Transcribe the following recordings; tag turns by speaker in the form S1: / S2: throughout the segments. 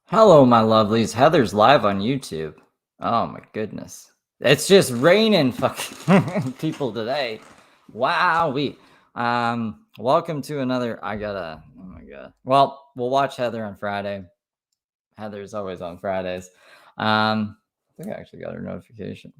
S1: Hello, my lovelies. Heather's live on YouTube. Oh my goodness. It's just raining fucking people today. Wow. Welcome to another. Oh my God. Well, we'll watch Heather on Friday. Heather's always on Fridays. I think I actually got her notification.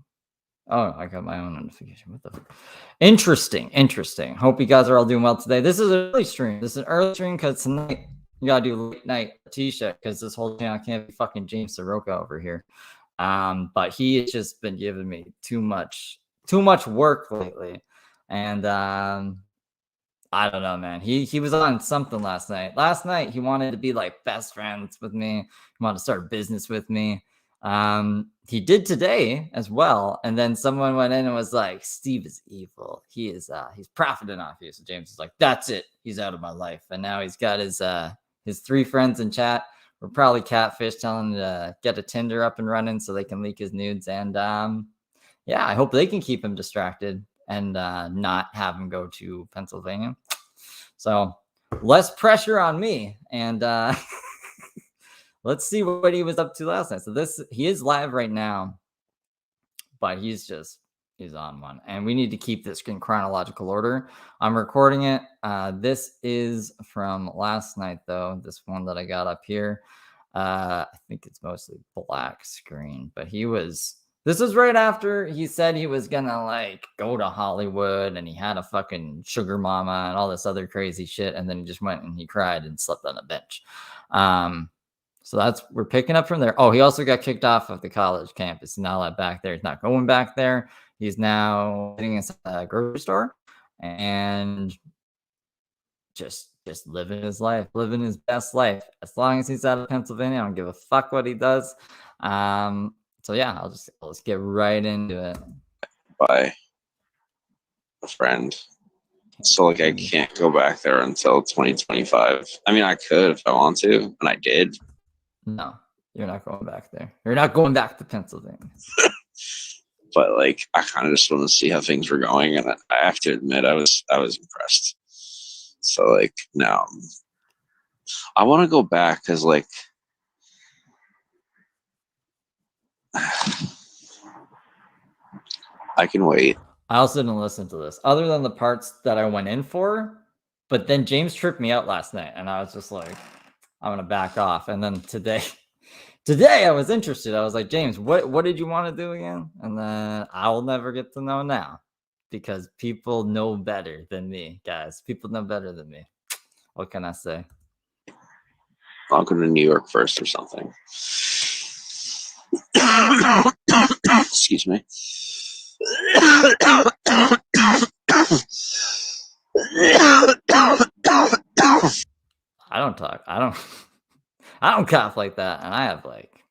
S1: Oh, I got my own notification. What the fuck? Interesting. Hope you guys are all doing well today. This is an early stream. This is an early stream because tonight you gotta do late night t-shirt because this whole channel can't be fucking James Saroka over here. But he has just been giving me too much work lately. And I don't know, man. He was on something last night. Last night he wanted to be like best friends with me. He wanted to start a business with me. He did today as well. And then someone went in and was like, Steve is evil. He's profiting off you. So James is like, that's it. He's out of my life. And now he's got his three friends in chat. We're probably catfish telling him to get a Tinder up and running so they can leak his nudes. And yeah, I hope they can keep him distracted and not have him go to Pennsylvania. So less pressure on me. And let's see what he was up to last night. So he is live right now, but he's on one. And we need to keep this in chronological order. I'm recording it. This is from last night, though. This one that I got up here. I think it's mostly black screen, but this is right after he said he was gonna like go to Hollywood and he had a fucking sugar mama and all this other crazy shit. And then he just went and he cried and slept on a bench. So we're picking up from there. Oh, he also got kicked off of the college campus. He's not allowed back there. He's not going back there. He's now sitting in a grocery store and just living his life, living his best life. As long as he's out of Pennsylvania, I don't give a fuck what he does. So yeah, let's get right into it.
S2: By a friend. So like I can't go back there until 2025. I mean, I could if I want to, and I did.
S1: No, you're not going back there. You're not going back to Pennsylvania.
S2: But like I kind of just want to see how things were going, and I have to admit I was impressed. So like now I want to go back because like I can wait.
S1: I also didn't listen to this other than the parts that I went in for, but then James tripped me out last night and I was just like, I'm going to back off. And then today I was interested. I was like, James, what did you want to do again? And then I will never get to know now because people know better than me, guys. People know better than me. What can I say?
S2: I'll go to New York first or something. Excuse me.
S1: I don't talk. I don't cough like that. And I have like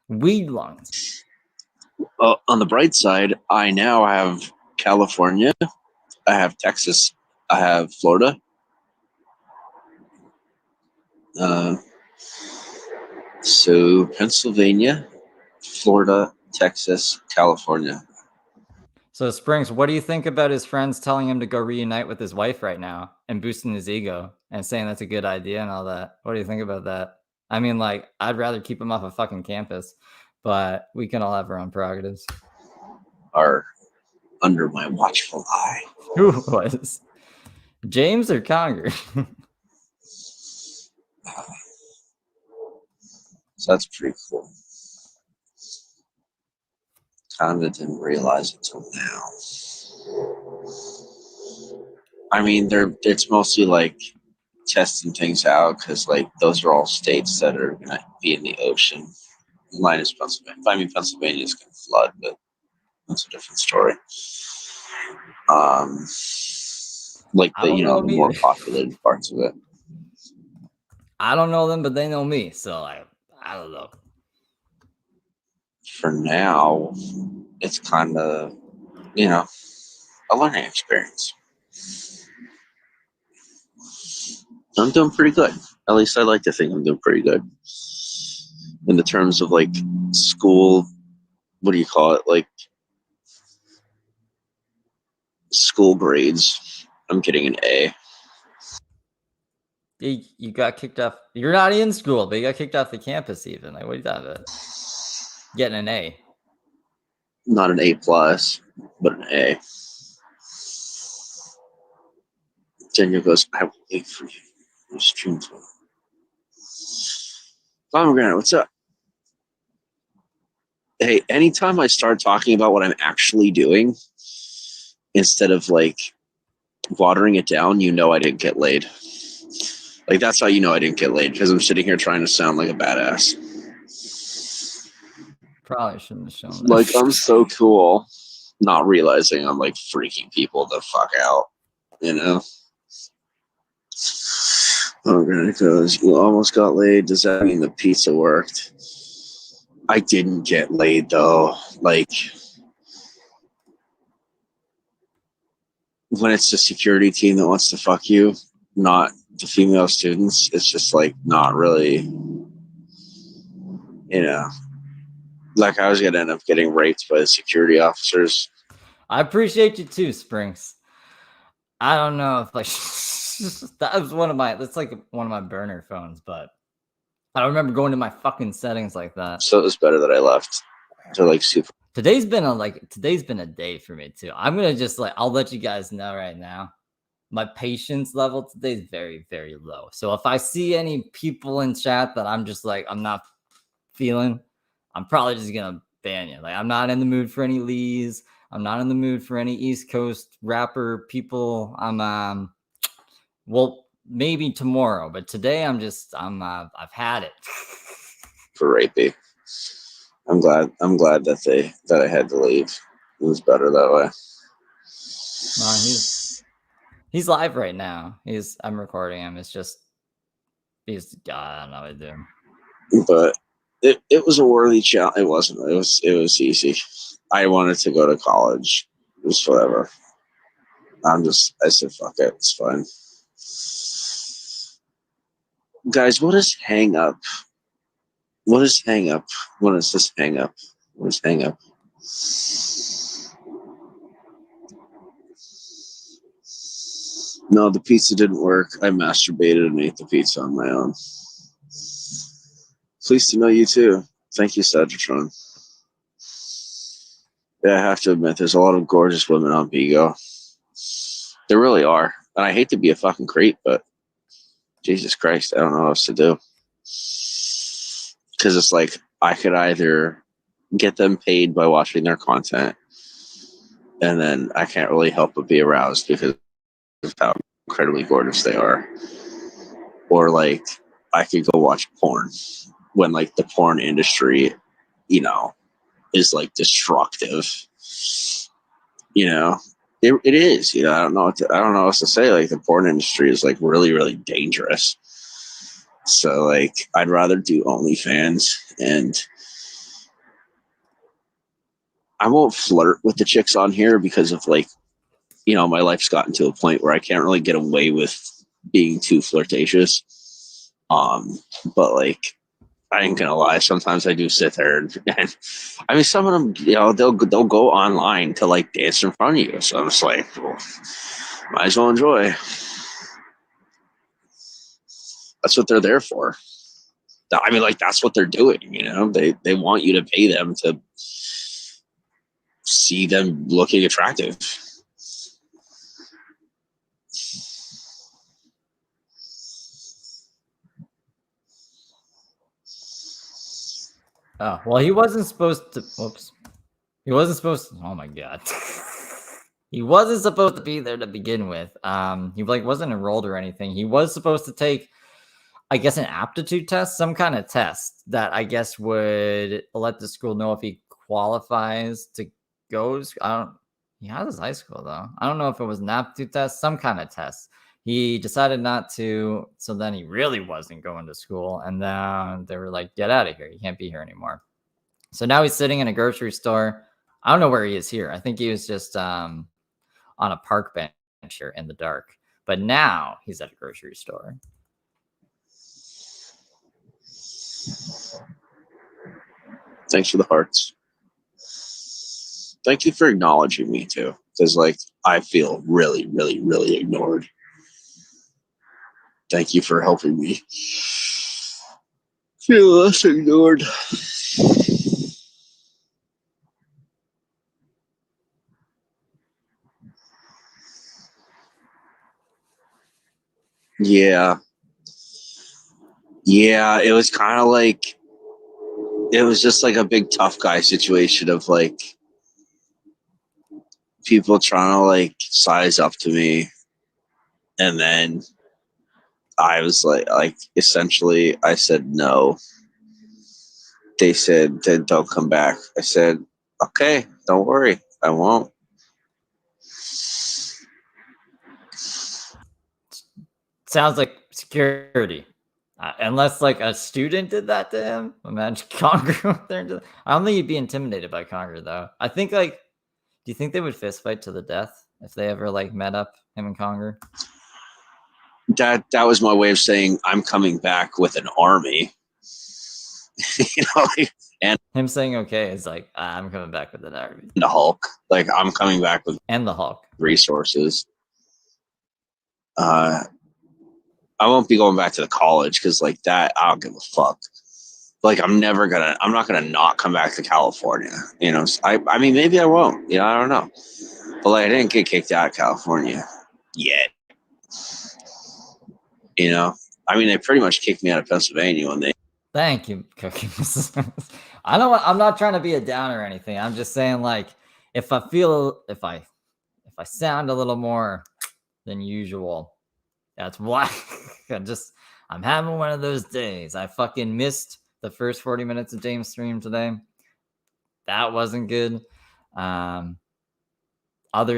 S1: weed lungs.
S2: On the bright side, I now have California, I have Texas, I have Florida. So Pennsylvania, Florida, Texas, California.
S1: So Springs, what do you think about his friends telling him to go reunite with his wife right now and boosting his ego and saying that's a good idea and all that? What do you think about that? I mean, like, I'd rather keep him off a fucking campus, but we can all have our own prerogatives.
S2: Are under my watchful eye.
S1: Who was? James or Conger?
S2: So that's pretty cool. Kinda didn't realize it till now. I mean, it's mostly like testing things out because like those are all states that are gonna be in the ocean, minus Pennsylvania. I mean, Pennsylvania is gonna flood, but that's a different story. Like the more populated parts of it.
S1: I don't know them, but they know me, so I don't know.
S2: For now, it's kind of a learning experience. I'm doing pretty good. At least I like to think I'm doing pretty good. In the terms of like school, what do you call it? Like school grades. I'm getting an A.
S1: You got kicked off. You're not in school, but you got kicked off the campus even. Like, what do you thought of it? Getting an A.
S2: Not an A plus, but an A. Daniel goes, I will wait for you. Your streams will. Pomegranate, what's up? Hey, anytime I start talking about what I'm actually doing, instead of like watering it down, you know I didn't get laid. Like, that's how you know I didn't get laid, because I'm sitting here trying to sound like a badass.
S1: Probably shouldn't have shown that.
S2: Like, I'm so cool, not realizing I'm like freaking people the fuck out, you know? Pomegranate goes, you almost got laid. Does that mean the pizza worked? I didn't get laid though. Like, when it's the security team that wants to fuck you, not the female students, it's just like not really, you know. Like, I was gonna end up getting raped by the security officers.
S1: I appreciate you too, Springs. I don't know if like that was that's like one of my burner phones, but I don't remember going to my fucking settings like that.
S2: So it was better that I left. To like super.
S1: Today's been a day for me too. I'm gonna just I'll let you guys know right now. My patience level today is very, very low. So if I see any people in chat that I'm just I'm not feeling, I'm probably just gonna ban you. Like, I'm not in the mood for any Lees. I'm not in the mood for any East Coast rapper people. I'm well, maybe tomorrow, but today I've had it.
S2: For rapey. I'm glad that I had to leave. It was better that way.
S1: He's live right now. I'm recording him. It's just I don't know what to do.
S2: But it was a worthy challenge. It wasn't. It was easy. I wanted to go to college. It was whatever. I said fuck it. It's fine. Guys, what is hang up? What is hang up? What is this hang up? What is hang up? No, the pizza didn't work. I masturbated and ate the pizza on my own. Pleased to know you too. Thank you, Sagittron. Yeah, I have to admit, there's a lot of gorgeous women on Bigo. There really are. And I hate to be a fucking creep, but Jesus Christ, I don't know what else to do. Because it's like, I could either get them paid by watching their content, and then I can't really help but be aroused because of how incredibly gorgeous they are. Or like, I could go watch porn when like the porn industry, you know, is like destructive. You know, it is. You know, I don't know what else to say. Like, the porn industry is like really, really dangerous. So like, I'd rather do OnlyFans, and I won't flirt with the chicks on here because of like, you know, my life's gotten to a point where I can't really get away with being too flirtatious. But like, I ain't gonna lie, sometimes I do sit there and I mean, some of them, you know, they'll go online to like dance in front of you. So I'm just like, well, might as well enjoy. That's what they're there for. I mean, like, that's what they're doing, you know? They want you to pay them to see them looking attractive.
S1: Oh, well, he wasn't supposed to. Whoops. He wasn't supposed to. Oh my god. He wasn't supposed to be there to begin with. He wasn't enrolled or anything. He was supposed to take, I guess, an aptitude test, some kind of test that I guess would let the school know if he qualifies to go. He has his high school though. I don't know if it was an aptitude test, some kind of test. He decided not to, so then he really wasn't going to school. And then they were like, "Get out of here! You can't be here anymore." So now he's sitting in a grocery store. I don't know where he is here. I think he was just on a park bench here in the dark. But now he's at a grocery store.
S2: Thanks for the hearts. Thank you for acknowledging me too, because like, I feel really, really, really ignored. Thank you for helping me feel less ignored. Yeah. Yeah, it was kind of like, it was just like a big tough guy situation of like people trying to like size up to me. And then I was like essentially, I said no. They said, then don't come back. I said, okay, don't worry, I won't.
S1: Sounds like security. Unless like a student did that to him. Imagine Conger went there and did that. I don't think he'd be intimidated by Conger though. I think like, do you think they would fist fight to the death if they ever like met up, him and Conger?
S2: That was my way of saying I'm coming back with an army. You know, like, and
S1: Him saying okay is like, I'm coming back with an army.
S2: the Hulk. Like, I'm coming back with
S1: And the Hulk.
S2: resources. I won't be going back to the college because like that, I don't give a fuck. Like, I'm not gonna not come back to California. You know, I mean, maybe I won't. You know, I don't know. But like, I didn't get kicked out of California yet. You know, I mean, they pretty much kicked me out of Pennsylvania when they.
S1: Thank you, Cookie. I know I'm not trying to be a downer or anything. I'm just saying, like, if I sound a little more than usual, that's why. I'm having one of those days. I fucking missed the first 40 minutes of James' stream today. That wasn't good. Other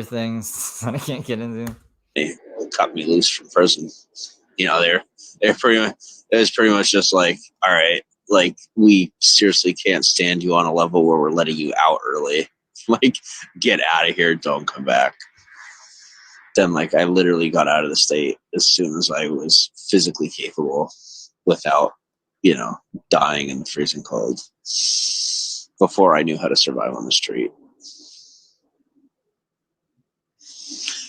S1: things that I can't get into.
S2: They cut me loose from prison. You know, they're pretty much. It was pretty much just like, all right, like we seriously can't stand you on a level where we're letting you out early. Like, get out of here, don't come back. Then like I literally got out of the state as soon as I was physically capable without, you know, dying in the freezing cold before I knew how to survive on the street.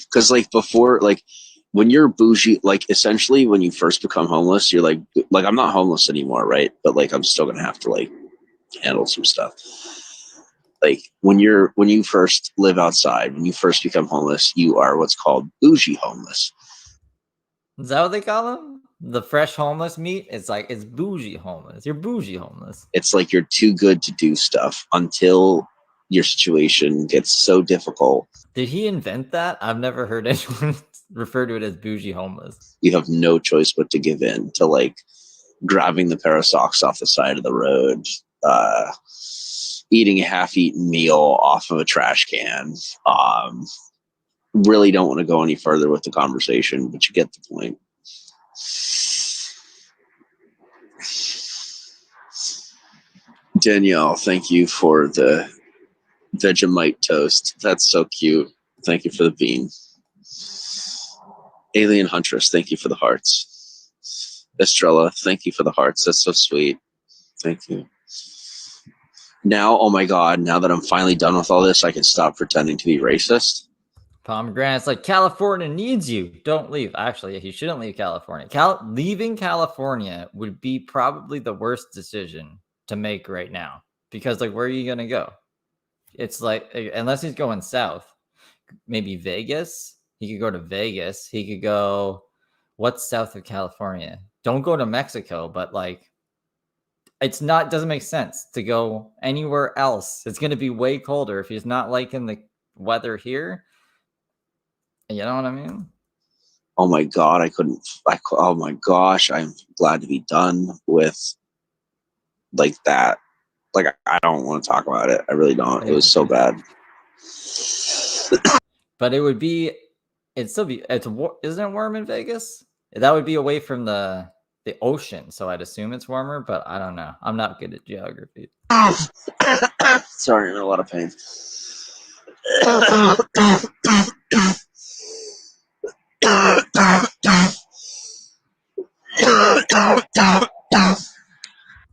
S2: Because like before, like when you're bougie, like essentially when you first become homeless, you're like I'm not homeless anymore, right? But like I'm still gonna have to like handle some stuff. Like when you first live outside, when you first become homeless, you are what's called bougie homeless.
S1: Is that what they call them? The fresh homeless meat? It's like, it's bougie homeless. You're bougie homeless.
S2: It's like you're too good to do stuff until your situation gets so difficult.
S1: Did he invent that? I've never heard anyone refer to it as bougie homeless.
S2: You have no choice but to give in to like grabbing the pair of socks off the side of the road, eating a half-eaten meal off of a trash can. Really don't want to go any further with the conversation, but you get the point. Danielle, thank you for the Vegemite toast. That's so cute. Thank you for the bean. Alien Huntress, thank you for the hearts. Estrella, thank you for the hearts. That's so sweet. Thank you. Now, oh my God, now that I'm finally done with all this, I can stop pretending to be racist.
S1: Pomegranate's like, California needs you. Don't leave. Actually, he shouldn't leave California. Leaving California would be probably the worst decision to make right now. Because, like, where are you going to go? It's like, unless he's going south, maybe Vegas. He could go to Vegas. He could go, what's south of California? Don't go to Mexico, but like, doesn't make sense to go anywhere else. It's going to be way colder if he's not liking the weather here. You know what I mean?
S2: Oh my God, oh my gosh, I'm glad to be done with like that. Like, I don't want to talk about it. I really don't. It was so bad.
S1: But isn't it warm in Vegas? That would be away from the ocean, so I'd assume it's warmer, but I don't know. I'm not good at geography.
S2: Sorry, I'm in a lot of pain.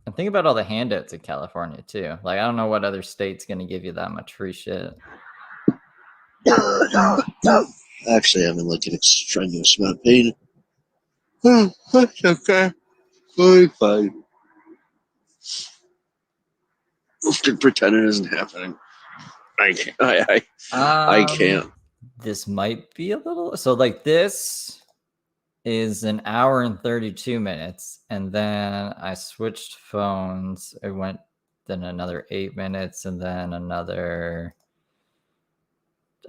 S1: And think about all the handouts in California too. Like, I don't know what other state's gonna give you that much free shit.
S2: Actually, I'm in like an extraneous amount of pain. That's okay. Totally fine. Just pretend it isn't happening. I can't. I can't.
S1: This might be a little. So like this is an hour and 32 minutes, and then I switched phones. It went then another 8 minutes, and then another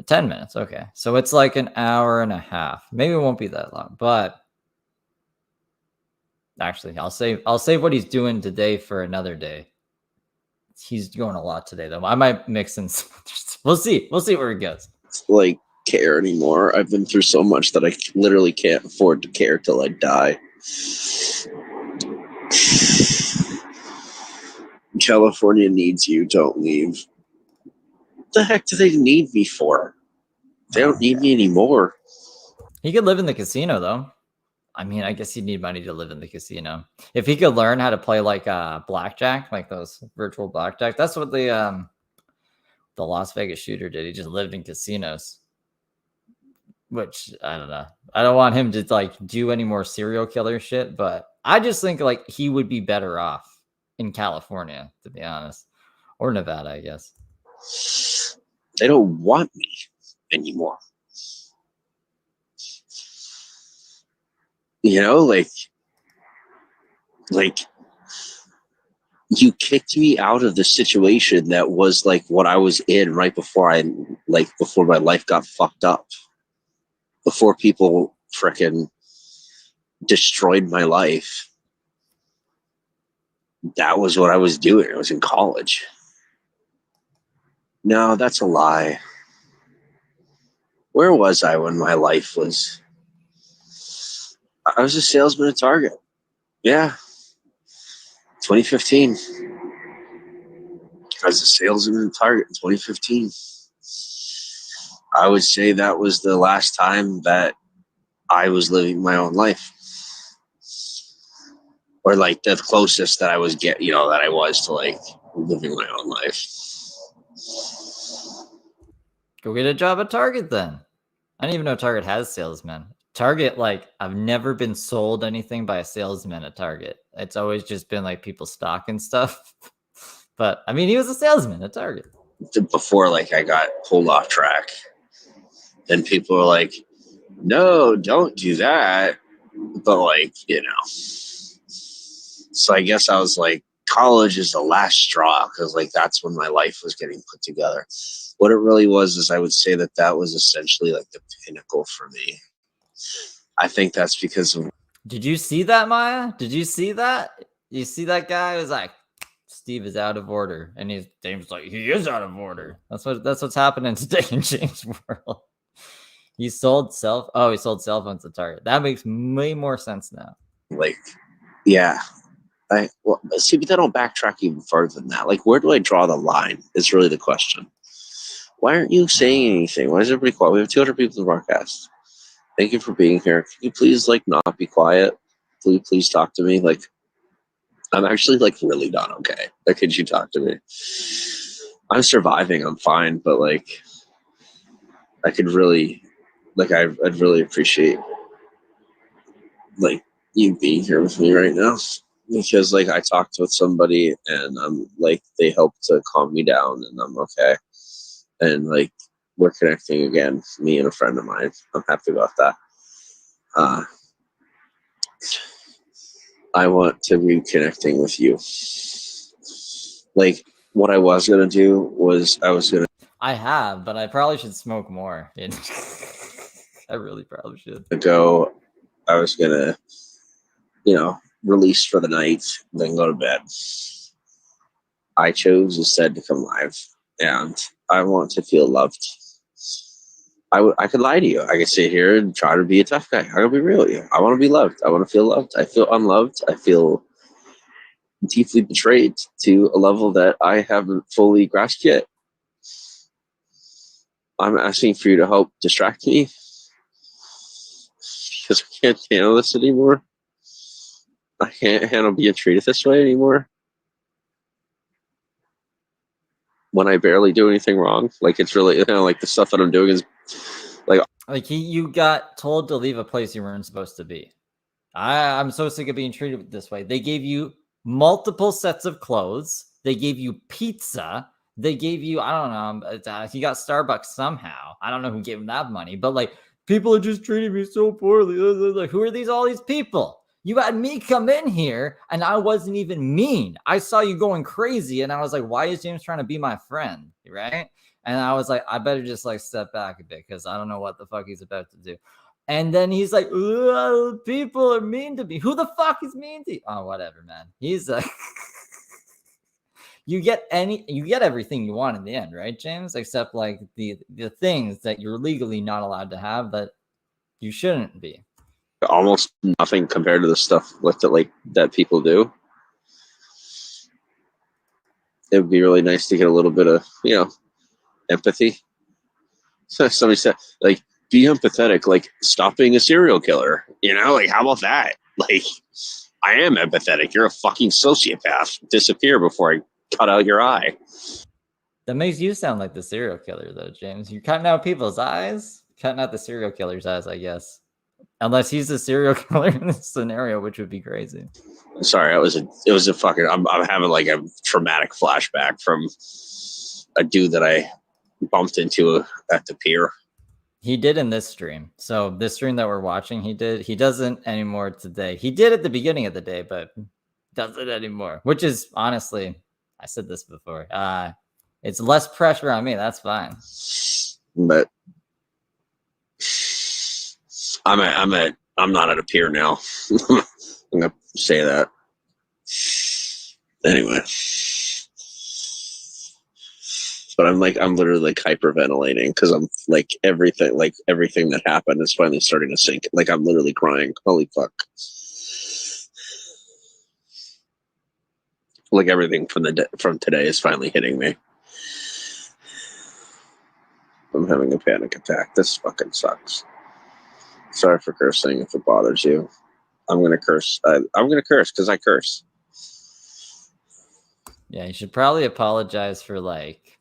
S1: 10 minutes. Okay, so it's like an hour and a half. Maybe it won't be that long, but actually, I'll save what he's doing today for another day. He's going a lot today, though. I might mix in some. We'll see. We'll see where it goes.
S2: Like care anymore. I've been through so much that I literally can't afford to care till I die. California needs you. Don't leave. What the heck do they need me for? They don't need me anymore.
S1: He could live in the casino, though. I mean, I guess he'd need money to live in the casino. If he could learn how to play like blackjack, like those virtual blackjack, that's what the Las Vegas shooter did. He just lived in casinos, which I don't know. I don't want him to like do any more serial killer shit, but I just think like he would be better off in California, to be honest, or Nevada, I guess.
S2: They don't want me anymore. You know, like you kicked me out of the situation that was like what I was in right before before my life got fucked up. Before people frickin' destroyed my life. That was what I was doing. I was in college. No, that's a lie. Where was I when my life was? I was a salesman at Target. Yeah. 2015. I was a salesman at Target in 2015. I would say that was the last time that I was living my own life. Or like the closest that I was that I was to like living my own life.
S1: Go get a job at Target then. I didn't even know Target has salesmen. Target, like, I've never been sold anything by a salesman at Target. It's always just been like people stocking stuff. But I mean, he was a salesman at Target.
S2: Before like I got pulled off track. Then people were like, no, don't do that. But like, so I guess I was like, college is the last straw because like that's when my life was getting put together. What it really was is I would say that was essentially like the pinnacle for me. I think that's because of.
S1: Did you see that, Maya? Did you see that? You see that guy? It was like, Steve is out of order, and James like, he is out of order. That's what's happening today in James' world. He sold cell phones to Target. That makes way more sense now.
S2: Like, yeah. But they don't backtrack even further than that. Like, where do I draw the line? Is really the question. Why aren't you saying anything? Why is everybody quiet? We have 200 people in the broadcast. Thank you for being here. Can you please like not be quiet? Please talk to me. Like, I'm actually like really not okay. Like, could you talk to me? I'm surviving. I'm fine, but like, I could really, like, I'd really appreciate like you being here with me right now. Because like I talked with somebody and I'm like they helped to calm me down and I'm okay. And like we're connecting again, me and a friend of mine. I'm happy about that. I want to be connecting with you. Like what I was gonna do was
S1: I have, but I probably should smoke more. I really probably should.
S2: I was gonna, release for the night, then go to bed. I chose instead to come live, and I want to feel loved. I could lie to you. I could sit here and try to be a tough guy. I'm gonna be real with you. I want to be loved. I want to feel loved. I feel unloved. I feel deeply betrayed to a level that I haven't fully grasped yet. I'm asking for you to help distract me because I can't handle this anymore. I can't handle being treated this way anymore. When I barely do anything wrong, like it's really like the stuff that I'm doing is like
S1: you got told to leave a place you weren't supposed to be. I'm so sick of being treated this way. They gave you multiple sets of clothes. They gave you pizza. They gave you, I don't know, he got Starbucks somehow. I don't know who gave him that money, but like people are just treating me so poorly. Like, who are all these people? You had me come in here and I wasn't even mean. I saw you going crazy and I was like, why is James trying to be my friend? Right. And I was like, I better just like step back a bit because I don't know what the fuck he's about to do. And then he's like, people are mean to me. Who the fuck is mean to you? Oh, whatever, man. He's you get everything you want in the end, right, James? Except like the things that you're legally not allowed to have that you shouldn't be.
S2: Almost nothing compared to the stuff that people do. It would be really nice to get a little bit of, empathy. So somebody said, like, be empathetic, like, stop being a serial killer. Like, how about that? Like, I am empathetic. You're a fucking sociopath. Disappear before I cut out your eye.
S1: That makes you sound like the serial killer, though, James. You're cutting out people's eyes, cutting out the serial killer's eyes, I guess. Unless he's a serial killer in this scenario, which would be crazy.
S2: Sorry, it was a fucking. I'm having like a traumatic flashback from a dude that I bumped into at the pier.
S1: He did in this stream. So this stream that we're watching, he did. He doesn't anymore today. He did at the beginning of the day, but doesn't anymore. Which is honestly, I said this before. It's less pressure on me. That's fine.
S2: But I'm not at a pier now. I'm gonna say that. Anyway. But I'm literally like hyperventilating because I'm like everything that happened is finally starting to sink. Like I'm literally crying. Holy fuck. Like everything from today is finally hitting me. I'm having a panic attack. This fucking sucks. Sorry for cursing if it bothers you. I'm gonna curse. I'm gonna curse because I curse.
S1: Yeah, you should probably apologize for like,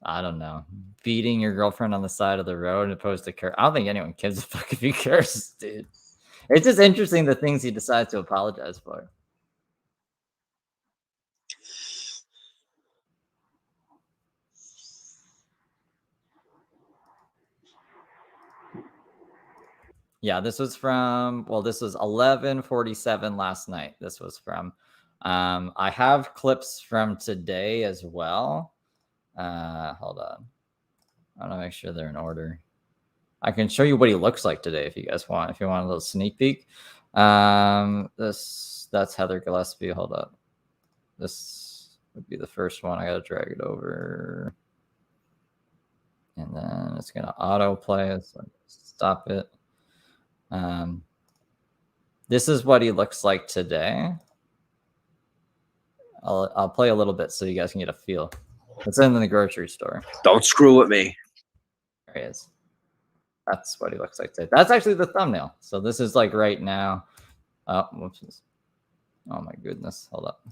S1: I don't know, beating your girlfriend on the side of the road opposed to curse. I don't think anyone gives a fuck if you curse, dude. It's just interesting the things he decides to apologize for. Yeah, this was from, well, this was 11:47 last night. This was from. I have clips from today as well. Hold on. I want to make sure they're in order. I can show you what he looks like today if you guys want. If you want a little sneak peek. That's Heather Gillespie. Hold up. This would be the first one. I gotta drag it over. And then it's gonna auto play. So stop it. This is what he looks like today. I'll play a little bit so you guys can get a feel. It's in the grocery store.
S2: Don't screw with me.
S1: There he is. That's what he looks like today. That's actually the thumbnail. So this is like right now. Oh, whoops. Oh my goodness. Hold up.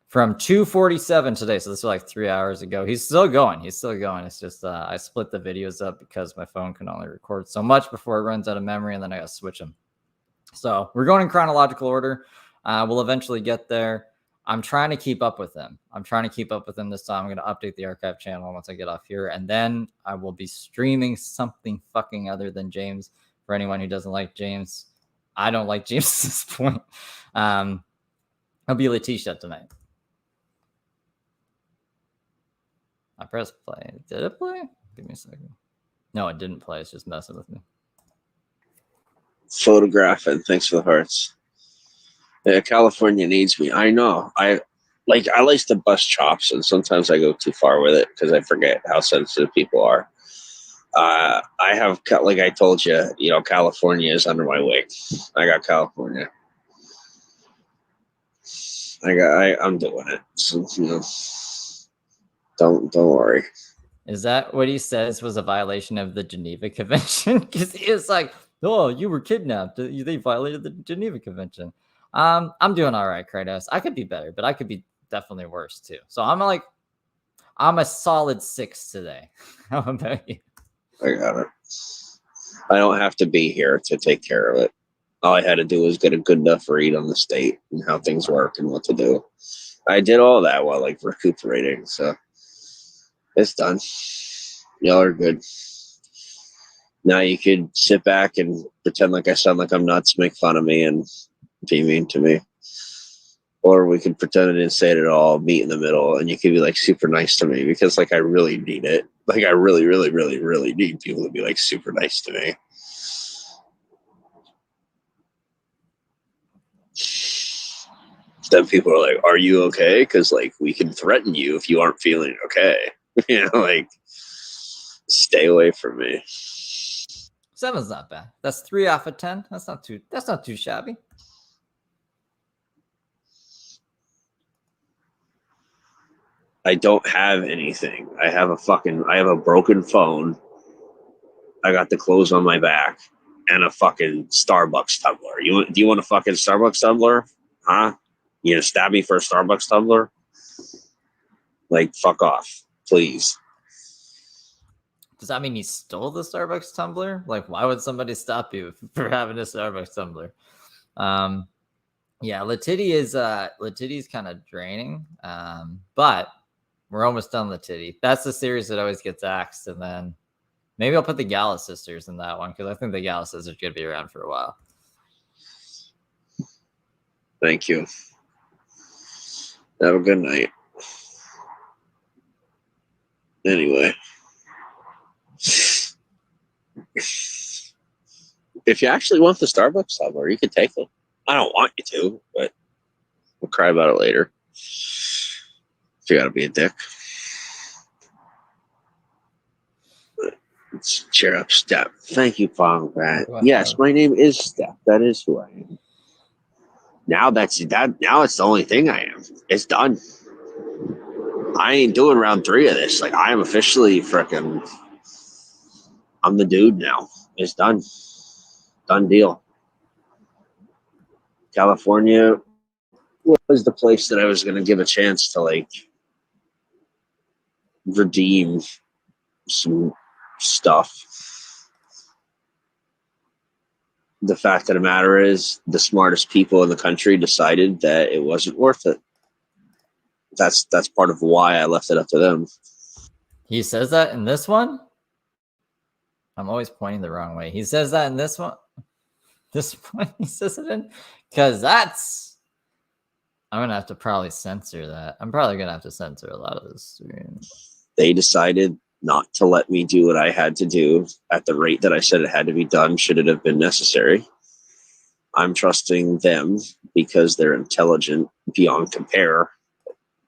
S1: From 2:47 today. So this was like 3 hours ago. He's still going. He's still going. It's just I split the videos up because my phone can only record so much before it runs out of memory, and then I gotta switch them. So we're going in chronological order. We'll eventually get there. I'm trying to keep up with him. I'm trying to keep up with him this time. I'm going to update the archive channel once I get off here. And then I will be streaming something fucking other than James for anyone who doesn't like James. I don't like James at this point. I'll be Letitia tonight. I pressed play. Did it play? Give me a second. No, it didn't play. It's just messing with me.
S2: Photographing. Thanks for the hearts. Yeah, California needs me. I know. I like to bust chops, and sometimes I go too far with it because I forget how sensitive people are. I have, like I told you, California is under my wing. I got California. I'm doing it. So, don't worry.
S1: Is that what he says was a violation of the Geneva Convention? Because he is like, oh, you were kidnapped. They violated the Geneva Convention. I'm doing all right, Kratos. I could be better, but I could be definitely worse too. So I'm a solid 6 today. How about you?
S2: I got it. I don't have to be here to take care of it. All I had to do was get a good enough read on the state and how things work and what to do. I did all that while like recuperating, so it's done. Y'all are good. Now you could sit back and pretend like I sound like I'm nuts, make fun of me, and be mean to me. Or we could pretend I didn't say it at all, meet in the middle, and you could be like super nice to me because like I really need it. Like I really, really, really, really need people to be like super nice to me. Then people are like, "Are you okay?" Because like we can threaten you if you aren't feeling okay. You know, like stay away from me.
S1: 7's not bad. That's 3 off of 10. That's not too shabby.
S2: I don't have anything. I have a broken phone. I got the clothes on my back and a fucking Starbucks tumbler. Do you want a fucking Starbucks tumbler? Huh? You gonna stab me for a Starbucks tumbler? Like, fuck off, please.
S1: Does that mean you stole the Starbucks tumbler? Like, why would somebody stop you for having a Starbucks tumbler? Yeah, Latity's kind of draining. But we're almost done Latity. That's the series that always gets axed, and then maybe I'll put the Gala sisters in that one because I think the Gala sisters are gonna be around for a while.
S2: Thank you. Have a good night. Anyway. If you actually want the Starbucks tumbler, you could take it. I don't want you to, but we'll cry about it later. If you gotta be a dick. Cheer up, Step. Thank you, Pong Rat. Yes, my name is Step. That is who I am. Now now it's the only thing I am. It's done. I ain't doing round 3 of this. Like I am officially freaking I'm the dude now. It's done. Done deal. California was the place that I was gonna give a chance to like redeem some stuff. The fact of the matter is the smartest people in the country decided that it wasn't worth it. That's part of why I left it up to them.
S1: He says that in this one? I'm always pointing the wrong way. He says that in this one? This one he says it in? Because I'm going to have to probably censor that. I'm probably going to have to censor a lot of this.
S2: They decided not to let me do what I had to do at the rate that I said it had to be done should it have been necessary. I'm trusting them because they're intelligent beyond compare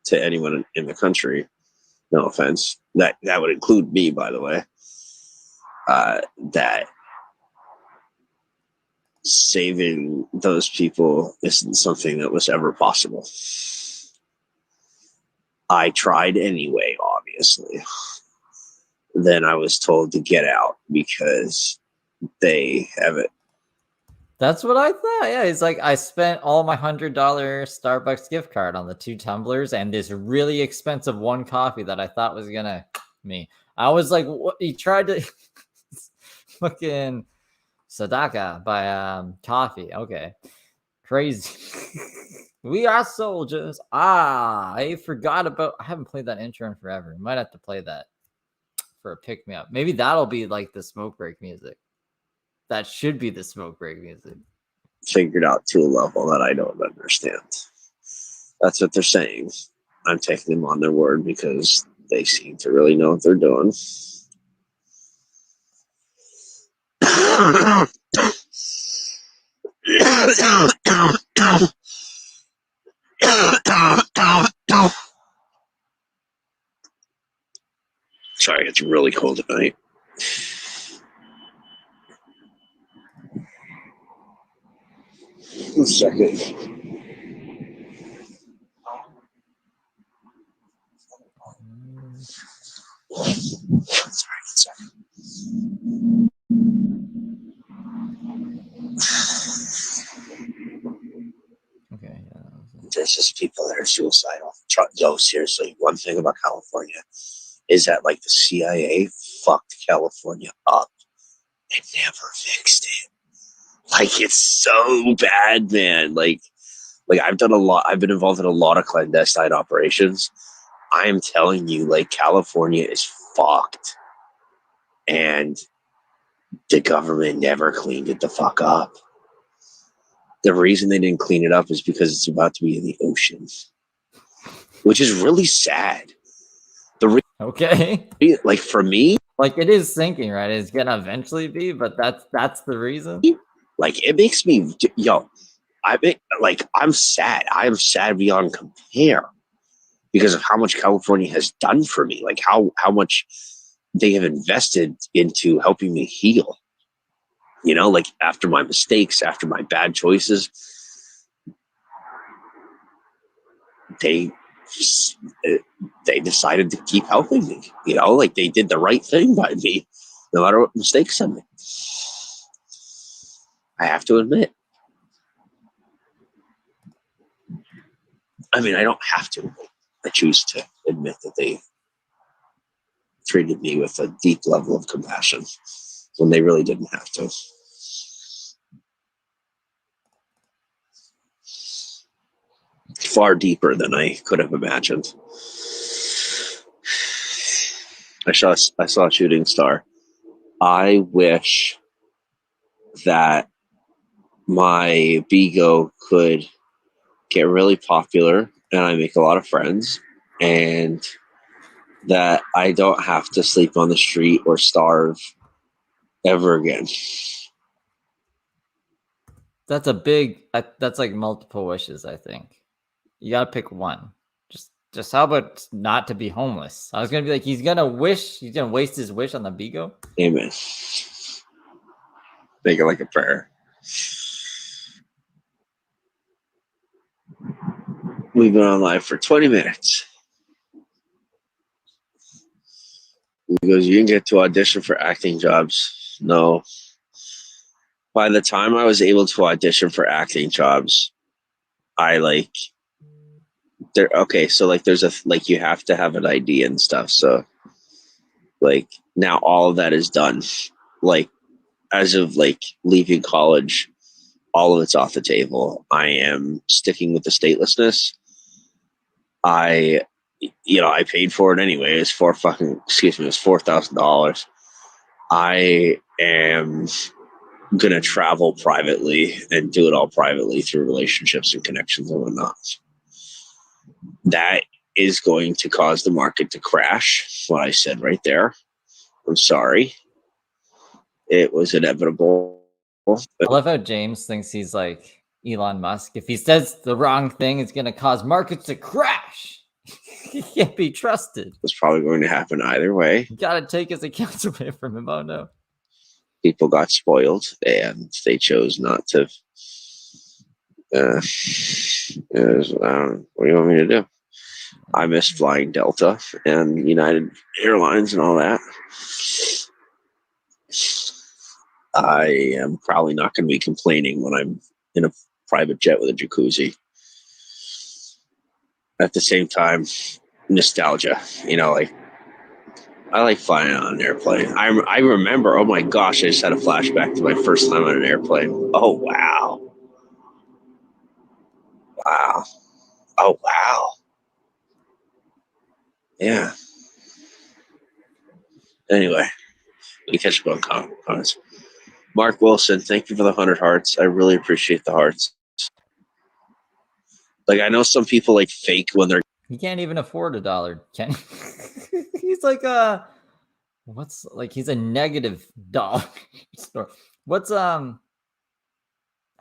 S2: to anyone in the country. No offense. That would include me, by the way. That saving those people isn't something that was ever possible. I tried anyway, obviously. Then I was told to get out because they have it.
S1: That's what I thought. Yeah, it's like I spent all my $100 Starbucks gift card on the 2 tumblers and this really expensive 1 coffee that I thought was gonna me. I was like, what? He tried to fucking Sadaka by coffee. Okay, crazy. We are soldiers. I forgot about. I haven't played that intro in forever. Might have to play that for a pick me up. Maybe that'll be like the smoke break music. That should be the smoke break music.
S2: Figured out to a level that I don't understand. That's what they're saying. I'm taking them on their word because they seem to really know what they're doing. Sorry, it's really cold tonight. One second. Sorry, one second.
S1: Okay, yeah.
S2: There's just people that are suicidal. Yo, seriously, one thing about California is that like the CIA fucked California up and never fixed it. Like, it's so bad, man. Like I've done a lot. I've been involved in a lot of clandestine operations. I am telling you, like, California is fucked, and the government never cleaned it the fuck up. The reason they didn't clean it up is because it's about to be in the ocean, which is really sad.
S1: Okay.
S2: Like, for me,
S1: Like, it is sinking, right? It's gonna eventually be, but that's the reason.
S2: like, it makes me, I'm sad. I'm sad beyond compare because of how much California has done for me. Like, how much they have invested into helping me heal. You know, like, after my mistakes, after my bad choices, they they decided to keep helping me. You know, like, they did the right thing by me, no matter what mistakes I made. I have to admit. I mean, I don't have to. I choose to admit that they treated me with a deep level of compassion when they really didn't have to. Far deeper than I could have imagined. I saw a shooting star. I wish that my Bigo could get really popular and I make a lot of friends, and that I don't have to sleep on the street or starve ever again.
S1: That's a big. That's like multiple wishes. I think you gotta pick one. Just how about not to be homeless? I was gonna be like, he's gonna waste his wish on the Bigo.
S2: Amen. Make it like a prayer. We've been on live for 20 minutes. He goes, you didn't get to audition for acting jobs. No. By the time I was able to audition for acting jobs, I like there. Okay, so like there's like you have to have an ID and stuff. So like now all of that is done. Like as of like leaving college, all of it's off the table. I am sticking with the statelessness. I I paid for it anyway. It's it's $4,000. I am gonna travel privately and do it all privately through relationships and connections and whatnot. That is going to cause the market to crash. What I said right there. I'm sorry. It was inevitable.
S1: I love how James thinks he's like Elon Musk. If he says the wrong thing, it's gonna cause markets to crash. He can't be trusted.
S2: It's probably going to happen either way.
S1: You gotta take his accounts away from him. Oh no.
S2: People got spoiled and they chose not to. What do you want me to do? I miss flying Delta and United Airlines and all that. I am probably not going to be complaining when I'm in a private jet with a jacuzzi. At the same time, nostalgia. Like I like flying on an airplane. I remember. Oh my gosh! I just had a flashback to my first time on an airplane. Oh wow! Wow! Oh wow! Yeah. Anyway, we catch up on comments. Mark Wilson, thank you for the 100 hearts. I really appreciate the hearts. Like I know some people like fake when they're.
S1: He can't even afford $1, can he? He's like he's a negative dollar store. What's I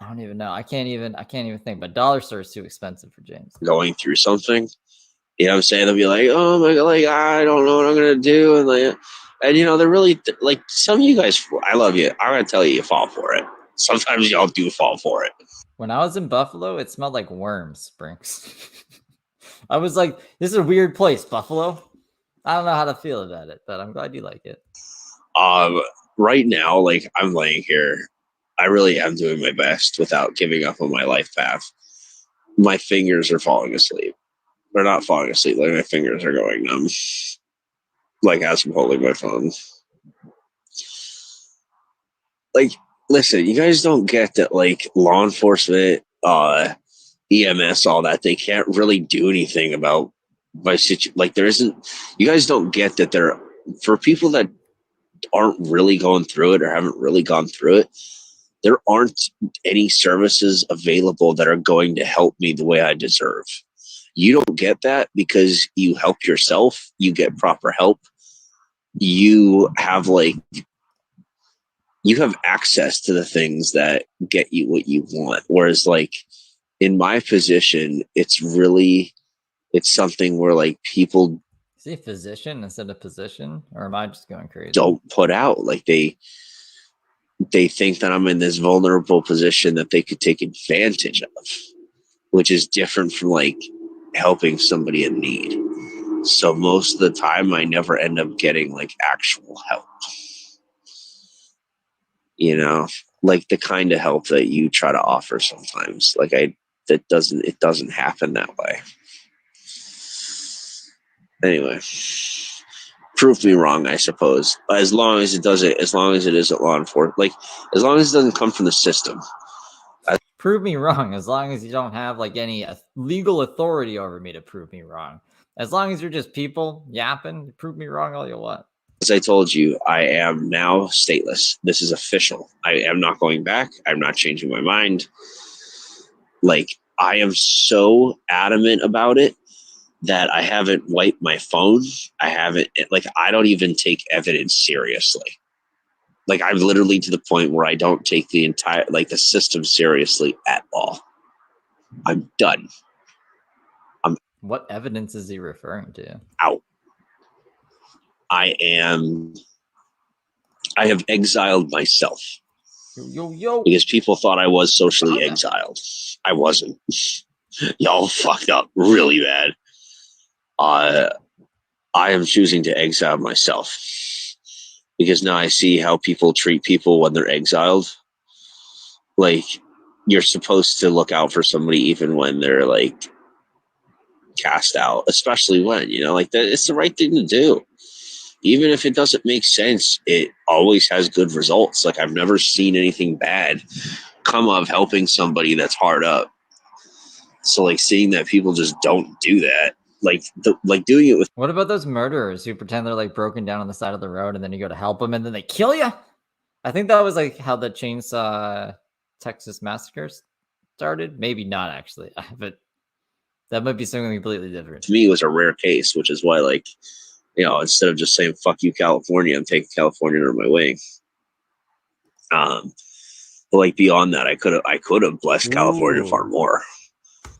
S1: don't even know. I can't even think. But dollar store is too expensive for James.
S2: Going through something, you know what I'm saying? They'll be like, oh my god, like I don't know what I'm gonna do, and they're really like some of you guys. I love you. I'm gonna tell you, you fall for it. Sometimes y'all do fall for it.
S1: When I was in Buffalo, it smelled like worms, Brinks. I was like, this is a weird place, Buffalo. I don't know how to feel about it, but I'm glad you like it.
S2: Right now, like I'm laying here, I really am doing my best without giving up on my life path. My fingers are falling asleep. They're not falling asleep. Like my fingers are going numb. Like as I'm holding my phone. Like listen, you guys don't get that, like, law enforcement, EMS, all that, they can't really do anything about my situation. Like, there isn't, you guys don't get that there, for people that aren't really going through it or haven't really gone through it, there aren't any services available that are going to help me the way I deserve. You don't get that because you help yourself, you get proper help, you have like you have access to the things that get you what you want. Whereas like in my position, it's something where like people
S1: Is he a physician instead of position, or am I just going crazy?
S2: don't put out, like they think that I'm in this vulnerable position that they could take advantage of, which is different from like helping somebody in need. So most of the time I never end up getting like actual help. You know, like the kind of help that you try to offer sometimes. Like it doesn't happen that way. Anyway, prove me wrong, I suppose. As long as it isn't law enforcement, like as long as it doesn't come from the system.
S1: Prove me wrong, as long as you don't have like any legal authority over me to prove me wrong. As long as you're just people yapping, prove me wrong all you want.
S2: As I told you, I am now stateless. This is official. I am not going back. I'm not changing my mind. Like, I am so adamant about it that I haven't wiped my phone. I don't even take evidence seriously. Like, I'm literally to the point where I don't take the system seriously at all. I'm done.
S1: What evidence is he referring to?
S2: Out. I have exiled myself.
S1: Yo.
S2: Because people thought I was socially exiled. I wasn't. Y'all fucked up really bad. I am choosing to exile myself. Because now I see how people treat people when they're exiled. Like, you're supposed to look out for somebody even when they're like cast out, especially when, like that, it's the right thing to do. Even if it doesn't make sense, it always has good results. Like, I've never seen anything bad come of helping somebody that's hard up. So like seeing that people just don't do that, like doing it with.
S1: What about those murderers who pretend they're like broken down on the side of the road and then you go to help them and then they kill you? I think that was like how the Chainsaw Texas Massacre started. Maybe not actually, but that might be something completely different.
S2: To me, it was a rare case, which is why, like, instead of just saying "fuck you, California," I'm taking California under my wing. But like beyond that, I could have blessed California far more.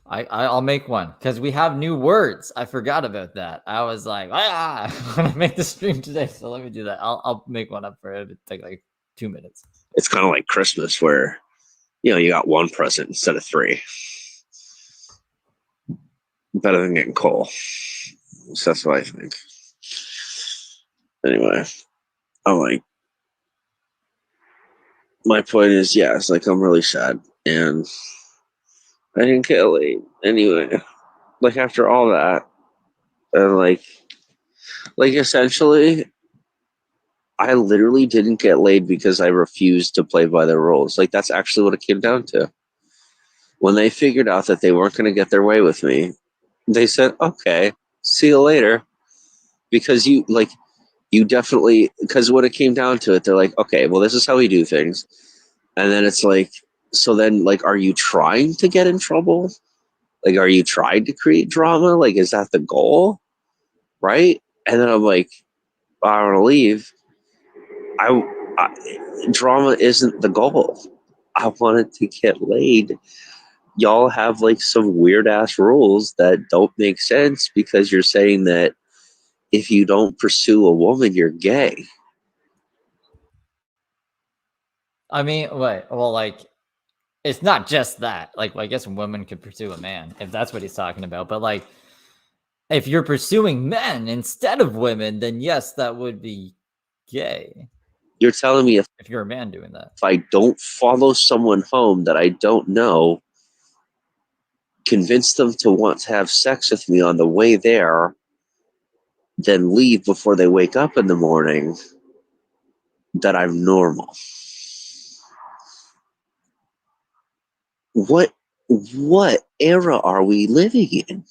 S1: I'll make one because we have new words. I forgot about that. I was like, I want to make the stream today, so let me do that. I'll make one up for it. It'll take like 2 minutes.
S2: It's kind of like Christmas where, you got one present instead of three. Better than getting coal. So that's what I think. Anyway, I'm like, my point is, yes, like I'm really sad, and I didn't get laid anyway. Like after all that, and like essentially, I literally didn't get laid because I refused to play by the rules. Like that's actually what it came down to. When they figured out that they weren't going to get their way with me, they said, "Okay, see you later," because you definitely, because when it came down to it, they're like, "Okay, well, this is how we do things," and then it's like, so then like, are you trying to get in trouble? Like, are you trying to create drama? Like, is that the goal? Right? And then I'm like, I want to leave. Drama isn't the goal. I wanted to get laid. Y'all have like some weird ass rules that don't make sense because you're saying that if you don't pursue a woman, you're gay.
S1: I mean, wait, well, like, it's not just that. Like, well, I guess women could pursue a man if that's what he's talking about. But like, if you're pursuing men instead of women, then yes, that would be gay.
S2: You're telling me if
S1: you're a man doing that,
S2: if I don't follow someone home that I don't know, convince them to want to have sex with me on the way there, then leave before they wake up in the morning, that I'm normal. what era are we living in?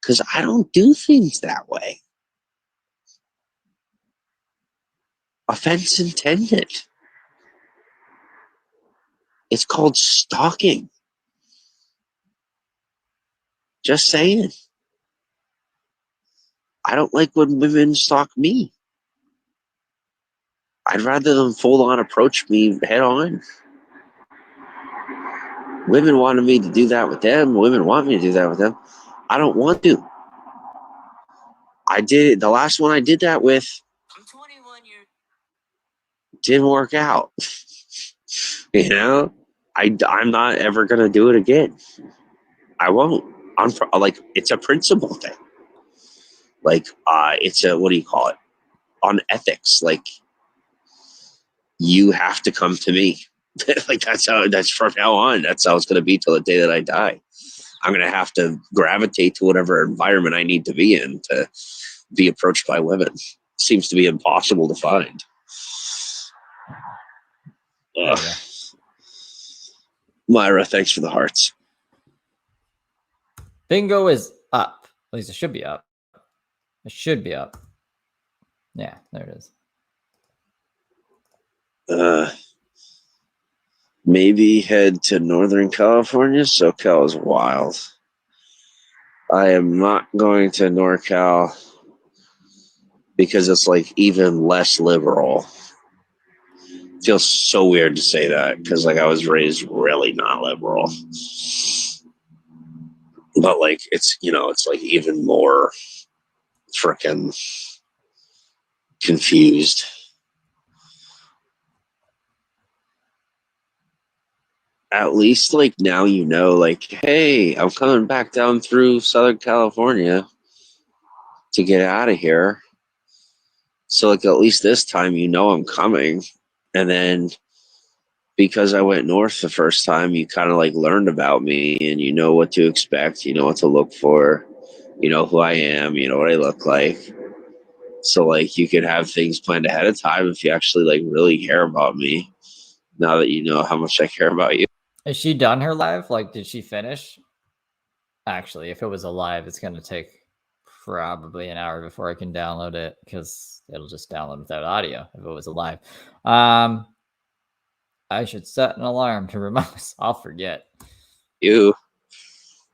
S2: Because I don't do things that way. Offense intended. It's called stalking. Just saying. I don't like when women stalk me. I'd rather them full on approach me head on. Women wanted me to do that with them. Women want me to do that with them. I don't want to. I did it. The last one I did that with, I'm 21 years. Didn't work out. You know, I'm not ever gonna do it again. I won't. Like, it's a principle thing. Like, it's a, what do you call it? On ethics. Like, you have to come to me. Like, that's from now on. That's how it's gonna be till the day that I die. I'm gonna have to gravitate to whatever environment I need to be in to be approached by women. Seems to be impossible to find. Myra, thanks for the hearts.
S1: Bingo is up. At least it should be up. It should be up. Yeah, there it
S2: is. Maybe head to Northern California. SoCal is wild. I am not going to NorCal because it's like even less liberal. Feels so weird to say that because like I was raised really not liberal. But like it's, you know, it's like even more freaking confused. At least like now you know, like, hey, I'm coming back down through Southern California to get out of here. So like at least this time you know I'm coming. And then because I went north the first time, you kind of like learned about me and you know what to expect, you know what to look for, you know who I am, you know what I look like. So like you could have things planned ahead of time if you actually like really care about me. Now that you know how much I care about you.
S1: Is she done her live? Like, did she finish? Actually, if it was a live, it's gonna take probably an hour before I can download it because it'll just download without audio if it was a live. I should set an alarm to remind myself. I'll forget.
S2: You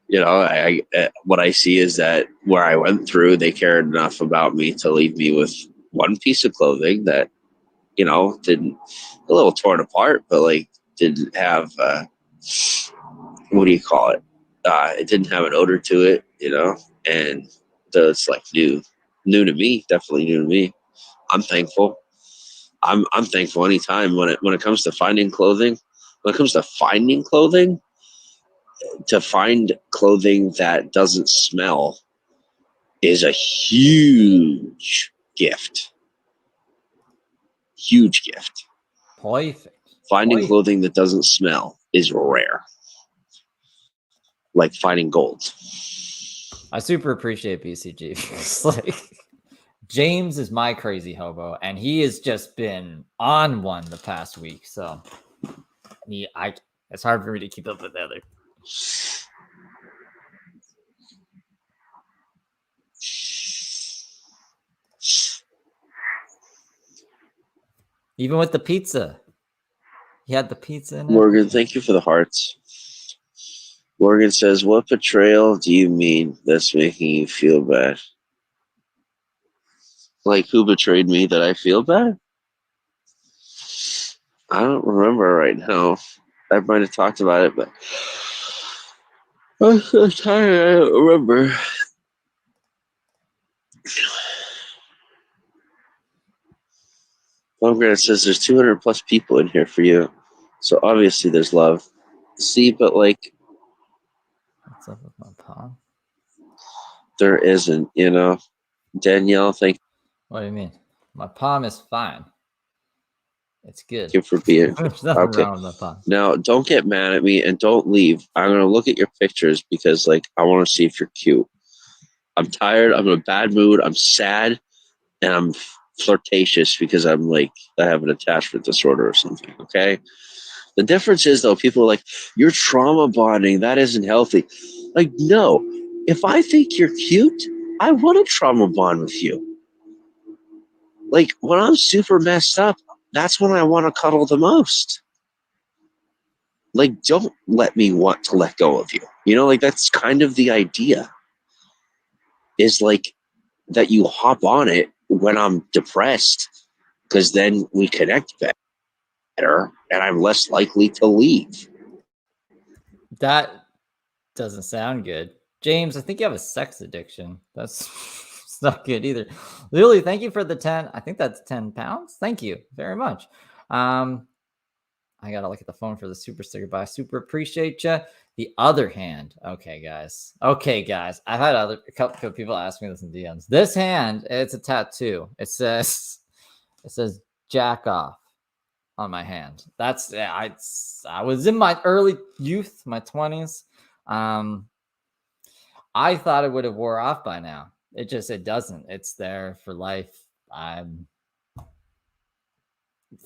S2: know, I what I see is that where I went through, they cared enough about me to leave me with one piece of clothing that, you know, didn't, a little torn apart, but like didn't have, what do you call it? It didn't have an odor to it, you know, and so it's like new to me, definitely new to me. I'm thankful. I'm thankful anytime when it comes to finding clothing. When it comes to finding clothing, to find clothing that doesn't smell is a huge gift. Huge gift.
S1: Perfect.
S2: Finding clothing that doesn't smell is rare. Like finding gold.
S1: I super appreciate BCG. It's like James is my crazy hobo, and he has just been on one the past week. So it's hard for me to keep up with the other. Even with the pizza. He had the pizza in it.
S2: Morgan, thank you for the hearts. Morgan says, what betrayal do you mean that's making you feel bad? Like, who betrayed me that I feel bad? I don't remember right now. I might have talked about it, but I'm so tired. I don't remember. Pomegranate says there's 200 plus people in here for you. So obviously there's love. See, but like,
S1: what's up with my palm?
S2: There isn't, you know. Danielle, thank you.
S1: What do you mean? My palm is fine. It's good.
S2: Thank you for being
S1: There's nothing wrong with my palm.
S2: Now, don't get mad at me and don't leave. I'm going to look at your pictures because, like, I want to see if you're cute. I'm tired. I'm in a bad mood. I'm sad. And I'm flirtatious because I'm, like, I have an attachment disorder or something, okay? The difference is, though, people are like, you're trauma bonding. That isn't healthy. Like, no. If I think you're cute, I want to trauma bond with you. Like, when I'm super messed up, that's when I want to cuddle the most. Like, don't let me want to let go of you. You know, like, that's kind of the idea. Is like that you hop on it when I'm depressed, because then we connect better and I'm less likely to leave.
S1: That doesn't sound good. James, I think you have a sex addiction. That's it's not good either. Lily, thank you for the 10. I think that's 10 pounds. Thank you very much. I gotta look at the phone for the super sticker, but I super appreciate you. The other hand, okay, guys. I've had a couple of people ask me this in DMs. This hand, it's a tattoo. It says jack off on my hand. That's I was in my early youth, my 20s. I thought it would have wore off by now. It doesn't. It's there for life.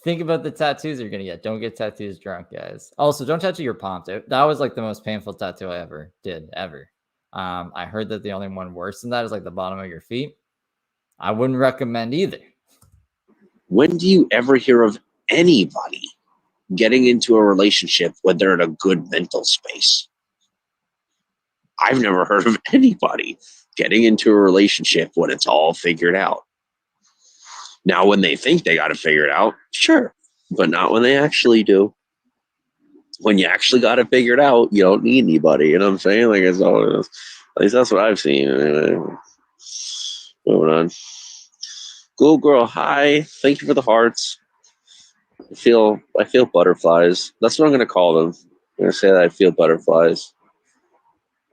S1: Think about the tattoos you're gonna get. Don't get tattoos drunk, guys. Also, don't tattoo your palms. That was like the most painful tattoo I ever did. I heard that the only one worse than that is like the bottom of your feet. I wouldn't recommend either.
S2: When do you ever hear of anybody getting into a relationship when they're in a good mental space? I've never heard of anybody getting into a relationship when it's all figured out. Now, when they think they got to figure it out, sure, but not when they actually do. When you actually got it figured out, you don't need anybody. You know what I'm saying? Like, it's all it is. At least that's what I've seen. Anyway, moving on. Cool girl, hi. Thank you for the hearts. I feel butterflies. That's what I'm gonna call them. I'm gonna say that I feel butterflies.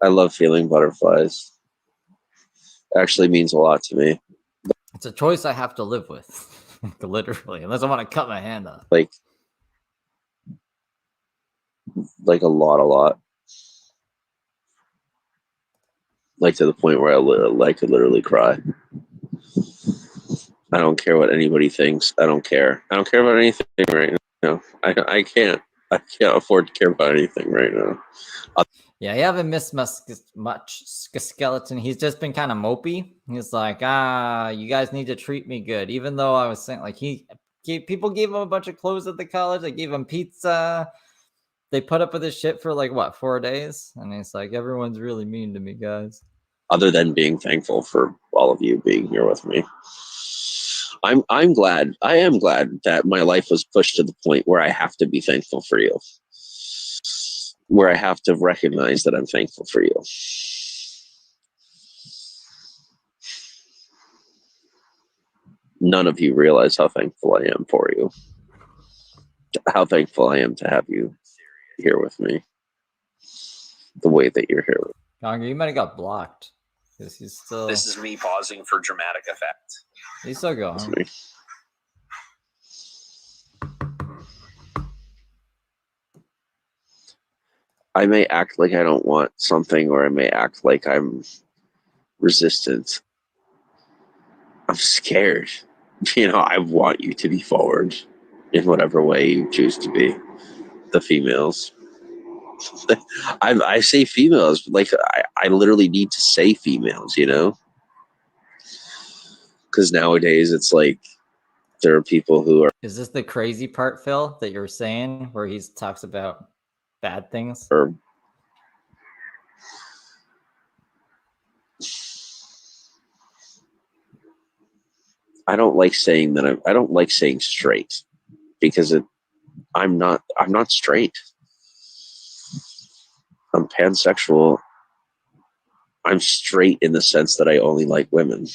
S2: I love feeling butterflies. It actually means a lot to me.
S1: It's a choice I have to live with, literally, unless I want to cut my hand off.
S2: Like a lot. Like to the point where I could literally cry. I don't care what anybody thinks. I don't care. I don't care about anything right now. I can't afford to care about anything right now.
S1: Yeah, he haven't missed much skeleton. He's just been kind of mopey. He's like, you guys need to treat me good. Even though I was saying, like, people gave him a bunch of clothes at the college. They gave him pizza. They put up with his shit for like, what, 4 days? And he's like, everyone's really mean to me, guys.
S2: Other than being thankful for all of you being here with me. I'm glad. I am glad that my life was pushed to the point where I have to be thankful for you. Where I have to recognize that I'm thankful for you. None of you realize how thankful I am for you. How thankful I am to have you here with me. The way that you're here.
S1: Conger, you might have got blocked. Because he's still...
S2: This is me pausing for dramatic effect.
S1: He's still going.
S2: I may act like I don't want something, or I may act like I'm resistant. I'm scared. I want you to be forward in whatever way you choose to be. The females. I say females, but like I literally need to say females, because nowadays it's like there are people who are.
S1: Is this the crazy part, Phil, that you're saying, where he talks about bad things?
S2: I don't like saying that. I don't like saying straight, because I'm not straight. I'm pansexual. I'm straight in the sense that I only like women.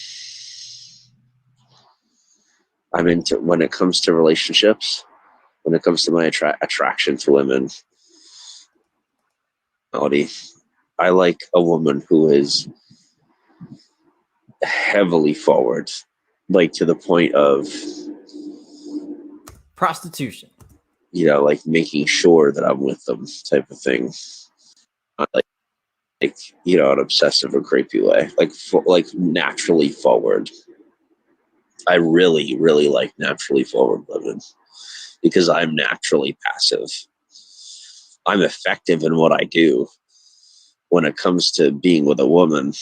S2: I'm into, when it comes to relationships, when it comes to my attraction to women, I like a woman who is heavily forward, like to the point of
S1: prostitution.
S2: Like making sure that I'm with them, type of thing. Not like an obsessive or creepy way, like naturally forward. I really, really like naturally forward women, because I'm naturally passive. I'm effective in what I do. When it comes to being with a woman,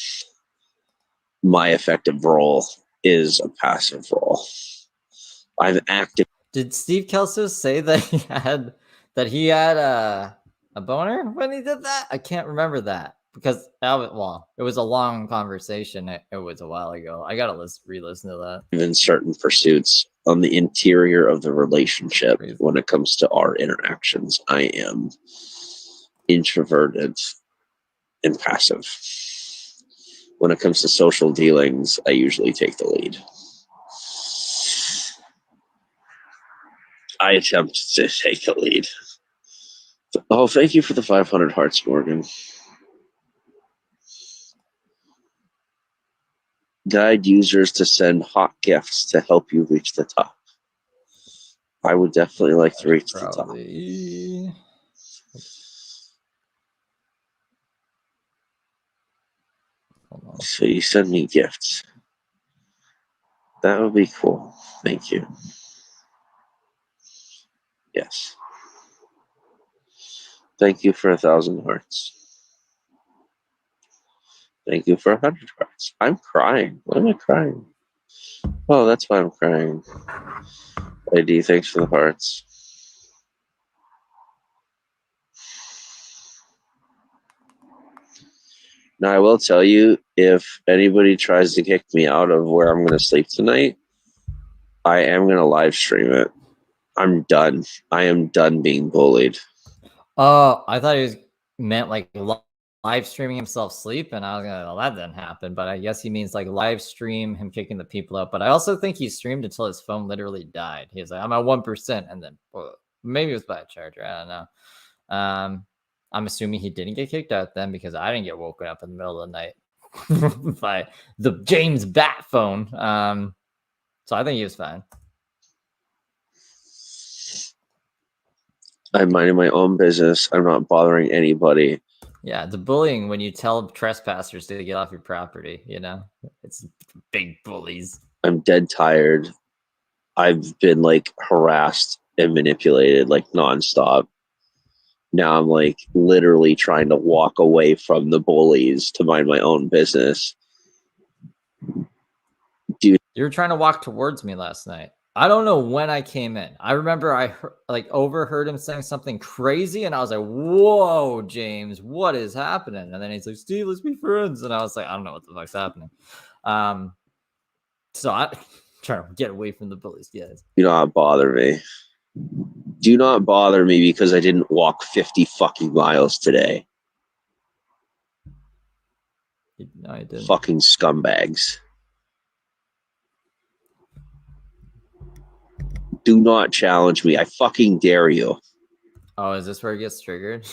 S2: my effective role is a passive role. I'm active.
S1: Did Steve Kelso say that he had a boner when he did that? I can't remember that because it was a long conversation. It was a while ago. I gotta re-listen to that.
S2: In certain pursuits on the interior of the relationship, when it comes to our interactions, I am introverted and passive. When it comes to social dealings, I usually take the lead. I attempt to take the lead. Oh, thank you for the 500 hearts, Morgan. Guide users to send hot gifts to help you reach the top. I would definitely like to reach the top. So you send me gifts. That would be cool. Thank you. Yes. Thank you for 1,000 hearts. Thank you for 100 hearts. I'm crying. Why am I crying? Oh, that's why I'm crying. ID, thanks for the hearts. Now, I will tell you, if anybody tries to kick me out of where I'm going to sleep tonight, I am going to live stream it. I'm done. I am done being bullied.
S1: Oh, I thought he was meant like live streaming himself sleep, and I was gonna, well, that didn't happen. But I guess he means like live stream him kicking the people out. But I also think he streamed until his phone literally died. He was like, I'm at 1%, and then maybe it was by a charger. I don't know. I'm assuming he didn't get kicked out then because I didn't get woken up in the middle of the night by the James Bat phone. So I think he was fine.
S2: I'm minding my own business. I'm not bothering anybody.
S1: Yeah, the bullying when you tell trespassers to get off your property, you know, it's big bullies.
S2: I'm dead tired. I've been like harassed and manipulated like nonstop. Now I'm like literally trying to walk away from the bullies to mind my own business. Dude,
S1: you were trying to walk towards me last night. I don't know when I came in. I remember I overheard him saying something crazy, and I was like, "Whoa, James, what is happening?" And then he's like, "Steve, let's be friends." And I was like, "I don't know what the fuck's happening." So I trying to get away from the bullies, guys.
S2: Do not bother me. Do not bother me because I didn't walk 50 fucking miles today.
S1: No, I didn't.
S2: Fucking scumbags. Do not challenge me. I fucking dare you.
S1: Oh, is this where it gets triggered?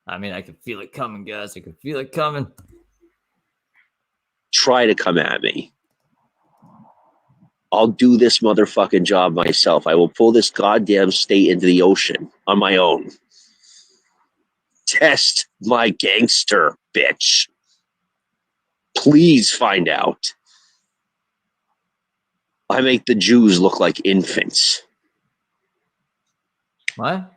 S1: I mean, I can feel it coming, guys. I can feel it coming.
S2: Try to come at me. I'll do this motherfucking job myself. I will pull this goddamn state into the ocean on my own. Test my gangster, bitch. Please find out. I make the Jews look like infants.
S1: What?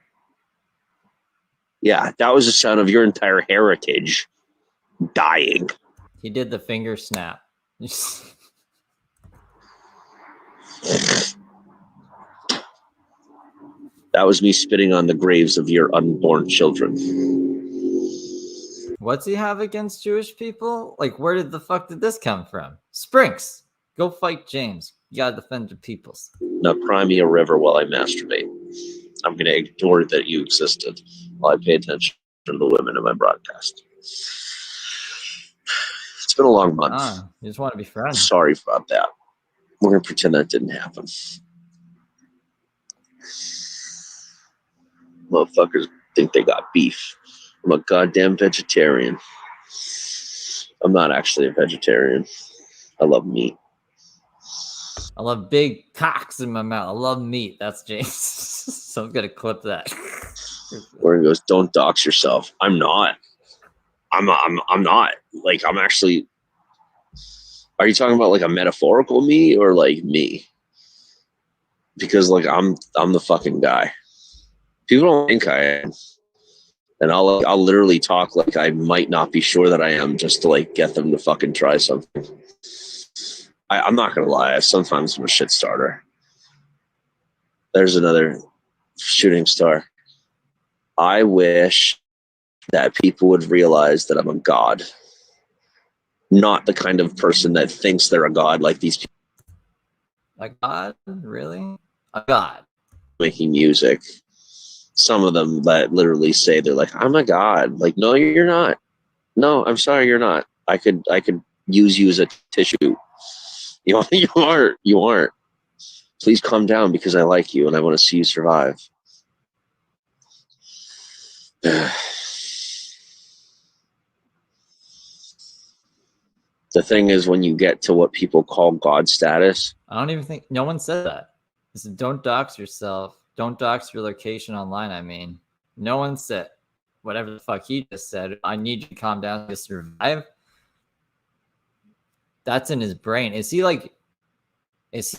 S2: Yeah, that was the sound of your entire heritage dying.
S1: He did the finger snap.
S2: That was me spitting on the graves of your unborn children.
S1: What's he have against Jewish people? Like, where did the fuck did this come from? Sprinks, go fight James. You gotta defend your peoples.
S2: Now cry me a river while I masturbate. I'm going to ignore that you existed while I pay attention to the women in my broadcast. It's been a long month.
S1: You just want to be friends.
S2: Sorry about that. We're going to pretend that didn't happen. Motherfuckers think they got beef. I'm a goddamn vegetarian. I'm not actually a vegetarian. I love meat.
S1: I love big cocks in my mouth. I love meat. That's James. So I'm gonna clip that.
S2: Where he goes, don't dox yourself. I'm not. I'm not. Like, I'm actually. Are you talking about like a metaphorical me or like me? Because like I'm the fucking guy. People don't think I am. And I'll literally talk like I might not be sure that I am, just to like get them to fucking try something. I'm not gonna lie, sometimes I'm a shit starter. There's another shooting star. I wish that people would realize that I'm a god, not the kind of person that thinks they're a god like these people
S1: A god? Really? A god?
S2: making music. Some of them that literally say they're like, I'm a god. Like, no, you're not. No, I'm sorry, you're not. I could use you as a tissue. You aren't. You aren't. Please calm down because I like you and I want to see you survive. The thing is, when you get to what people call God status,
S1: I don't even think no one said that. This is, don't dox yourself. Don't dox your location online. I mean, no one said whatever the fuck he just said. I need you to calm down to survive. That's in his brain. Is he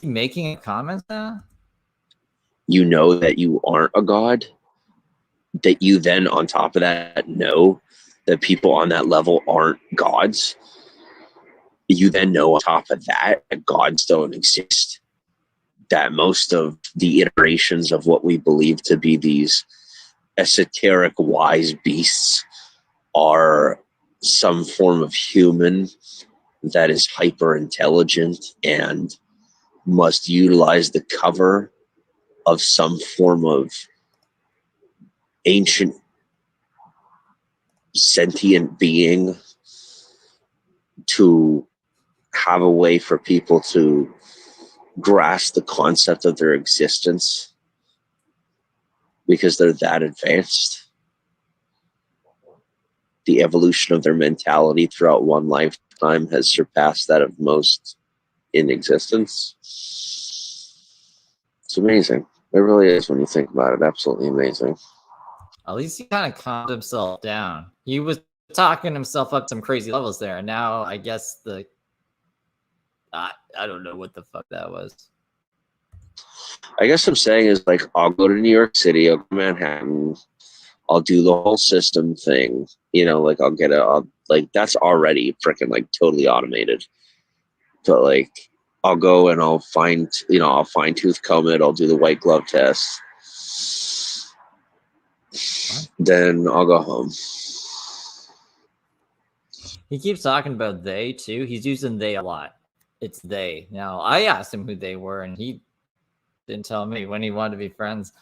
S1: making comments now?
S2: you know that you aren't a god. That you then, on top of that, know that people on that level aren't gods. You then know on top of that gods don't exist. That most of the iterations of what we believe to be these esoteric wise beasts are some form of human that is hyper intelligent and must utilize the cover of some form of ancient sentient being to have a way for people to grasp the concept of their existence because they're that advanced. The evolution of their mentality throughout one lifetime has surpassed that of most in existence. It's amazing. It really is when you think about it. Absolutely amazing.
S1: At least he kind of calmed himself down. He was talking himself up some crazy levels there, and now I guess I don't know what the fuck that was.
S2: I guess I'm saying is like I'll go to New York City, I'll go to Manhattan, I'll do the whole system thing. You know, like like that's already freaking like totally automated. But like I'll go and I'll fine tooth comb it, I'll do the white glove test.
S1: What?
S2: Then I'll go home.
S1: He keeps talking about they too. He's using they a lot. It's they. Now I asked him who they were, and he didn't tell me when he wanted to be friends.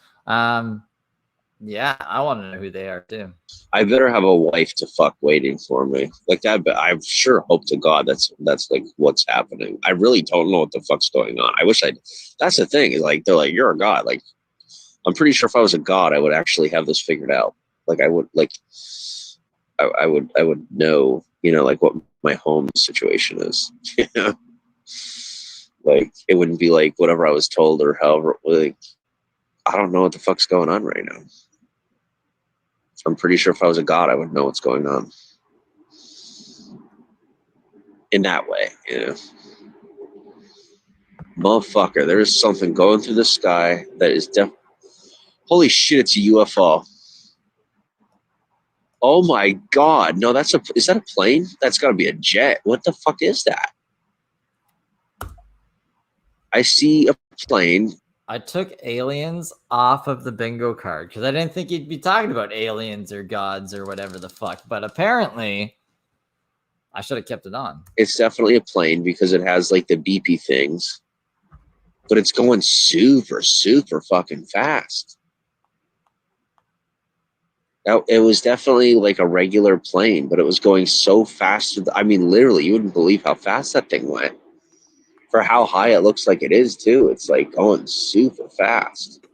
S1: Yeah, I want to know who they are too.
S2: I better have a wife to fuck waiting for me. Like that, but I sure hope to God that's like what's happening. I really don't know what the fuck's going on. I wish that's the thing. Like they're like, you're a god. Like I'm pretty sure if I was a god, I would actually have this figured out. Like I would I would know, you know, like what my home situation is. You know? Like it wouldn't be like whatever I was told or however. Like I don't know what the fuck's going on right now. I'm pretty sure if I was a god, I would know what's going on. In that way, you know. Motherfucker, there is something going through the sky that is holy shit, it's a UFO. Oh my god. No, is that a plane? That's gotta be a jet. What the fuck is that? I see a plane.
S1: I took aliens off of the bingo card because I didn't think you'd be talking about aliens or gods or whatever the fuck. But apparently, I should have kept it on.
S2: It's definitely a plane because it has like the beepy things, but it's going super, super fucking fast. Now, it was definitely like a regular plane, but it was going so fast. I mean, literally, you wouldn't believe how fast that thing went. For how high it looks like it is, too. It's like going super fast.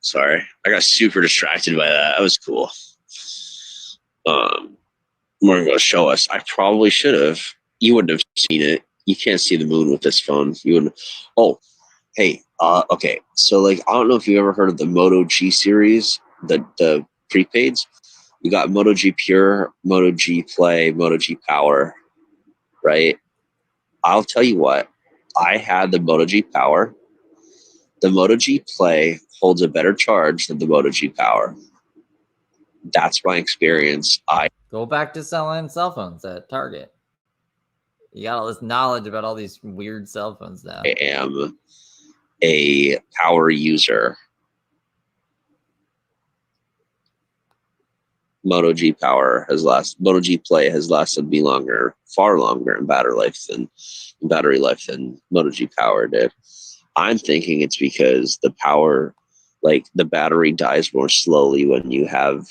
S2: Sorry, I got super distracted by that. That was cool. We're going to show us. I probably should have. You wouldn't have seen it. You can't see the moon with this phone. You wouldn't. Oh, hey. Okay. So, like, I don't know if you ever heard of the Moto G series, the prepaids. You got Moto G Pure, Moto G Play, Moto G Power, right? I'll tell you what. I had the Moto G Power. The Moto G Play holds a better charge than the Moto G Power. That's my experience. I
S1: Go back to selling cell phones at Target. You got all this knowledge about all these weird cell phones now.
S2: am a power user. Moto G Play has lasted me far longer in battery life than Moto G Power did. I'm thinking it's because the power, like the battery dies more slowly when you have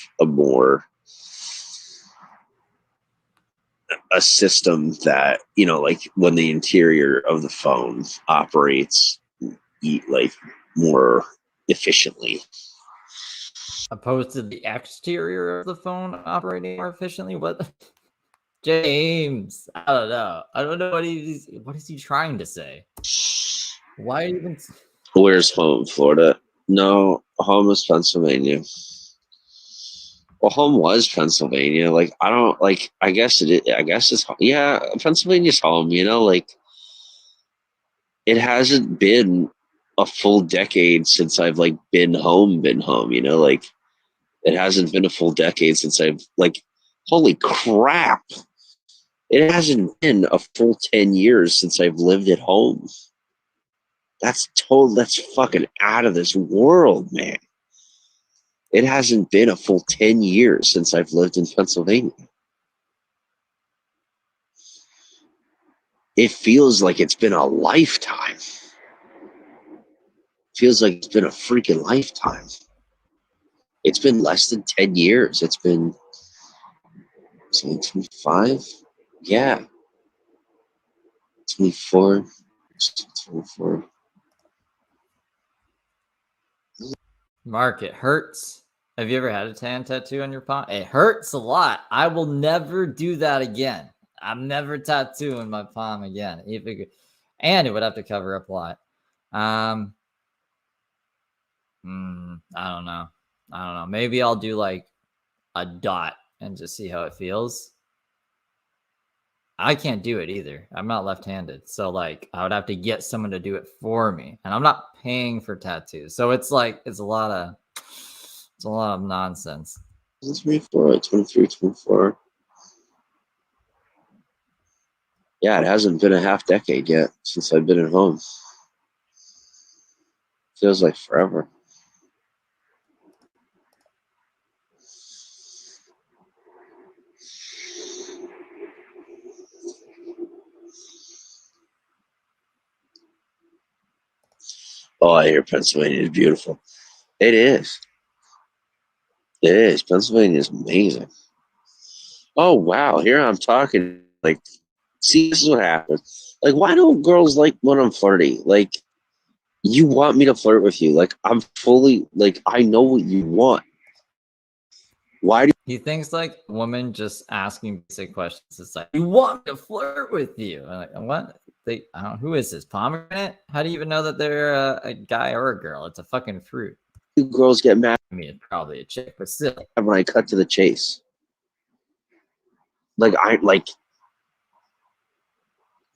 S2: a system that, like when the interior of the phone operates like more efficiently.
S1: Opposed to the exterior of the phone operating more efficiently? What? James, I don't know. I don't know what is he trying to say? Why even?
S2: Where's home? Florida? No, home is Pennsylvania. Well, home was Pennsylvania. Like, I don't like. I guess it's yeah. Pennsylvania's home. Like it hasn't been a full decade since I've like been home. Like it hasn't been a full decade since I've like. Holy crap! It hasn't been a full 10 years since I've lived at home. That's fucking out of this world, man. It hasn't been a full 10 years since I've lived in Pennsylvania. It feels like it's been a lifetime. Feels like it's been a freaking lifetime. It's been less than 10 years. It's been 25? Yeah. 24. 24.
S1: Mark, it hurts. Have you ever had a tan tattoo on your palm? It hurts a lot. I will never do that again. I'm never tattooing my palm again. And it would have to cover up a lot. I don't know. Maybe I'll do like a dot and just see how it feels. I can't do it either. I'm not left-handed. So like I would have to get someone to do it for me. And I'm not paying for tattoos. So it's a lot of nonsense.
S2: 24, 23, 24. Yeah, it hasn't been a half decade yet since I've been at home. Feels like forever. Oh, I hear Pennsylvania is beautiful. It is. It is. Pennsylvania is amazing. Oh, wow. Here I'm talking. Like, see, this is what happens. Like, why don't girls like when I'm flirty? Like, you want me to flirt with you. Like, I'm fully, like, I know what you want. Why do
S1: He thinks like women just asking basic questions. It's like, you want me to flirt with you? I'm like, what? I don't know. Who is this? Pomegranate? How do you even know that they're a guy or a girl? It's a fucking fruit.
S2: girls get mad
S1: I mean, it's probably a chick, but still.
S2: when I cut to the chase? Like,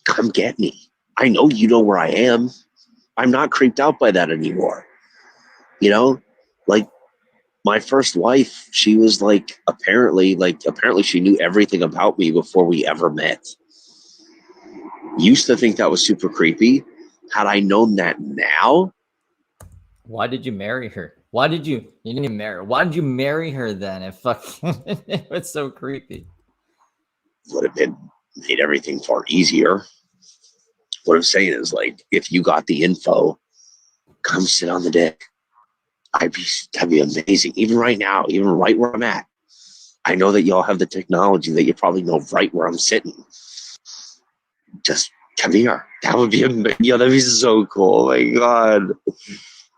S2: come get me. I know you know where I am. I'm not creeped out by that anymore. Like my first wife, she was apparently she knew everything about me before we ever met. Used to think that was super creepy. Had I known that now,
S1: why did you marry her? You didn't even marry her. Why did you marry her then? If fucking it was so creepy.
S2: would have been made everything far easier. What I'm saying is, if you got the info, come sit on the dick. That'd be amazing. Even right now, even right where I'm at. I know that y'all have the technology that you probably know right where I'm sitting. Just come here. That would be amazing. Yo, that'd be so cool. Oh my God.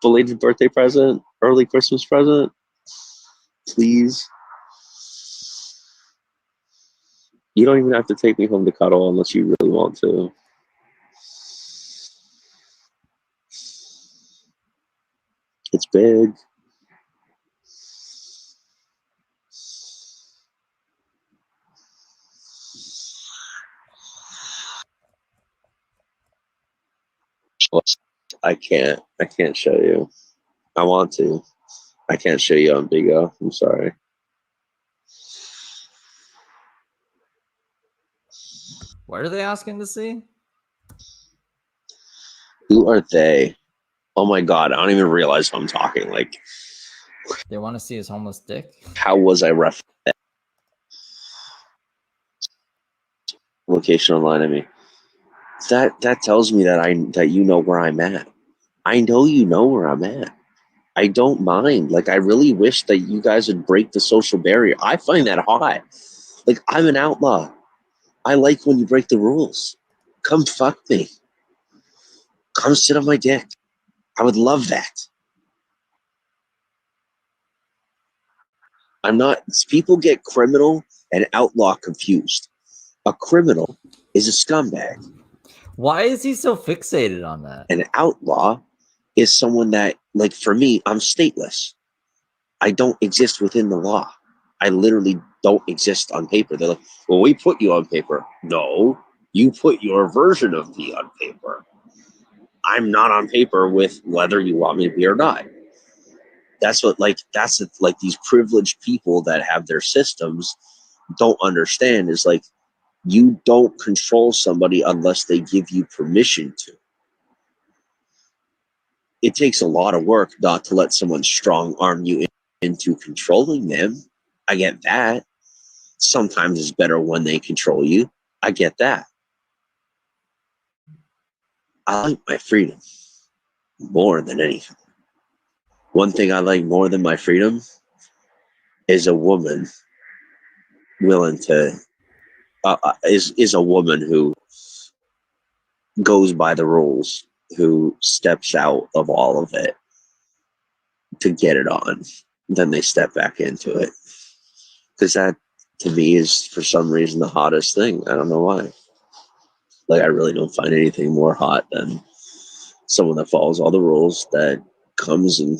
S2: Belated birthday present, early Christmas present. Please. You don't even have to take me home to cuddle unless you really want to. It's big. I can't show you. I want to. I can't show you on Bigo. I'm sorry.
S1: What are they asking to see?
S2: Who are they? Oh my god, I don't even realize I'm talking. Like,
S1: They want to see his homeless dick.
S2: how was I ref location online? I mean, that tells me that you know where I'm at. I know you know where I'm at. I don't mind. Like, I really wish that you guys would break the social barrier. I find that hot. Like, I'm an outlaw. I like when you break the rules. Come fuck me. Come sit on my dick. I would love that. I'm not. People get criminal and outlaw confused. A criminal is a scumbag.
S1: Why is he so fixated on that?
S2: An outlaw is someone that, like, for me, I'm stateless. I don't exist within the law. I literally don't exist on paper. They're like, well, we put you on paper. No, you put your version of me on paper. I'm not on paper with whether you want me to be or not. That's what, like, like these privileged people that have their systems don't understand is like, you don't control somebody unless they give you permission to. It takes a lot of work not to let someone strong arm you into controlling them. I get that. Sometimes it's better when they control you. I get that. I like my freedom more than anything. One thing I like more than my freedom is a woman willing to is a woman who goes by the rules, who steps out of all of it to get it on. Then they step back into it. Because that, to me, is for some reason the hottest thing. I don't know why. Like, I really don't find anything more hot than someone that follows all the rules, that comes and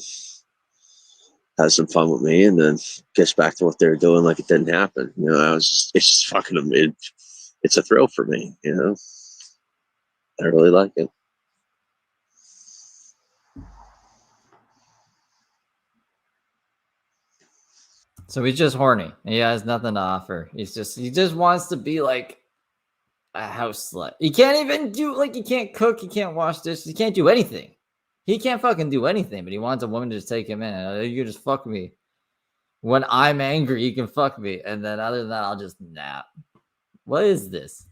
S2: has some fun with me, and then gets back to what they're doing like it didn't happen. You know, it's just fucking it's a thrill for me. You know, I really like it.
S1: So he's just horny. He has nothing to offer. He just wants to be like a house slut. He can't even do, like, he can't cook, he can't wash dishes, he can't do anything. He can't fucking do anything, but he wants a woman to just take him in. You just fuck me. When I'm angry, you can fuck me. And then other than that, I'll just nap. What is this?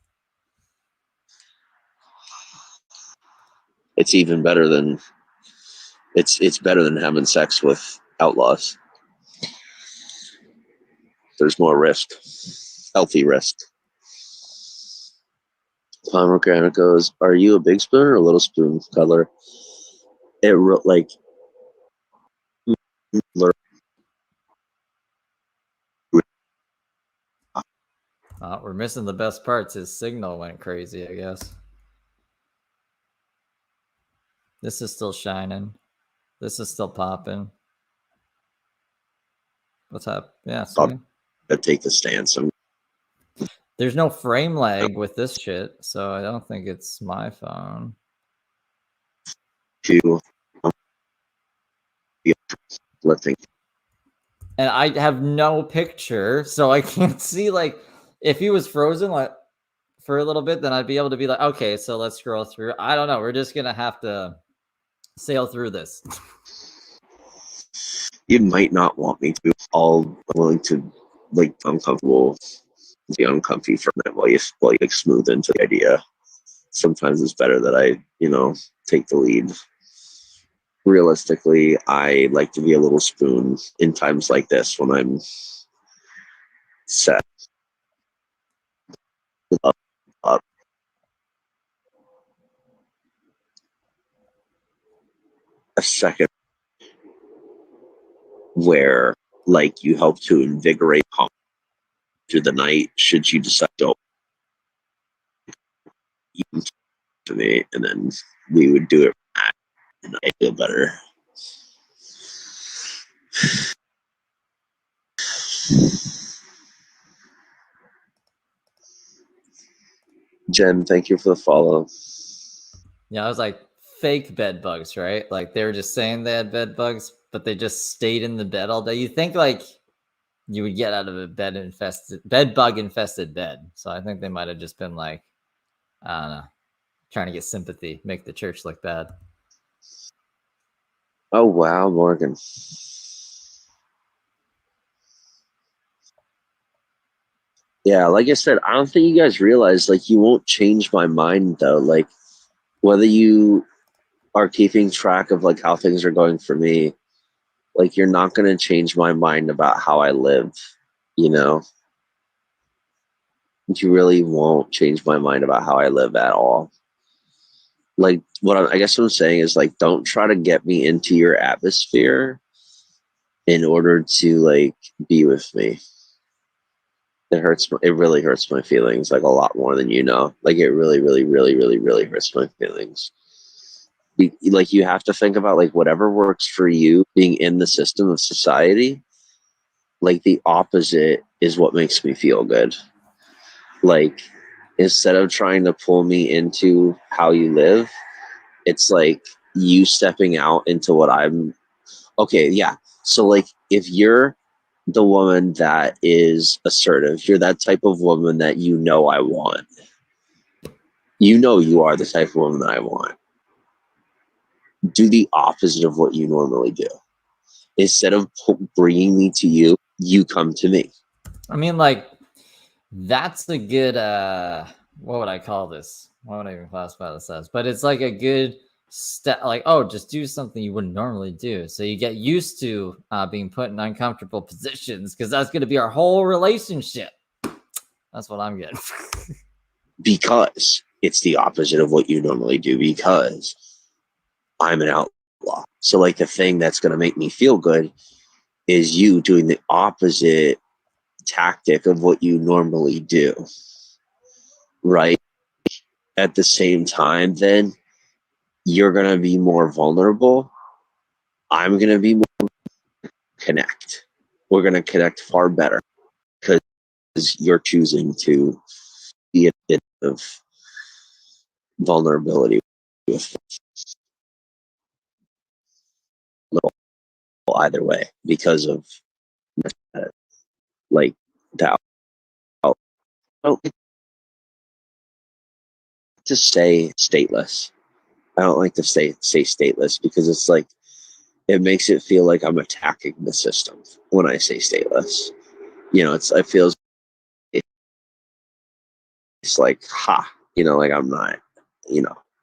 S2: It's even better than it's better than having sex with outlaws. There's more risk, healthy risk. Tom Organic goes, "Are you a big spoon or a little spoon cuddler?" It like
S1: We're missing the best parts. His signal went crazy, I guess. This is still shining. This is still popping. What's up? Yeah, sweet.
S2: I take the stance.
S1: There's no frame lag with this shit, so I don't think it's my phone.
S2: To lifting.
S1: And I have no picture, so I can't see, like, if he was frozen like for a little bit, then I'd be able to be like, okay, so let's scroll through. I don't know. We're just gonna have to sail through this.
S2: You might not want me to. I'll willing to, like, uncomfortable, be uncomfy for a minute while you like smooth into the idea. Sometimes it's better that I, take the lead. Realistically, I like to be a little spoon in times like this when I'm set up. A second where, like, you help to invigorate through the night should you decide to open to me, and then we would do it and I feel better. Jen, thank you for the follow.
S1: Yeah, I was like fake bed bugs, right? Like they were just saying they had bed bugs, but they just stayed in the bed all day. You think like you would get out of a bed bug infested bed. So I think they might have just been like, I don't know, trying to get sympathy, make the church look bad.
S2: Oh wow, Morgan. Yeah, like I said, I don't think you guys realize, like, you won't change my mind though. Like, whether you are keeping track of like how things are going for me, like, you're not going to change my mind about how I live. You know, you really won't change my mind about how I live at all. Like, I guess what I'm saying is, like, don't try to get me into your atmosphere in order to like be with me. It hurts. It really hurts my feelings, like, a lot more than you know. Like, it really, really, really, really, really hurts my feelings. Like, you have to think about like whatever works for you being in the system of society. Like, the opposite is what makes me feel good. Like, instead of trying to pull me into how you live, it's like you stepping out into what I'm. Okay, yeah. So like, if you're the woman that is assertive, you're that type of woman that you know I want. You know you are the type of woman that I want. Do the opposite of what you normally do. Instead of bringing me to you, you come to me.
S1: I mean, like, that's a good, what would I call this? What would I even classify this as? But it's like a good step, like, oh, just do something you wouldn't normally do. So you get used to being put in uncomfortable positions because that's going to be our whole relationship. That's what I'm getting.
S2: Because it's the opposite of what you normally do, because I'm an outlaw. So like, the thing that's going to make me feel good is you doing the opposite tactic of what you normally do. Right? At the same time, then you're going to be more vulnerable. I'm going to be more connect. We're going to connect far better because you're choosing to be a bit of vulnerability with little either way because of like that. I don't like to say stateless. I don't like to say stateless because it's like, it makes it feel like I'm attacking the system when I say stateless. You know, it feels, it's like, like I'm not,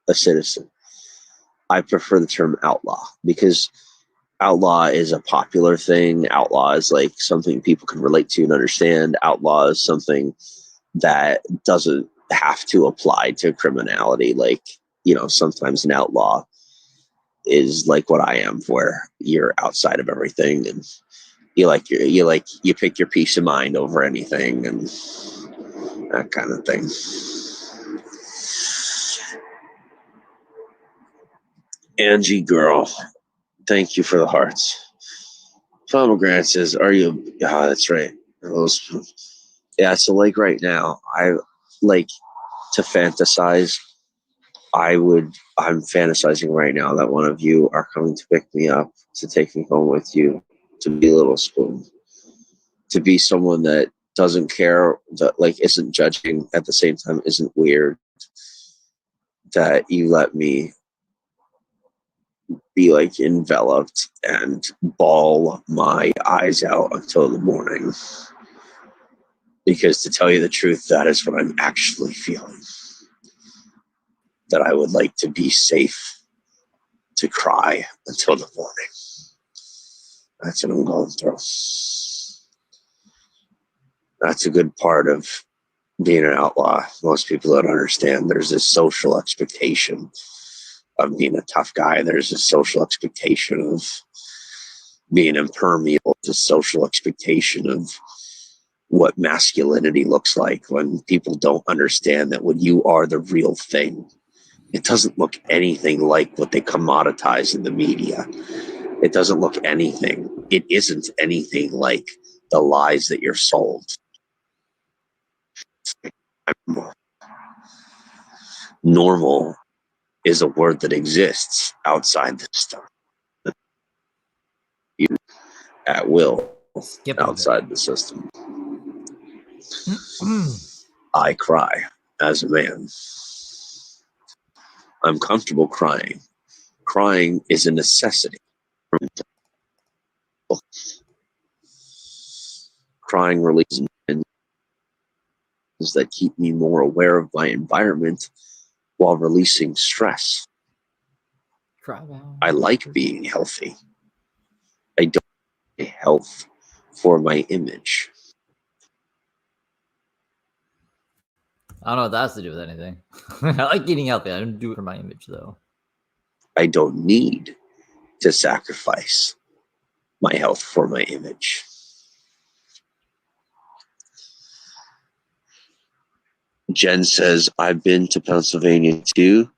S2: a citizen. I prefer the term outlaw because outlaw is a popular thing. Outlaw is like something people can relate to and understand. Outlaw is something that doesn't have to apply to criminality. Like, sometimes an outlaw is like what I am, where you're outside of everything and you pick your peace of mind over anything and that kind of thing. Angie girl, thank you for the hearts. Pomegranate says, "Are you?" Oh, that's right. Yeah. So like right now, I like to fantasize. I'm fantasizing right now that one of you are coming to pick me up, to take me home with you, to be a little spoon, to be someone that doesn't care, that like isn't judging, at the same time isn't weird, that you let me be like enveloped and bawl my eyes out until the morning. Because to tell you the truth, that is what I'm actually feeling. That I would like to be safe to cry until the morning. That's what I'm going through. That's a good part of being an outlaw. Most people don't understand. There's this social expectation of being a tough guy. There's a social expectation of being impermeable. There's a social expectation of what masculinity looks like, when people don't understand that when you are the real thing, it doesn't look anything like what they commoditize in the media. It doesn't look anything. It isn't anything like the lies that you're sold. Normal is a word that exists outside the system. You at will outside the system. I cry as a man. I'm comfortable crying. Crying is a necessity. Crying releases that keep me more aware of my environment while releasing stress. I like being healthy. I don't need health for my image.
S1: I don't know what that has to do with anything. I like eating healthy. I don't do it for my image, though.
S2: I don't need to sacrifice my health for my image. Jen says, I've been to Pennsylvania too,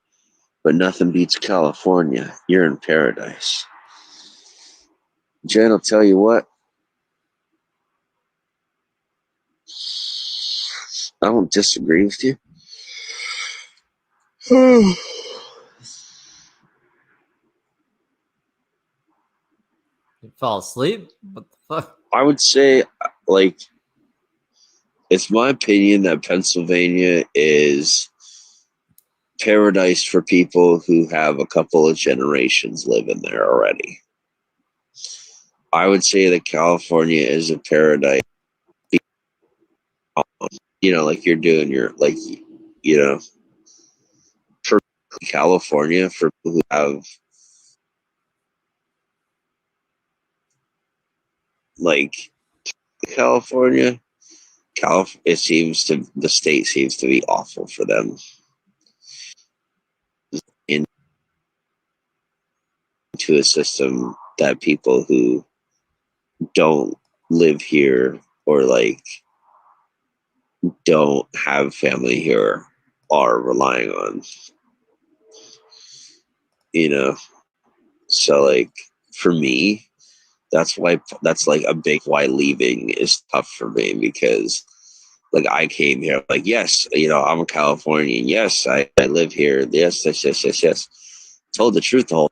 S2: but nothing beats California. You're in paradise. Jen, I'll tell you what. I don't disagree with you.
S1: You fall asleep? What the fuck?
S2: I would say, like, it's my opinion that Pennsylvania is paradise for people who have a couple of generations living there already. I would say that California is a paradise. You know, like you're doing your, like, you know, for California, for people who have, like, California, it seems to, the state seems to be awful for them. Into a system that people who don't live here or like don't have family here are relying on, you know. So like for me, that's like a big why leaving is tough for me, because like I came here like, yes, you know, I'm a Californian, yes, I live here, yes, told the truth the whole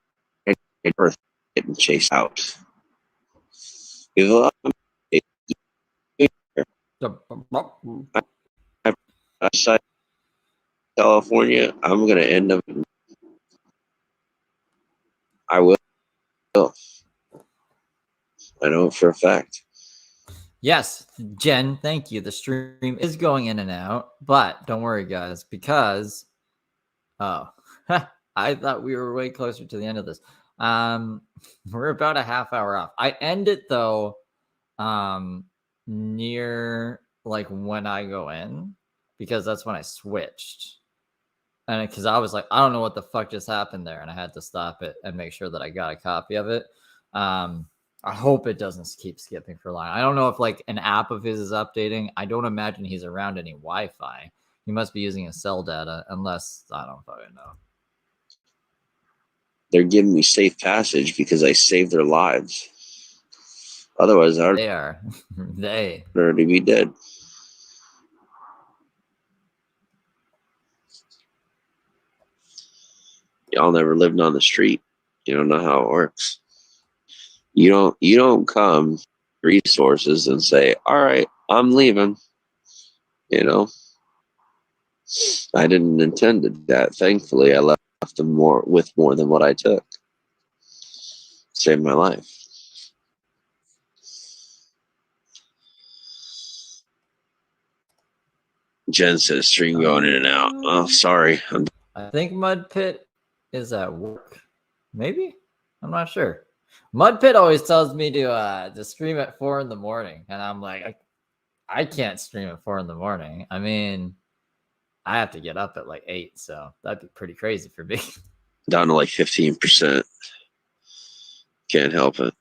S2: earth, getting chased out. If I'm outside California, I'm gonna end up. I will. I know it for a fact.
S1: Yes, Jen, thank you. The stream is going in and out, but don't worry, guys, because I thought we were way closer to the end of this. We're about a half hour off. I end it though, near like when I go in, because that's when I switched. And because I was like, I don't know what the fuck just happened there, and I had to stop it and make sure that I got a copy of it. I hope it doesn't keep skipping for long. I don't know if like an app of his is updating. I don't imagine he's around any Wi-Fi. He must be using his cell data, unless I don't fucking know.
S2: They're giving me safe passage because I saved their lives. Otherwise, I would already be dead. Y'all never lived on the street. You don't know how it works. You don't come resources and say, all right, I'm leaving. You know, I didn't intend to do that. Thankfully, I left them with more than what I took. Saved my life. Jen says stream going in and out. Oh, sorry.
S1: I think Mud Pit is at work. Maybe? I'm not sure. Mud Pit always tells me to stream at 4 in the morning, and I'm like, I can't stream at 4 in the morning. I mean, I have to get up at like 8, so that'd be pretty crazy for me.
S2: Down to like 15%. Can't help it.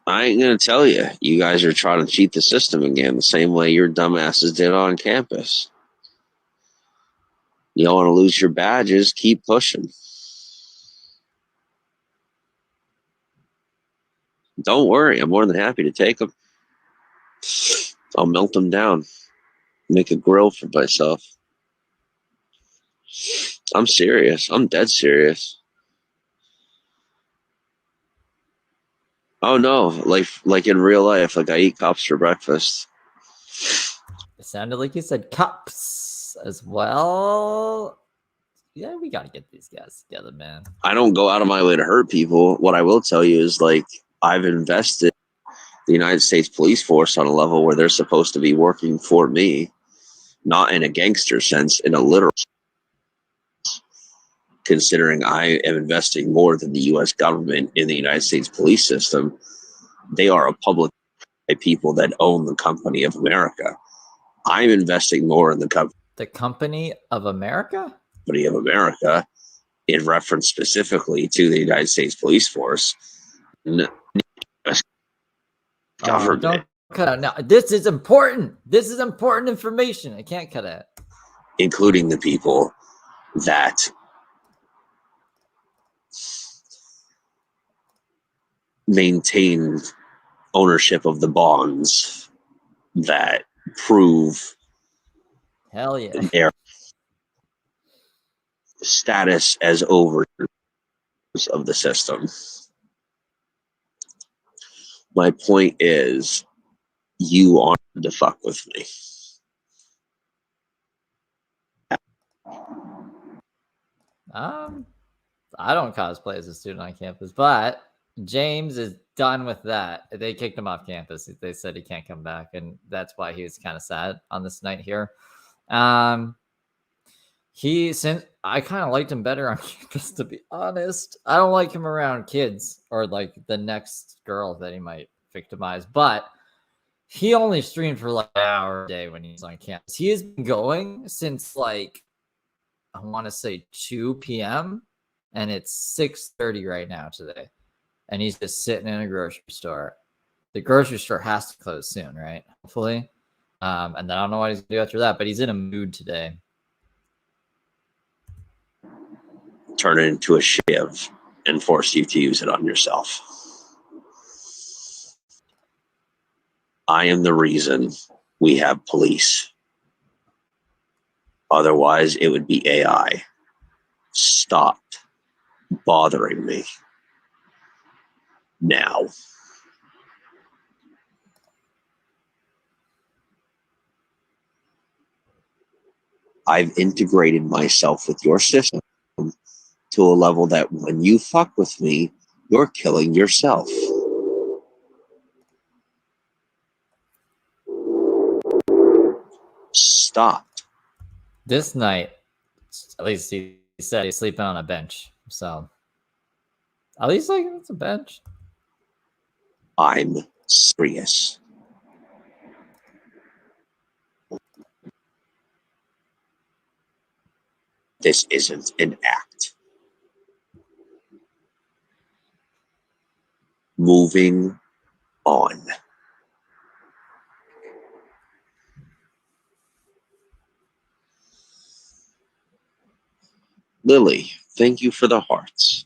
S2: I ain't gonna tell you. You guys are trying to cheat the system again, the same way your dumbasses did on campus. You don't want to lose your badges, keep pushing. Don't worry, I'm more than happy to take them. I'll melt them down, make a grill for myself. I'm serious. I'm dead serious. Oh no, like in real life, like I eat cops for breakfast.
S1: It sounded like you said cups as well. Yeah, we got to get these guys together, man.
S2: I don't go out of my way to hurt people. What I will tell you is like I've invested the United States police force on a level where they're supposed to be working for me, not in a gangster sense, in a literal sense, considering I am investing more than the US government in the United States police system. They are a public people that own the company of America. I'm investing more in the
S1: company of America
S2: of America in reference specifically to the United States police force. Government.
S1: Don't cut out now. This is important. This is important information. I can't cut it.
S2: Including the people that maintain ownership of the bonds that prove
S1: Hell yeah.
S2: their status as overseers of the system. My point is, you wanted to fuck with me.
S1: I don't cosplay as a student on campus, but James is done with that. They kicked him off campus. They said he can't come back, and that's why he was kind of sad on this night here. Since I kind of liked him better on campus, to be honest. I don't like him around kids or like the next girl that he might victimize, but he only streamed for like an hour a day when he's on campus. He has been going since like I want to say 2 p.m. and it's 6:30 right now today. And he's just sitting in a grocery store. The grocery store has to close soon, right? Hopefully. And then I don't know what he's gonna do after that, but he's in a mood today.
S2: Turn it into a shiv and force you to use it on yourself. I am the reason we have police. Otherwise, it would be AI. Stop bothering me now. I've integrated myself with your system to a level that when you fuck with me, you're killing yourself. Stop.
S1: This night, at least he said he's sleeping on a bench. So at least like it's a bench.
S2: I'm serious. This isn't an act. Moving on. Lily, thank you for the hearts.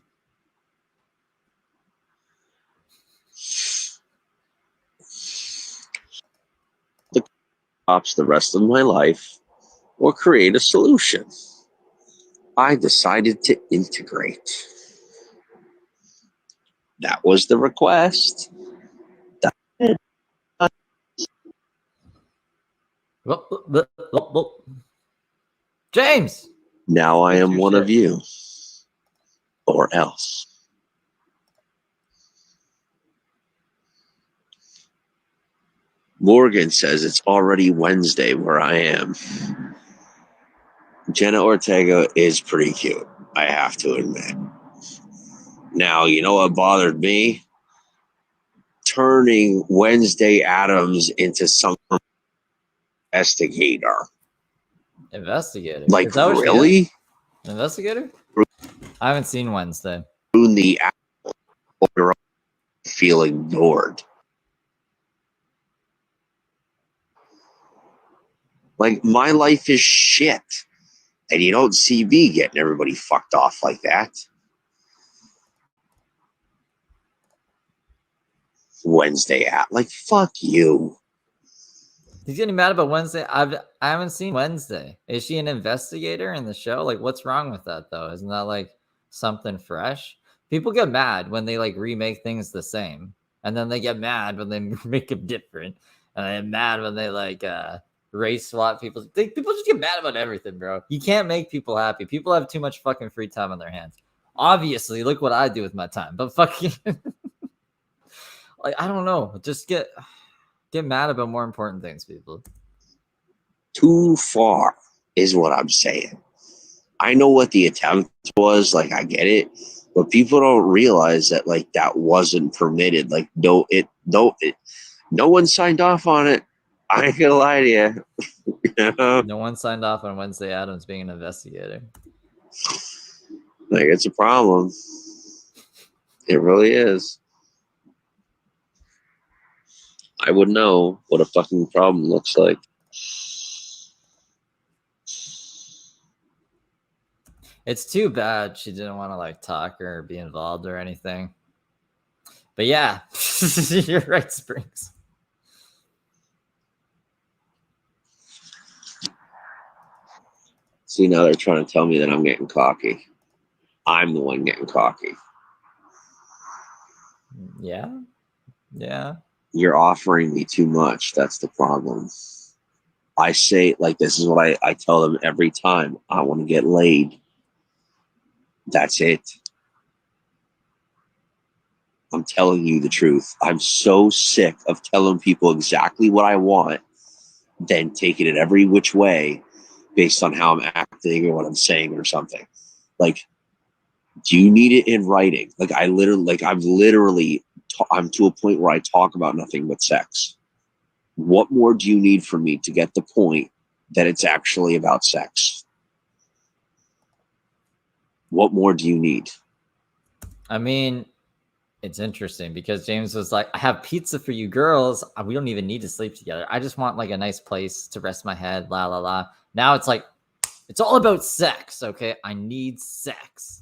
S2: The cops the rest of my life or create a solution. I decided to integrate. That was the request.
S1: James.
S2: Now I am one of you. Or else. Morgan says it's already Wednesday where I am. Jenna Ortega is pretty cute, I have to admit. Now, you know what bothered me? Turning Wednesday Addams into some investigator.
S1: Investigator?
S2: Like, really?
S1: Investigator? I haven't seen Wednesday.
S2: The feel ignored. Like, my life is shit. And you don't see me getting everybody fucked off like that. Wednesday at like fuck you.
S1: He's getting mad about Wednesday. I haven't seen Wednesday. Is she an investigator in the show? Like, what's wrong with that though? Isn't that like something fresh? People get mad when they like remake things the same, and then they get mad when they make them different, and they get mad when they like race swap people. People just get mad about everything, bro. You can't make people happy. People have too much fucking free time on their hands. Obviously, look what I do with my time. But fucking, like, I don't know. Just get mad about more important things, people.
S2: Too far is what I'm saying. I know what the attempt was, like I get it, but people don't realize that like that wasn't permitted. Like no one signed off on it. I ain't gonna lie to you. You know?
S1: No one signed off on Wednesday Adams being an investigator.
S2: Like it's a problem. It really is. I would know what a fucking problem looks like.
S1: It's too bad she didn't want to like talk or be involved or anything. But yeah, you're right, Springs.
S2: See, now they're trying to tell me that I'm getting cocky. I'm the one getting cocky.
S1: Yeah. Yeah.
S2: You're offering me too much. That's the problem. I say, like, this is what I tell them every time. I want to get laid. That's it. I'm telling you the truth. I'm so sick of telling people exactly what I want, then taking it every which way based on how I'm acting or what I'm saying or something. Like, do you need it in writing? Like, I'm to a point where I talk about nothing but sex. What more do you need from me to get the point that it's actually about sex? What more do you need?
S1: I mean, it's interesting because James was like, I have pizza for you girls. We don't even need to sleep together. I just want like a nice place to rest my head. La, la, la. Now it's like, it's all about sex. Okay. I need sex.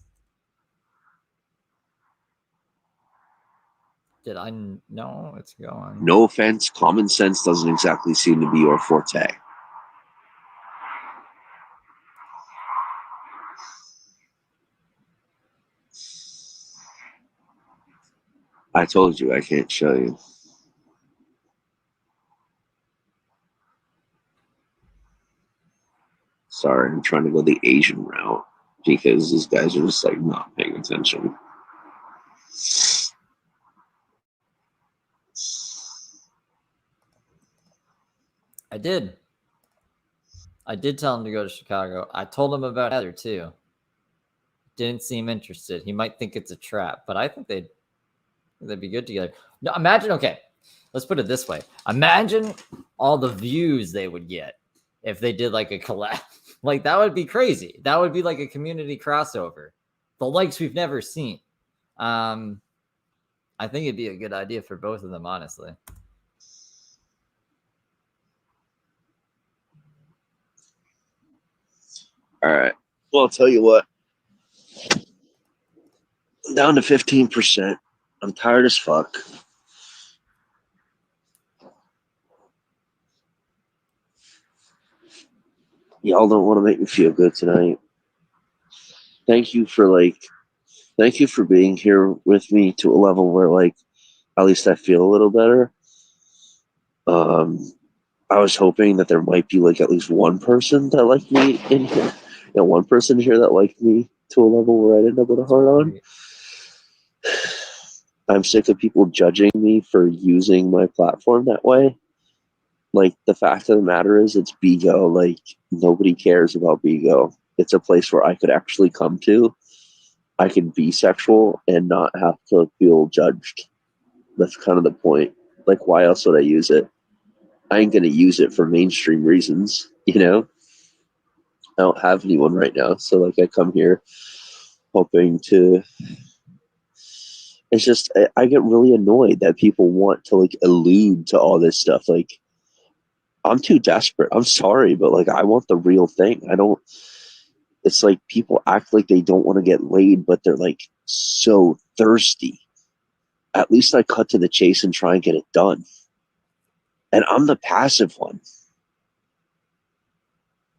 S1: Did I know it's going?
S2: No offense, common sense doesn't exactly seem to be your forte. I told you I can't show you. Sorry, I'm trying to go the Asian route because these guys are just like not paying attention.
S1: I did. I did tell him to go to Chicago. I told him about Heather too. Didn't seem interested. He might think it's a trap, but I think they'd be good together. No, imagine. Okay, let's put it this way. Imagine all the views they would get if they did like a collab. Like that would be crazy. That would be like a community crossover. The likes we've never seen. I think it'd be a good idea for both of them, honestly.
S2: All right. Well, I'll tell you what. I'm down to 15%. I'm tired as fuck. Y'all don't want to make me feel good tonight. Thank you for being here with me to a level where like at least I feel a little better. I was hoping that there might be like at least one person that liked me in here. One person here that liked me to a level where I didn't have a heart on. I'm sick of people judging me for using my platform that way. Like the fact of the matter is it's Bigo. Like nobody cares about Bigo. It's a place where I could actually come to. I can be sexual and not have to feel judged. That's kind of the point. Like why else would I use it? I ain't gonna use it for mainstream reasons, you know? I don't have anyone right now. So like I come here hoping to it's just I get really annoyed that people want to like allude to all this stuff. Like I'm too desperate. I'm sorry, but like I want the real thing. I don't it's like people act like they don't want to get laid, but they're like so thirsty. At least I cut to the chase and try and get it done. And I'm the passive one.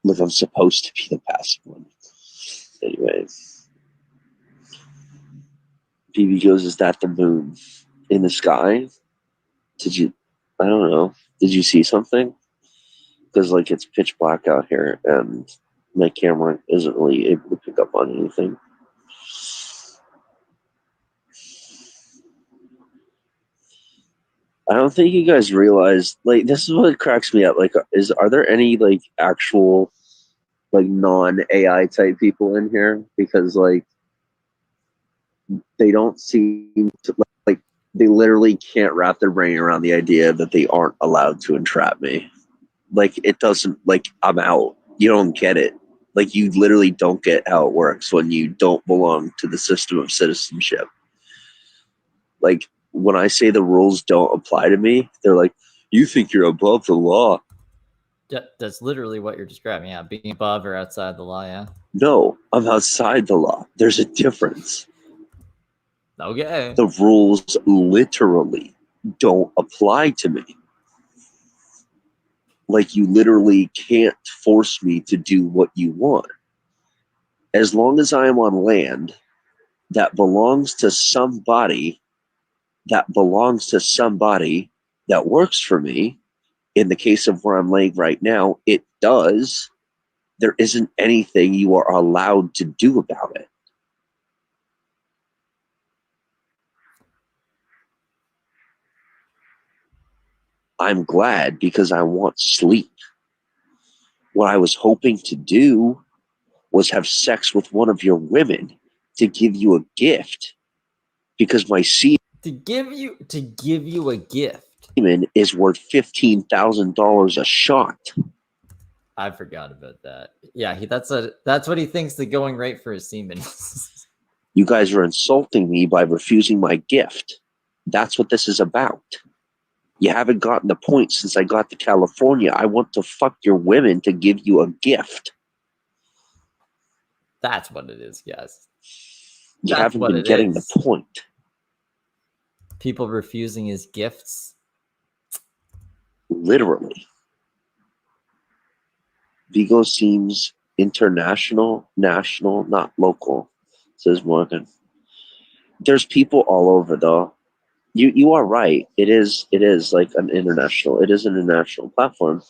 S2: Like, I'm supposed to be the passive one. Anyway. BB goes, is that the moon in the sky? I don't know. Did you see something? Because, like, it's pitch black out here, and my camera isn't really able to pick up on anything. I don't think you guys realize, like, this is what cracks me up. Like, are there any, like, actual, like, non-AI type people in here? Because, like, they don't seem to, like, they literally can't wrap their brain around the idea that they aren't allowed to entrap me. Like, it doesn't, like, I'm out. You don't get it. Like, you literally don't get how it works when you don't belong to the system of citizenship. Like, when I say the rules don't apply to me, they're like, you think you're above the law.
S1: That's literally what you're describing. Yeah, being above or outside the law. Yeah.
S2: No, I'm outside the law. There's a difference.
S1: Okay.
S2: The rules literally don't apply to me. Like, you literally can't force me to do what you want. As long as I am on land that belongs to somebody, that works for me, in the case of where I'm laying right now, it does. There isn't anything you are allowed to do about it. I'm glad, because I want sleep. What I was hoping to do was have sex with one of your women to give you a gift, because my semen
S1: To give you a gift
S2: is worth $15,000 a shot.
S1: I forgot about that. Yeah, that's what he thinks the going rate for his semen is.
S2: You guys are insulting me by refusing my gift. That's what this is about. You haven't gotten the point since I got to California. I want to fuck your women to give you a gift.
S1: That's what it is, guys.
S2: You haven't been getting the point.
S1: People refusing his gifts.
S2: Literally. Vigo seems international, national, not local, says Morgan. There's people all over, though. You are right. It is like an international. It is an international platform.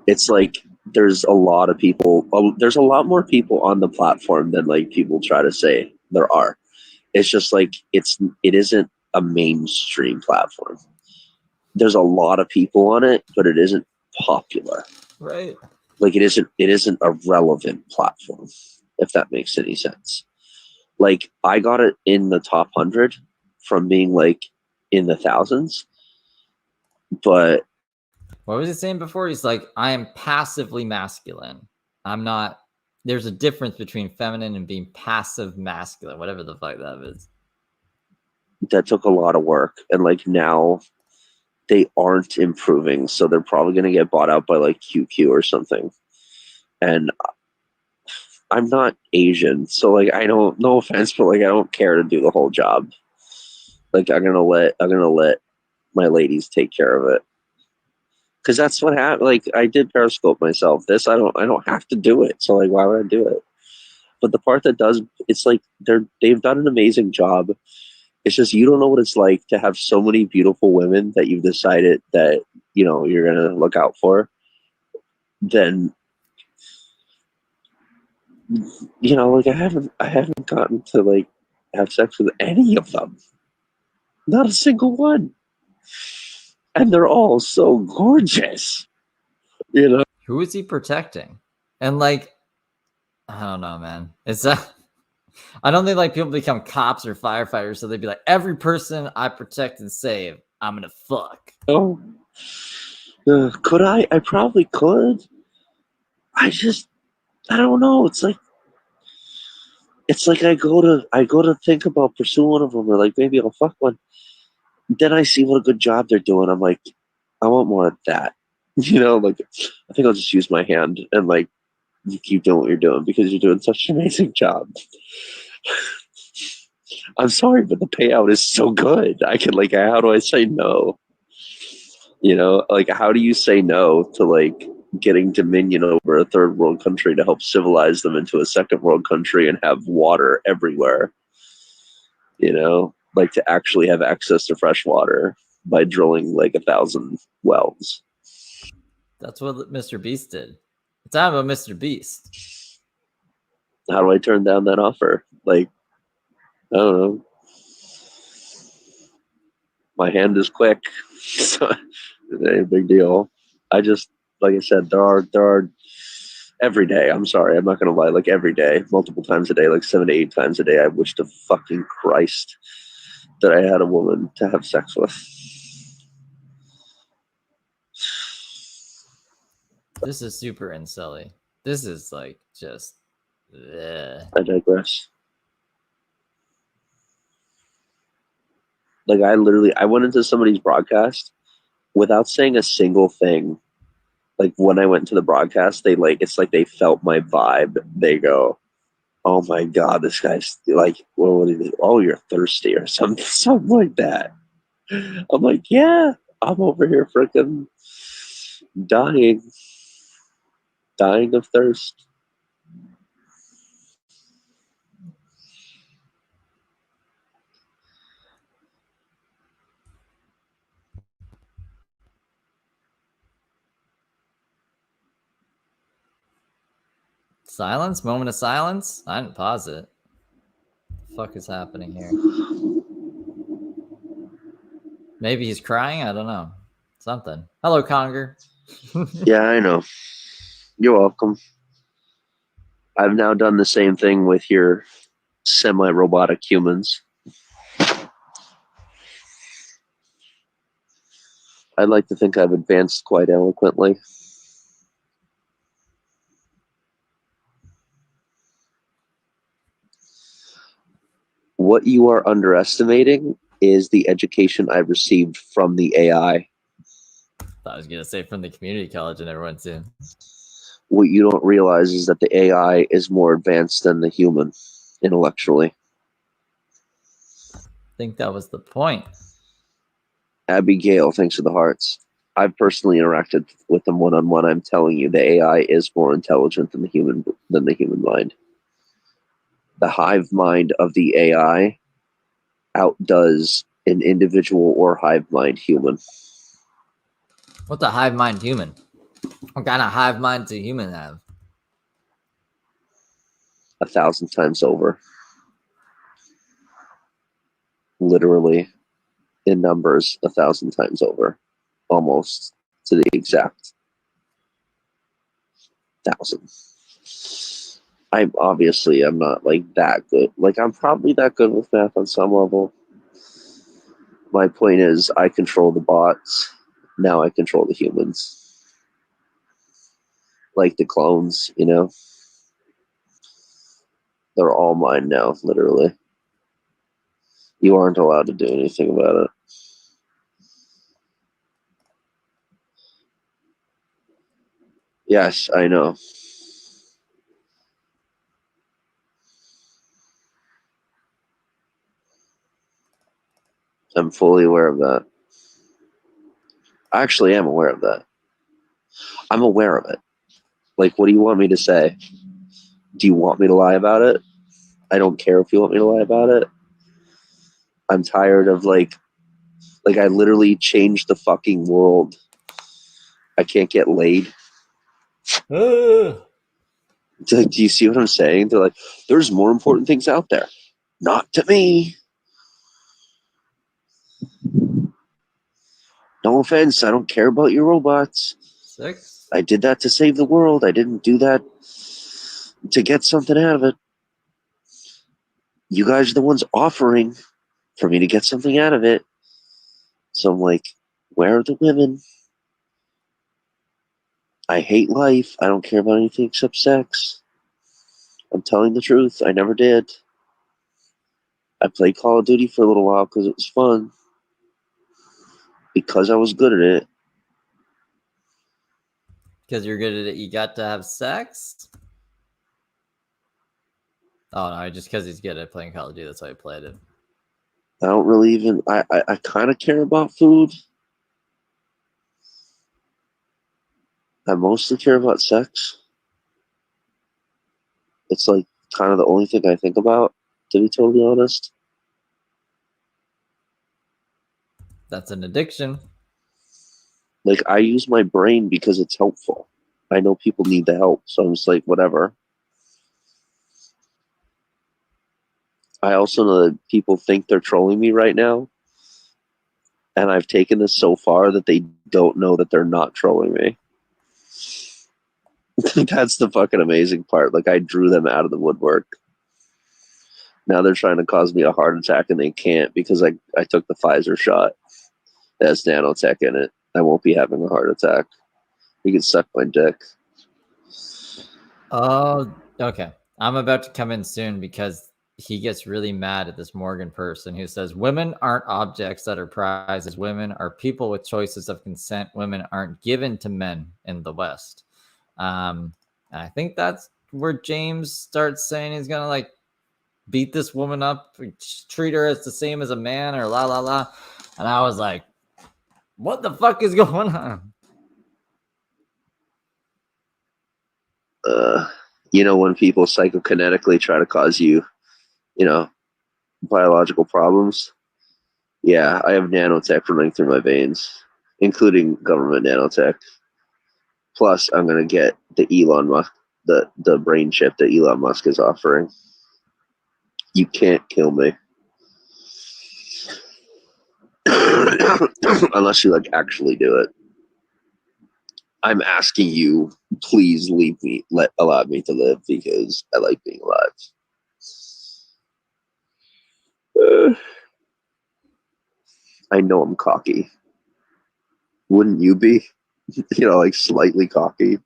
S2: It's like there's a lot of people. There's a lot more people on the platform than like people try to say there are. It's just like it isn't a mainstream platform. There's a lot of people on it, but it isn't popular.
S1: Right.
S2: Like it isn't a relevant platform, if that makes any sense. Like I got it in the top 100 from being like in the thousands, but
S1: what was he saying before? He's like, I am passively masculine. I'm not. There's a difference between feminine and being passive masculine, whatever the fuck that is.
S2: That took a lot of work, and like now they aren't improving, so they're probably going to get bought out by like QQ or something. And I'm not Asian, so like I don't. No offense, but like I don't care to do the whole job. Like I'm gonna let my ladies take care of it, because that's what happened. Like I did Periscope myself. This I don't have to do it. So like why would I do it? But the part that does, it's like they've done an amazing job. It's just you don't know what it's like to have so many beautiful women that you've decided that you're gonna look out for. Then like I haven't gotten to like have sex with any of them. Not a single one. And they're all so gorgeous.
S1: Who is he protecting? And like, I don't know, man. It's I don't think like people become cops or firefighters, so they'd be like, every person I protect and save, I'm gonna fuck.
S2: Oh, could I? I probably could. I don't know. It's like I go to think about pursuing one of them, or like maybe I'll fuck one. Then I see what a good job they're doing. I'm like, I want more of that. Like I think I'll just use my hand and like you keep doing what you're doing because you're doing such an amazing job. I'm sorry, but the payout is so good. I can how do I say no?
S3: You know, like, how do you say no to like getting dominion over a third world country to help civilize them into a second world country and have water everywhere? You know, like to actually have access to fresh water by drilling like 1,000 wells.
S1: That's what Mr. Beast did. It's time about Mr. Beast.
S3: How do I turn down that offer? Like, I don't know. My hand is quick. So, it ain't a big deal. I just, like I said, there are every day. I'm sorry, I'm not gonna lie. Like every day, multiple times a day, like 7 to 8 times a day, I wish to fucking Christ that I had a woman to have sex with.
S1: This is super incelly. This is like just.
S3: I digress. Like I went into somebody's broadcast without saying a single thing. Like when I went to the broadcast, they like it's like they felt my vibe. They go, "Oh my god, this guy's like, well, what do you think? Oh, you're thirsty or something, something like that." I'm like, "Yeah, I'm over here freaking dying, dying of thirst."
S1: Silence? Moment of silence? I didn't pause it. What the fuck is happening here? Maybe he's crying? I don't know. Something. Hello, Conger.
S3: Yeah, I know. You're welcome. I've now done the same thing with your semi-robotic humans. I'd like to think I've advanced quite eloquently. What you are underestimating is the education I've received from the AI.
S1: I was going to say from the community college I never went to.
S3: What you don't realize is that the AI is more advanced than the human intellectually.
S1: I think that was the point.
S3: Abigail, thanks for the hearts. I've personally interacted with them one-on-one. I'm telling you, the AI is more intelligent than the human mind. The hive mind of the AI outdoes an individual or hive mind human.
S1: What's a hive mind human? What kind of hive mind do humans have?
S3: 1,000 times over. Literally, in numbers, 1,000 times over. Almost to the exact 1,000. I'm not like that good. Like I'm probably that good with math on some level. My point is I control the bots. Now I control the humans. Like the clones, you know? They're all mine now, literally. You aren't allowed to do anything about it. Yes, I know. I'm fully aware of that. I actually am aware of that. I'm aware of it. Like, what do you want me to say? Do you want me to lie about it? I don't care if you want me to lie about it. I'm tired of like I literally changed the fucking world. I can't get laid. Do you see what I'm saying? They're like, there's more important things out there. Not to me. No offense, I don't care about your robots.
S1: 6?
S3: I did that to save the world. I didn't do that to get something out of it. You guys are the ones offering for me to get something out of it. So I'm like, where are the women? I hate life. I don't care about anything except sex. I'm telling the truth. I never did. I played Call of Duty for a little while because it was fun. Because I was good at it.
S1: Because you're good at it, you got to have sex? Oh, no, just because he's good at playing Call of Duty, that's why I played it.
S3: I don't really even... I kind of care about food. I mostly care about sex. It's like kind of the only thing I think about, to be totally honest.
S1: That's an addiction.
S3: Like, I use my brain because it's helpful. I know people need the help, so I'm just like, whatever. I also know that people think they're trolling me right now, and I've taken this so far that they don't know that they're not trolling me. That's the fucking amazing part. Like, I drew them out of the woodwork. Now they're trying to cause me a heart attack, and they can't because I took the Pfizer shot. It has nanotech in it. I won't be having a heart attack. You can suck my dick.
S1: Oh, okay. I'm about to come in soon because he gets really mad at this Morgan person who says women aren't objects that are prizes. Women are people with choices of consent. Women aren't given to men in the West. And I think that's where James starts saying he's gonna like beat this woman up, treat her as the same as a man, or la la la. And I was like, what the fuck is going on?
S3: You know, when people psychokinetically try to cause you, you know, biological problems. Yeah, I have nanotech running through my veins, including government nanotech. Plus, I'm gonna get the Elon Musk, the brain chip that Elon Musk is offering. You can't kill me unless you like actually do it. I'm asking you, please leave me, allow me to live because I like being alive. I know I'm cocky. Wouldn't you be? You know, like slightly cocky.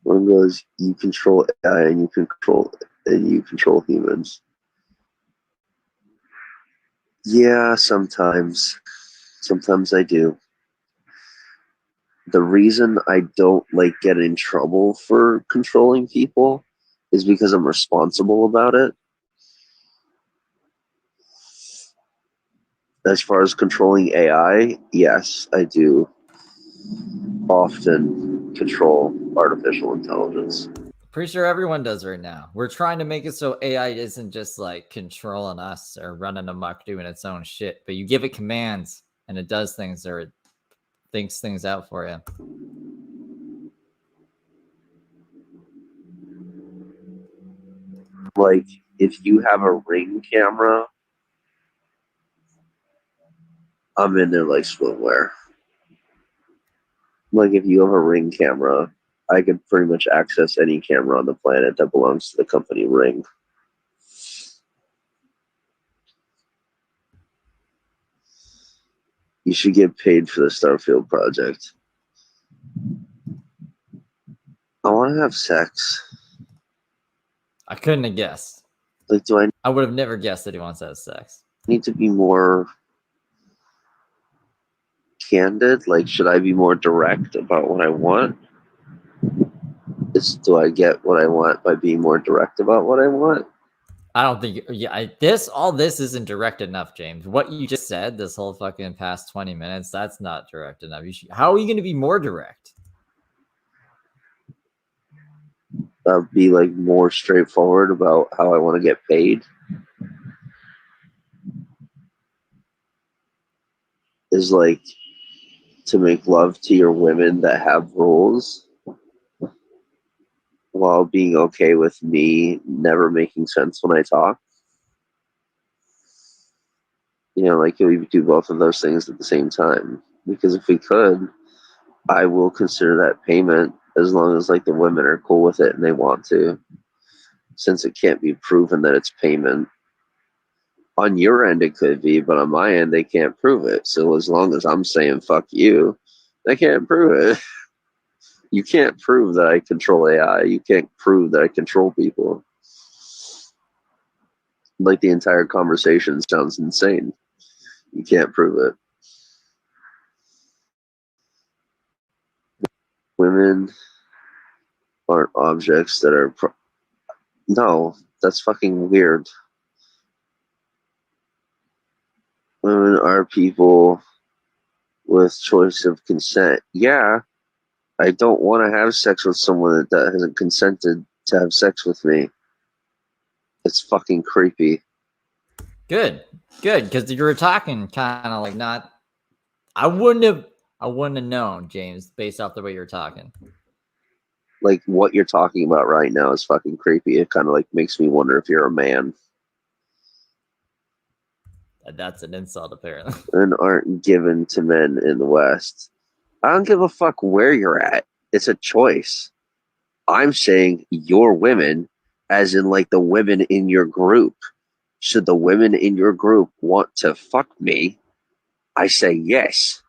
S3: One goes, you control AI and you control humans. Yeah, sometimes. Sometimes I do. The reason I don't like get in trouble for controlling people is because I'm responsible about it. As far as controlling AI, yes, I do often control artificial intelligence.
S1: Pretty sure everyone does right now. We're trying to make it so AI isn't just like controlling us or running amok doing its own shit, but you give it commands and it does things or it thinks things out for you.
S3: Like, if you have a Ring camera, I'm in there like swimwear. Like, if you have a Ring camera, I can pretty much access any camera on the planet that belongs to the company Ring. You should get paid for the Starfield project. I want to have sex.
S1: I couldn't have guessed.
S3: Like, do
S1: I would have never guessed that he wants to have sex.
S3: need to be more candid? Like, should I be more direct about what I want? Do I get what I want by being more direct about what I want?
S1: I don't think all this isn't direct enough, James. What you just said, this whole fucking past 20 minutes, that's not direct enough. How are you going to be more direct?
S3: Be like more straightforward about how I want to get paid. Is like to make love to your women that have rules while being okay with me never making sense when I talk. You know, like, can we do both of those things at the same time? Because if we could, I will consider that payment as long as like the women are cool with it and they want to. Since it can't be proven that it's payment. On your end it could be, but on my end they can't prove it. So as long as I'm saying fuck you, they can't prove it. You can't prove that I control AI. You can't prove that I control people. Like, the entire conversation sounds insane. You can't prove it. Women aren't objects that are. No, that's fucking weird. Women are are people with choice of consent. Yeah, I don't want to have sex with someone that hasn't consented to have sex with me. It's fucking creepy.
S1: Good, because you were talking kind of like not. I wouldn't have known, James, based off the way you're talking.
S3: Like what you're talking about right now is fucking creepy. It kind of like makes me wonder if you're a man.
S1: That's an insult, apparently.
S3: And aren't given to men in the West. I don't give a fuck where you're at. It's a choice. I'm saying your women, as in like the women in your group. Should the women in your group want to fuck me? I say yes.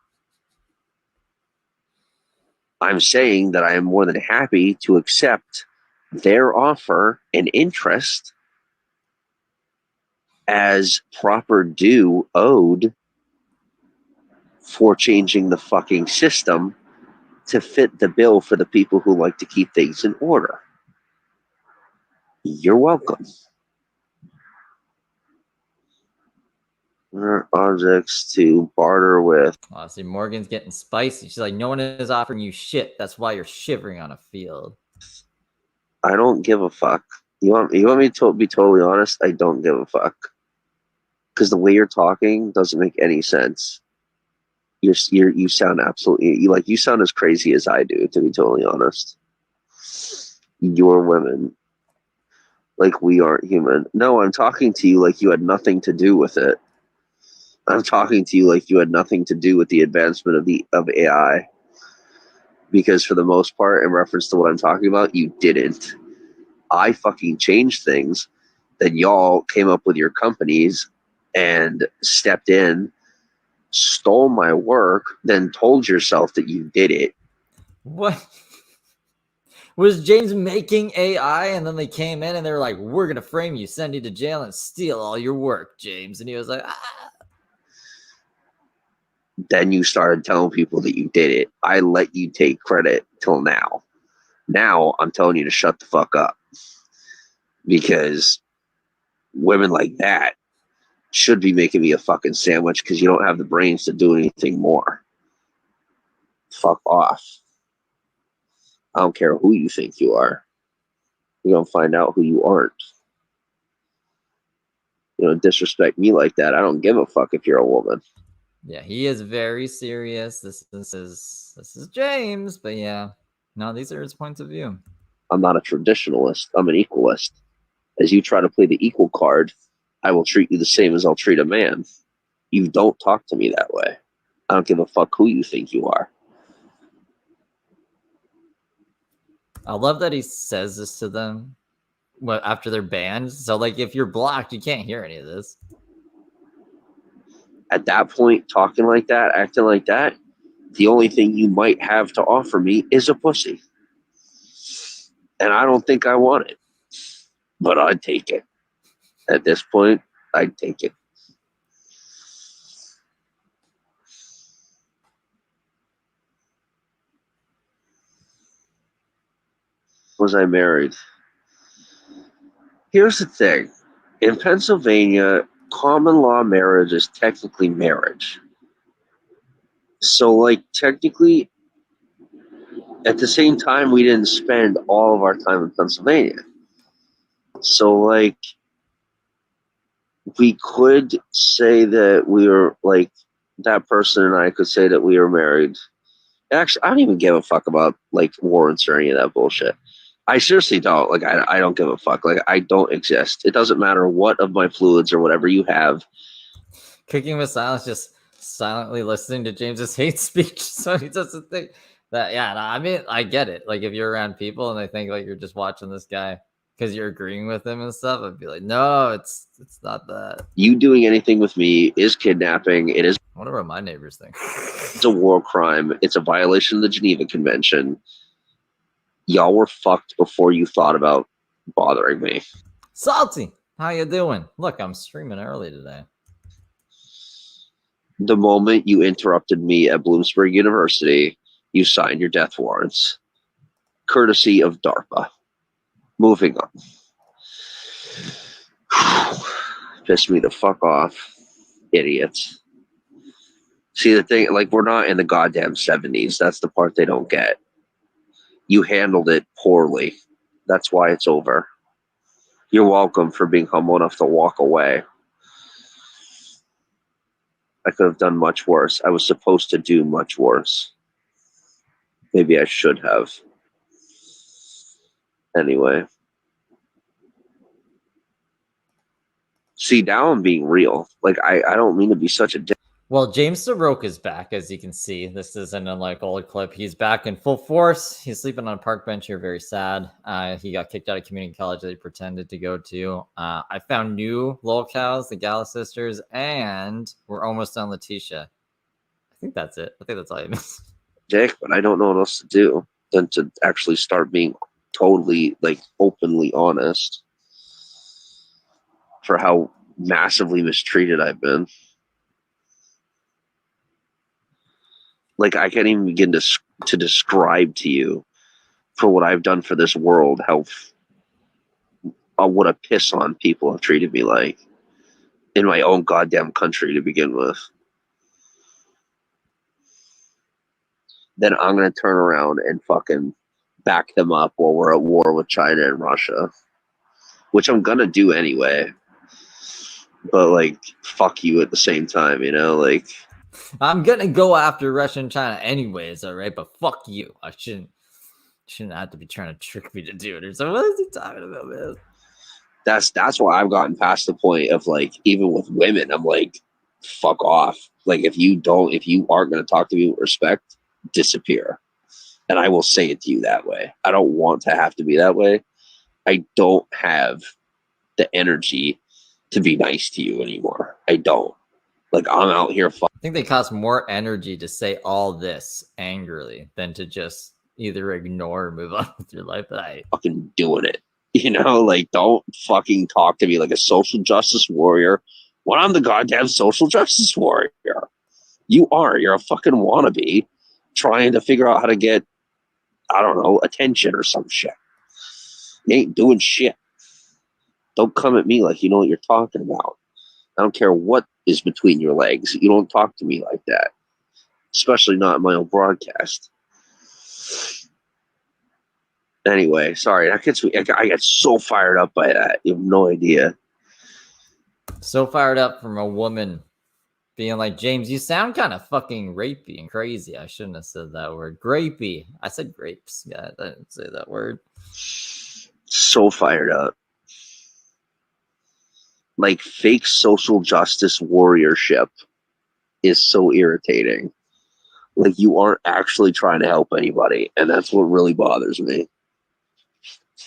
S3: I'm saying that I am more than happy to accept their offer and interest as proper due owed for changing the fucking system to fit the bill for the people who like to keep things in order. You're welcome. Objects to barter with.
S1: Oh, see, Morgan's getting spicy. She's like, no one is offering you shit. That's why you're shivering on a field.
S3: I don't give a fuck. You want me to be totally honest? I don't give a fuck. Because the way you're talking doesn't make any sense. You sound absolutely you sound as crazy as I do, to be totally honest. You're women. Like we aren't human. No, I'm talking to you like you had nothing to do with it. I'm talking to you like you had nothing to do with the advancement of AI. Because for the most part, in reference to what I'm talking about, you didn't. I fucking changed things. Then y'all came up with your companies and stepped in, stole my work, then told yourself that you did it.
S1: What? Was James making AI and then they came in and they were like, we're going to frame you, send you to jail, and steal all your work, James? And he was like, ah.
S3: Then you started telling people that you did it. I let you take credit till now. Now I'm telling you to shut the fuck up. Because women like that should be making me a fucking sandwich because you don't have the brains to do anything more. Fuck off. I don't care who you think you are. You're going to find out who you aren't. You know, disrespect me like that. I don't give a fuck if you're a woman.
S1: Yeah, he is very serious. This is James, but yeah. No, these are his points of view.
S3: I'm not a traditionalist. I'm an equalist. As you try to play the equal card, I will treat you the same as I'll treat a man. You don't talk to me that way. I don't give a fuck who you think you are.
S1: I love that he says this to them after they're banned. So, like, if you're blocked, you can't hear any of this.
S3: At that point, talking like that, acting like that, the only thing you might have to offer me is a pussy. And I don't think I want it. But I'd take it. At this point, I'd take it. Was I married? Here's the thing. In Pennsylvania, common law marriage is technically marriage. So, like, technically, at the same time, we didn't spend all of our time in Pennsylvania. So, like, we could say that we were, like, that person and I could say that we were married. Actually, I don't even give a fuck about, like, warrants or any of that bullshit. I seriously don't. Like, I don't give a fuck. Like, I don't exist. It doesn't matter what of my fluids or whatever you have.
S1: Cooking with silence, just silently listening to James's hate speech. So he doesn't think that, yeah, no, I mean, I get it. Like, if you're around people and they think, like, you're just watching this guy because you're agreeing with him and stuff, I'd be like, no, it's not that.
S3: You doing anything with me is kidnapping. It is.
S1: I wonder what my neighbors think.
S3: It's a war crime. It's a violation of the Geneva Convention. Y'all were fucked before you thought about bothering me.
S1: Salty, how you doing? Look, I'm streaming early today.
S3: The moment you interrupted me at Bloomsburg University, you signed your death warrants. Courtesy of DARPA. Moving on. Pissed me the fuck off. Idiots. See, the thing, like, we're not in the goddamn 70s. That's the part they don't get. You handled it poorly. That's why it's over. You're welcome for being humble enough to walk away. I could have done much worse. I was supposed to do much worse. Maybe I should have. Anyway. See, now I'm being real. Like, I don't mean to be such a dick.
S1: Well, James Saroka is back, as you can see. This isn't a like old clip. He's back in full force. He's sleeping on a park bench here, very sad. He got kicked out of community college that he pretended to go to. I found new lolcows, the Gala sisters, and we're almost on Letitia. I think that's it. I think that's all I missed.
S3: Dick, but I don't know what else to do than to actually start being totally, like, openly honest for how massively mistreated I've been. Like, I can't even begin to describe to you for what I've done for this world, how what a piss on people have treated me like in my own goddamn country to begin with. Then I'm going to turn around and fucking back them up while we're at war with China and Russia, which I'm going to do anyway. But, like, fuck you at the same time, you know? Like,
S1: I'm gonna go after Russia and China anyways, all right? But fuck you. I shouldn't have to be trying to trick me to do it or something. What is he talking about, man?
S3: that's why I've gotten past the point of, like, even with women, I'm like, fuck off. Like, if you aren't going to talk to me with respect, disappear. And I will say it to you that way. I don't want to have to be that way. I don't have the energy to be nice to you anymore. I don't. Like, I'm out here
S1: I think they cost more energy to say all this angrily than to just either ignore or move on with your life. But I
S3: fucking doing it. You know, like, don't fucking talk to me like a social justice warrior when I'm the goddamn social justice warrior. You are. You're a fucking wannabe trying to figure out how to get, I don't know, attention or some shit. You ain't doing shit. Don't come at me like you know what you're talking about. I don't care what is between your legs. You don't talk to me like that. Especially not in my own broadcast. Anyway, sorry. That gets me. I get so fired up by that. You have no idea.
S1: so fired up from a woman being like, James, you sound kind of fucking rapey and crazy. I shouldn't have said that word. Grapey. I said grapes. Yeah, I didn't say that word.
S3: So fired up. Like, fake social justice warriorship is so irritating. Like, you aren't actually trying to help anybody, and that's what really bothers me.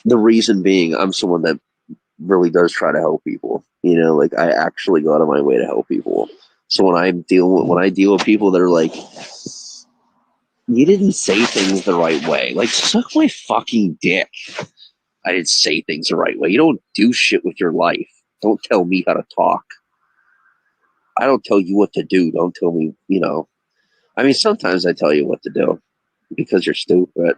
S3: The reason being, I'm someone that really does try to help people. You know, like, I actually go out of my way to help people. So when I deal with people that are like, you didn't say things the right way, like, suck my fucking dick. I didn't say things the right way. You don't do shit with your life. Don't tell me how to talk. I don't tell you what to do. Don't tell me, you know. I mean, sometimes I tell you what to do because you're stupid.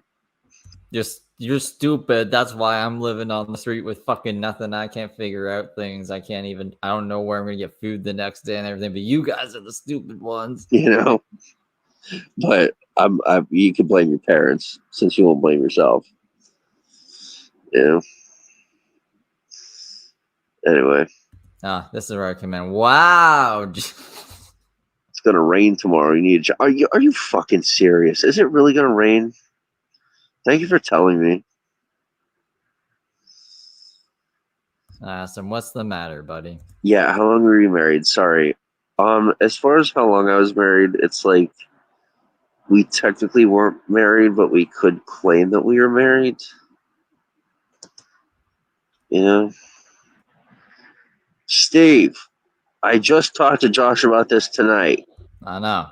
S1: You're stupid. That's why I'm living on the street with fucking nothing. I can't figure out things. I don't know where I'm gonna get food the next day and everything. But you guys are the stupid ones.
S3: You know. But you can blame your parents since you won't blame yourself. You know. Anyway.
S1: This is where I come in. Wow.
S3: It's gonna rain tomorrow. You need are you fucking serious? Is it really gonna rain? Thank you for telling me.
S1: So what's the matter, buddy?
S3: Yeah, how long were you married? Sorry. As far as how long I was married, it's like we technically weren't married, but we could claim that we were married. You know? Steve, I just talked to Josh about this tonight.
S1: I know.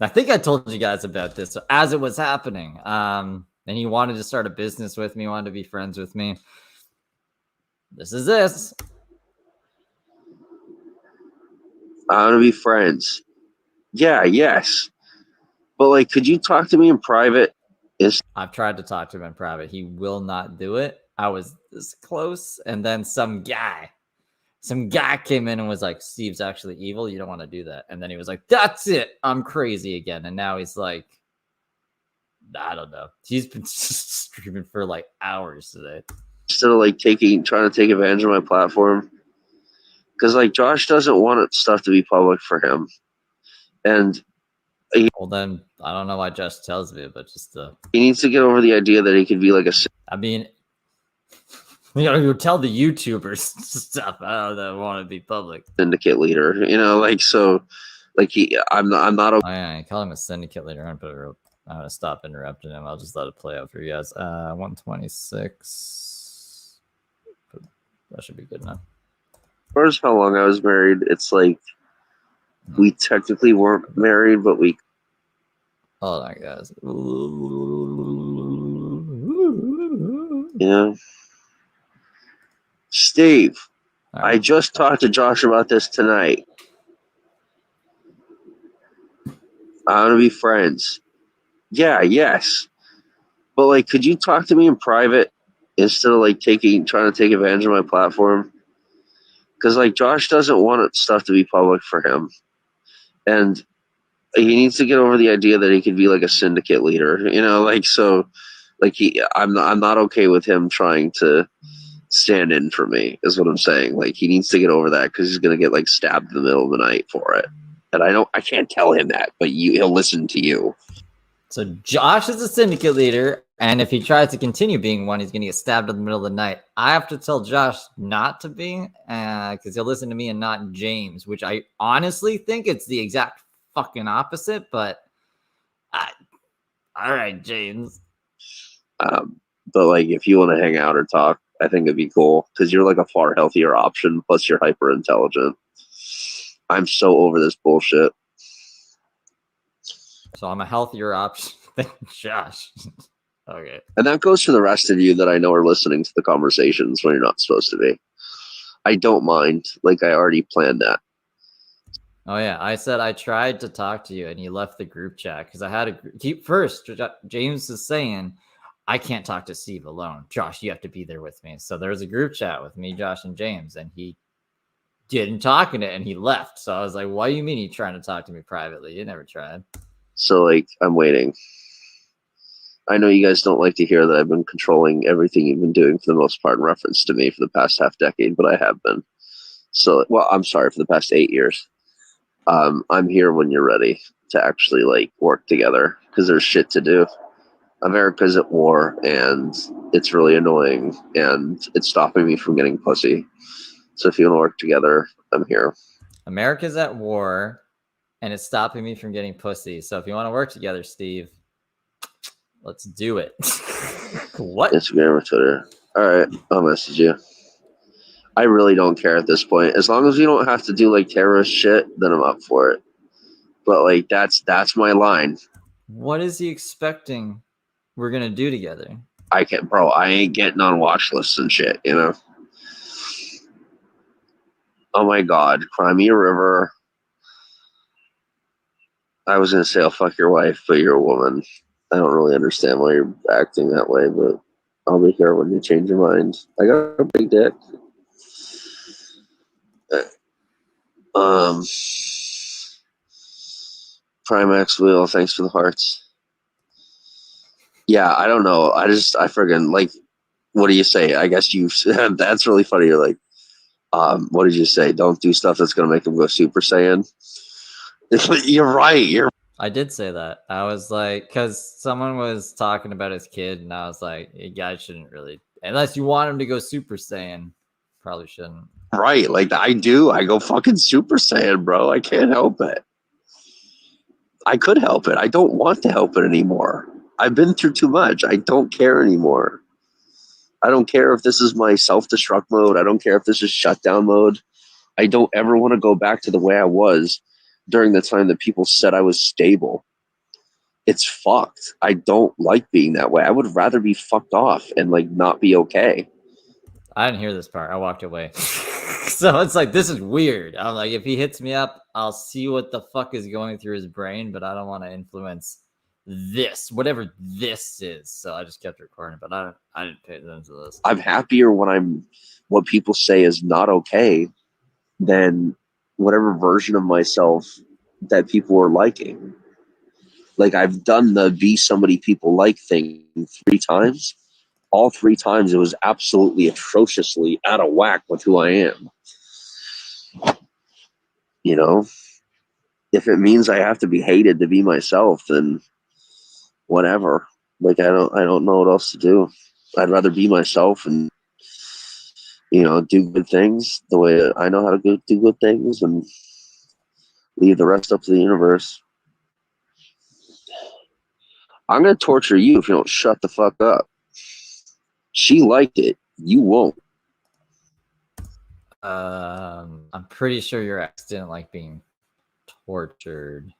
S1: I think I told you guys about this as it was happening. And he wanted to start a business with me, wanted to be friends with me. This is this.
S3: I want to be friends. Yeah, yes. But, like, could you talk to me in private?
S1: I've tried to talk to him in private. He will not do it. I was this close, and then some guy some guy came in and was like, Steve's actually evil. You don't want to do that. And then he was like, that's it. I'm crazy again. And now he's like, I don't know. He's been streaming for like hours today.
S3: Instead of like trying to take advantage of my platform. Because like Josh doesn't want stuff to be public for him. And
S1: well, then I don't know why Josh tells me, but just
S3: he needs to get over the idea that he could be like a.
S1: I mean, you know, you tell the YouTubers stuff. I don't know, want to be public.
S3: Syndicate leader, you know, like so, like I'm not.
S1: Oh yeah, I call him a syndicate leader. I'm gonna stop interrupting him. I'll just let it play out for you guys. 126. That should be good enough.
S3: As far as how long I was married, it's like we technically weren't married, but we.
S1: Hold on, guys.
S3: Yeah. Steve,
S1: Right.
S3: I just talked to Josh about this tonight. I want to be friends. Yeah, yes. But like, could you talk to me in private instead of like trying to take advantage of my platform? Because like Josh doesn't want stuff to be public for him. And he needs to get over the idea that he could be like a syndicate leader, you know, like so like I'm not okay with him trying to stand in for me is what I'm saying. Like he needs to get over that because he's gonna get like stabbed in the middle of the night for it. And I can't tell him that, but he'll listen to you.
S1: So Josh is a syndicate leader, and if he tries to continue being one, he's gonna get stabbed in the middle of the night. I have to tell Josh not to be, because he'll listen to me and not James, which I honestly think it's the exact fucking opposite. But all right, James.
S3: But like, if you want to hang out or talk, I think it'd be cool because you're like a far healthier option. Plus, you're hyper intelligent. I'm so over this bullshit.
S1: So I'm a healthier option than Josh. Okay.
S3: And that goes for the rest of you that I know are listening to the conversations when you're not supposed to be. I don't mind. Like, I already planned that.
S1: Oh, yeah. I said I tried to talk to you and you left the group chat because I had first, James is saying, I can't talk to Steve alone. Josh, you have to be there with me. So there was a group chat with me, Josh, and James, and he didn't talk in it and he left. So I was like, what do you mean you're trying to talk to me privately? You never tried.
S3: So, like, I'm waiting. I know you guys don't like to hear that I've been controlling everything you've been doing for the most part in reference to me for the past half decade, but I have been. So, well, I'm sorry, for the past 8 years. I'm here when you're ready to actually, like, work together because there's shit to do. America's at war, and it's really annoying, and it's stopping me from getting pussy. So if you want to work together, I'm here.
S1: America's at war, and it's stopping me from getting pussy. So if you want to work together, Steve, let's do it. What?
S3: Instagram or Twitter. All right, I'll message you. I really don't care at this point. As long as you don't have to do like terrorist shit, then I'm up for it. But like that's my line.
S1: What is he expecting we're gonna do together?
S3: I can't, bro. I ain't getting on watch lists and shit, you know. Oh my god, Crimea River. I was gonna say I'll fuck your wife, but you're a woman. I don't really understand why you're acting that way, but I'll be here when you change your mind. I got a big dick. Primax Wheel, thanks for the hearts. Yeah, I don't know. I friggin' like, what do you say? I guess you, that's really funny. You're like, what did you say? Don't do stuff that's going to make them go Super Saiyan. You're right.
S1: I did say that. I was like, because someone was talking about his kid, and I was like, you guys shouldn't really, unless you want him to go Super Saiyan, probably shouldn't.
S3: Right. Like, I do. I go fucking Super Saiyan, bro. I can't help it. I could help it. I don't want to help it anymore. I've been through too much. I don't care anymore. I don't care if this is my self-destruct mode. I don't care if this is shutdown mode. I don't ever want to go back to the way I was during the time that people said I was stable. It's fucked. I don't like being that way. I would rather be fucked off and like not be okay.
S1: I didn't hear this part. I walked away. So it's like, this is weird. I'm like, if he hits me up, I'll see what the fuck is going through his brain, but I don't want to influence this, whatever this is. So I just kept recording, but I didn't pay attention to this.
S3: I'm happier when what people say is not okay than whatever version of myself that people were liking. Like, I've done the be somebody people like thing 3 times. All 3 times it was absolutely atrociously out of whack with who I am. You know, if it means I have to be hated to be myself, then whatever. Like, I don't know what else to do. I'd rather be myself and, you know, do good things the way that I know how to do good things, and leave the rest up to the universe. I'm gonna torture you if you don't shut the fuck up. She liked it. You won't.
S1: I'm pretty sure your ex didn't like being tortured.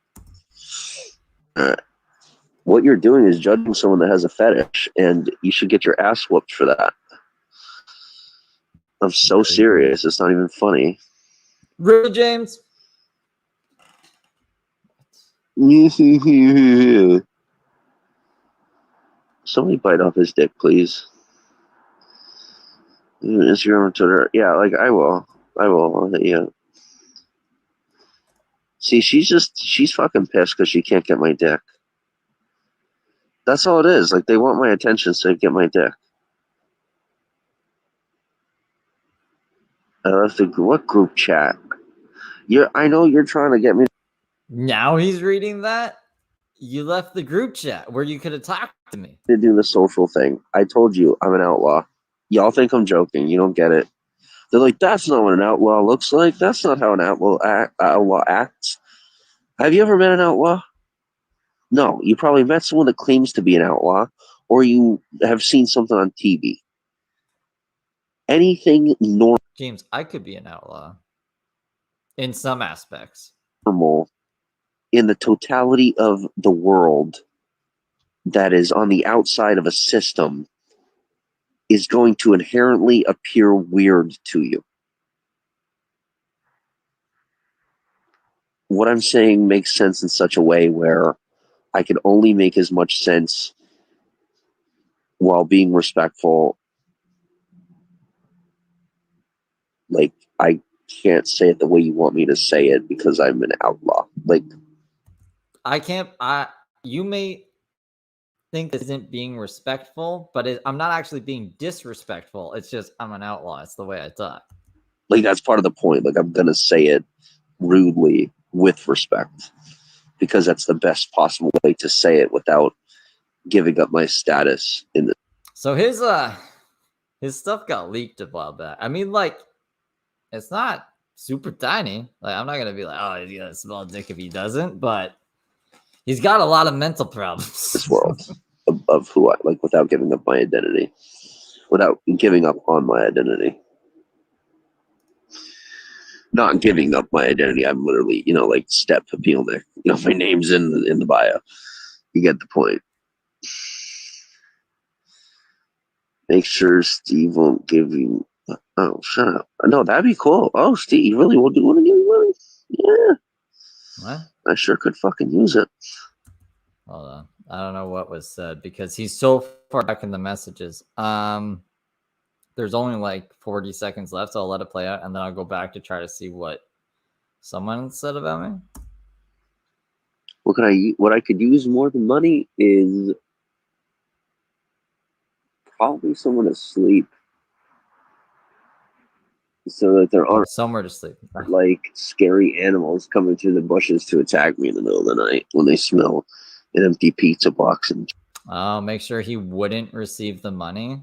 S3: What you're doing is judging someone that has a fetish, and you should get your ass whooped for that. I'm so serious. It's not even funny.
S1: Really, James?
S3: Somebody bite off his dick, please. Instagram and Twitter. Yeah, like I will. I'll hit you up. See, she's fucking pissed because she can't get my dick. That's all it is. Like, they want my attention so they get my dick. I left what group chat? I know you're trying to get me
S1: Now he's reading that? You left the group chat where you could have talked to me.
S3: to do the social thing. I told you I'm an outlaw. Y'all think I'm joking. You don't get it. They're like, that's not what an outlaw looks like. That's not how an outlaw acts. Have you ever met an outlaw? No. You probably met someone that claims to be an outlaw, or you have seen something on TV. Anything
S1: James, I could be an outlaw in some aspects.
S3: normal in the totality of the world that is on the outside of a system is going to inherently appear weird to you. What I'm saying makes sense in such a way where I can only make as much sense while being respectful. Like, I can't say it the way you want me to say it because I'm an outlaw. Like,
S1: you may think this isn't being respectful, but I'm not actually being disrespectful. It's just I'm an outlaw. It's the way I talk.
S3: Like, that's part of the point. Like, I'm gonna say it rudely with respect because that's the best possible way to say it without giving up my status in the.
S1: So his stuff got leaked a while back. I mean, like, it's not super tiny. Like, I'm not gonna be like, oh, he's got a small dick if he doesn't, but he's got a lot of mental problems.
S3: This world of who I like, without giving up my identity, without giving up on my identity. Not giving up my identity. I'm literally, like Step Papilnik. My name's in the bio. You get the point. Make sure Steve won't give you. Oh, shut up. No, that'd be cool. Oh, Steve, you really want to give me money? Yeah.
S1: What?
S3: I sure could fucking use it.
S1: Hold on. I don't know what was said because he's so far back in the messages. There's only like 40 seconds left, so I'll let it play out, and then I'll go back to try to see what someone said about me.
S3: What I could use more than money is probably someone to sleep, so that there aren't
S1: somewhere to sleep,
S3: like scary animals coming through the bushes to attack me in the middle of the night when they smell an empty pizza box. And
S1: make sure he wouldn't receive the money.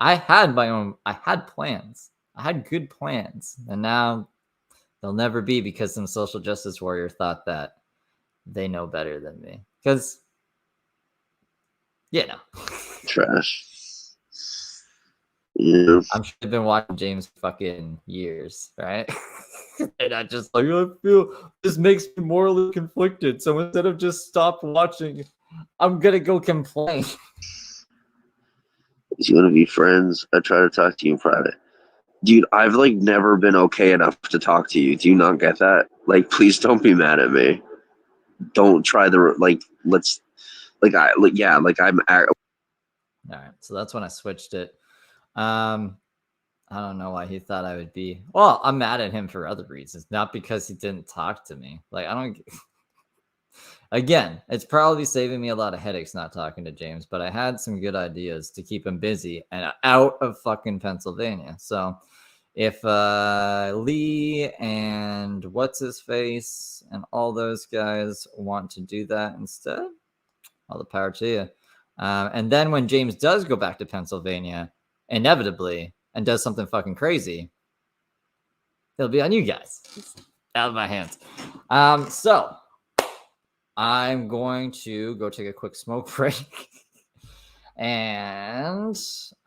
S1: I had plans. I had good plans, and now they'll never be because some social justice warrior thought that they know better than me. Because,
S3: trash. Yeah.
S1: I'm sure they've been watching James fucking years, right? They're not just like, I feel this makes me morally conflicted. So instead of just stop watching, I'm gonna go complain.
S3: You want to be friends? I try to talk to you in private. Dude, I've like never been okay enough to talk to you. Do you not get that? Like, please don't be mad at me. Don't try let's like I like yeah, like I'm
S1: All right, so that's when I switched it. I I don't know why he thought I would be. Well, I'm mad at him for other reasons, not because he didn't talk to me. Like, I don't. Again, it's probably saving me a lot of headaches not talking to James, but I had some good ideas to keep him busy and out of fucking Pennsylvania. So if Lee and what's his face and all those guys want to do that instead, all the power to you. And then when James does go back to Pennsylvania, inevitably, and does something fucking crazy, it'll be on you guys. It's out of my hands. So I'm going to go take a quick smoke break. And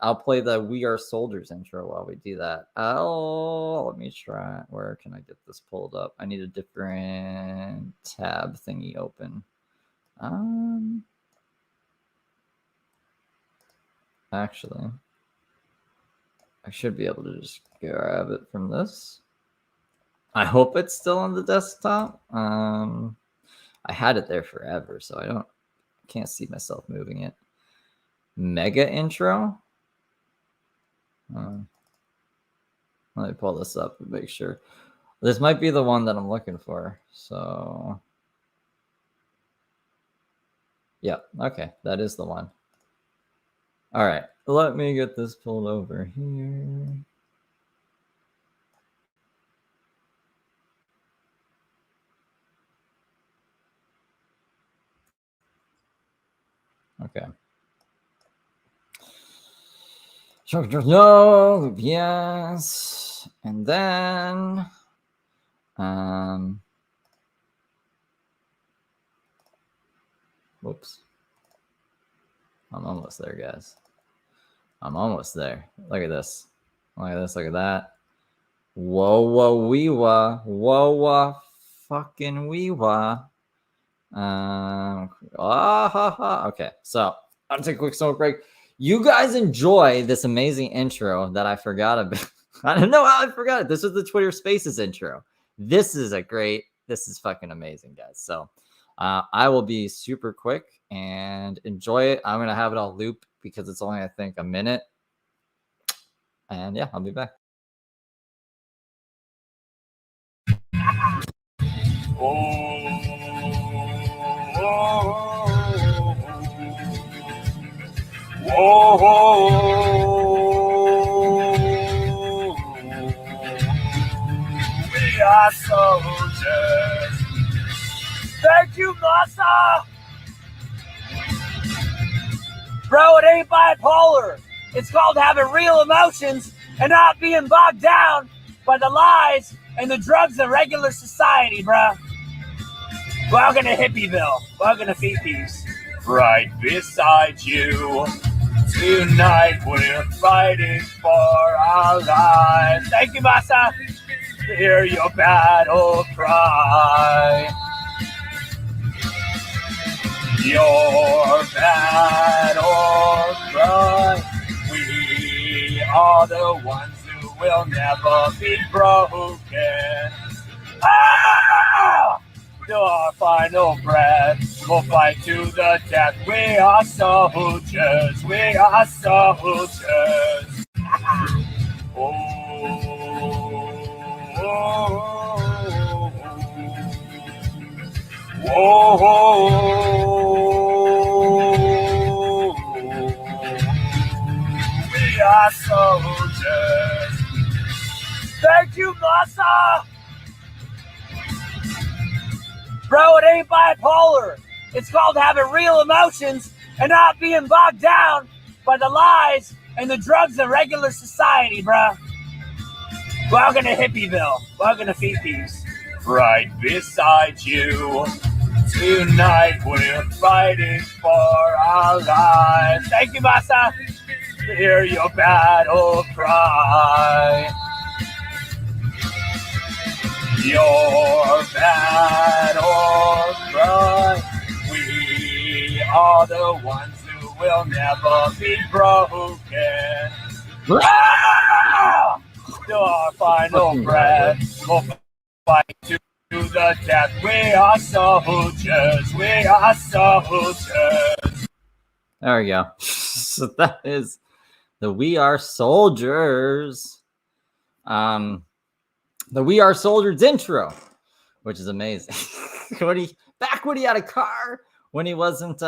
S1: I'll play the We Are Soldiers intro while we do that. Let me try. Where can I get this pulled up? I need a different tab thingy open. Actually, I should be able to just grab it from this. I hope it's still on the desktop. I had it there forever, so I can't see myself moving it. Mega intro. Let me pull this up and make sure. This might be the one that I'm looking for. So, yeah, okay, that is the one. All right, let me get this pulled over here. Okay. No, yes, and then whoops. I'm almost there, guys. I'm almost there. Look at this. Look at this. Look at that. Whoa, whoa, wee wah. Whoa, wah, fucking wee wah. Okay, so I'll take a quick smoke break. You guys enjoy this amazing intro that I forgot about. I don't know how I forgot it. This was the Twitter Spaces intro. This is fucking amazing, guys. So I will be super quick and enjoy it. I'm going to have it all loop because it's only, I think, a minute. And yeah, I'll be back. We are soldiers. Thank you, Massa. Bro, it ain't bipolar. It's called having real emotions and not being bogged down by the lies and the drugs of regular society, bro. Welcome to Hippieville. Welcome to Fifi's. Right beside you. Tonight we're fighting for our lives. Thank you, Massa. Hear your battle cry. Your battle cry. We are the ones who will never be broken. Ah! To our final breath, we'll fight to the death. We are soldiers. We are soldiers. Oh, oh, oh, oh, oh. We are soldiers. Thank you, Massa. Bro, it ain't bipolar. It's called having real emotions and not being bogged down by the lies and the drugs of regular society, bro. Welcome to Hippieville. Welcome to Fifi's. Right beside you. Tonight we're fighting for our lives. Thank you, Massa. Hear your battle cry. Your battle cry. We are the ones who will never be broken. Ah! To our final breath, we'll fight to the death. We are soldiers. We are soldiers. There we go. So that is the We Are Soldiers The We Are Soldiers intro, which is amazing. when he had a car, when he wasn't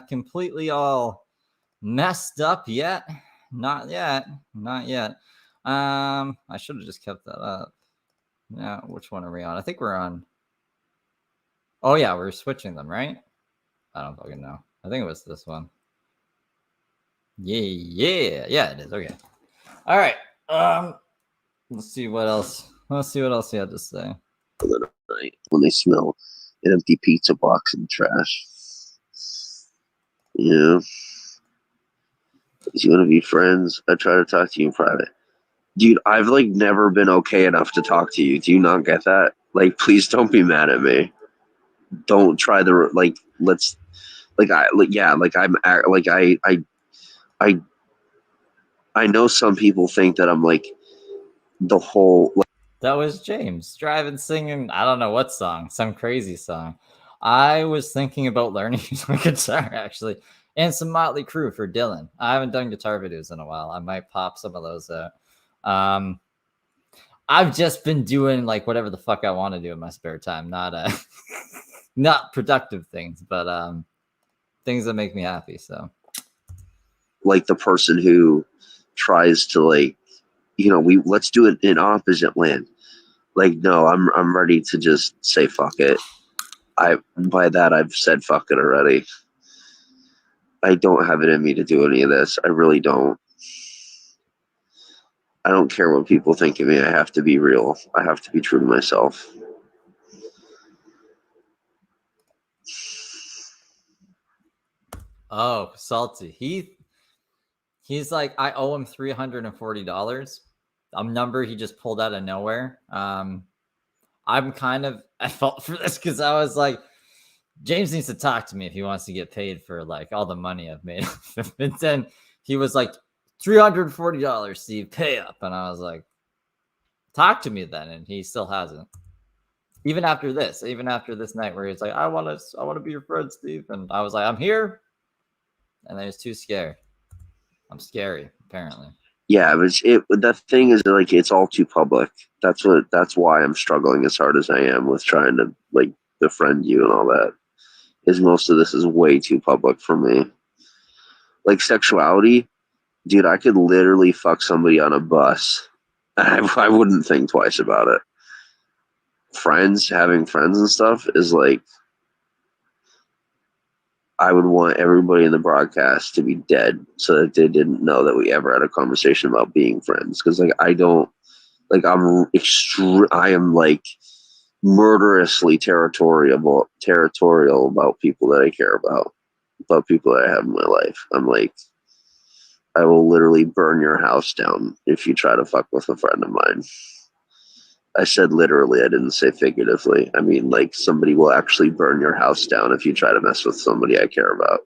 S1: completely all messed up yet. Not yet. I should have just kept that up. Yeah, which one are we on? I think we're on. Oh yeah, we're switching them, right? I don't fucking know. I think it was this one. Yeah, it is. Okay. All right. Let's see what else. Let's see what else he had to say.
S3: When they smell an empty pizza box in the trash. Yeah. You want to be friends? I try to talk to you in private. Dude, I've like never been okay enough to talk to you. Do you not get that? Like, please don't be mad at me. Don't try the like. Let's like I like yeah like I'm like I know some people think that I'm like the whole. Like,
S1: that was James driving, singing. I don't know what song, some crazy song. I was thinking about learning my guitar actually, and some Motley Crue for Dylan. I haven't done guitar videos in a while. I might pop some of those out. I've just been doing like whatever the fuck I want to do in my spare time, not not productive things, but things that make me happy. So,
S3: like the person who tries to like, let's do it in opposite land. Like, no, I'm ready to just say fuck it. By that I've said fuck it already. I don't have it in me to do any of this. I really don't. I don't care what people think of me. I have to be real. I have to be true to myself.
S1: oh, salty. He's like, I owe him $340. A number he just pulled out of nowhere. I'm kind of at fault for this because I was like, James needs to talk to me if he wants to get paid for like all the money I've made. And then he was like, $340, Steve, pay up. And I was like, talk to me then. And he still hasn't. Even after this night where he's like, I want to be your friend, Steve. And I was like, I'm here. And I was too scared. I'm scary, apparently.
S3: Yeah, but the thing is like it's all too public. That's why I'm struggling as hard as I am with trying to like befriend you and all that. Is most of this is way too public for me. Like sexuality, dude, I could literally fuck somebody on a bus. I wouldn't think twice about it. Having friends and stuff is like, I would want everybody in the broadcast to be dead so that they didn't know that we ever had a conversation about being friends. Because like I don't, like I am like murderously territorial about people that I care about people that I have in my life. I'm like, I will literally burn your house down if you try to fuck with a friend of mine. I said literally, I didn't say figuratively. I mean, like, somebody will actually burn your house down if you try to mess with somebody I care about.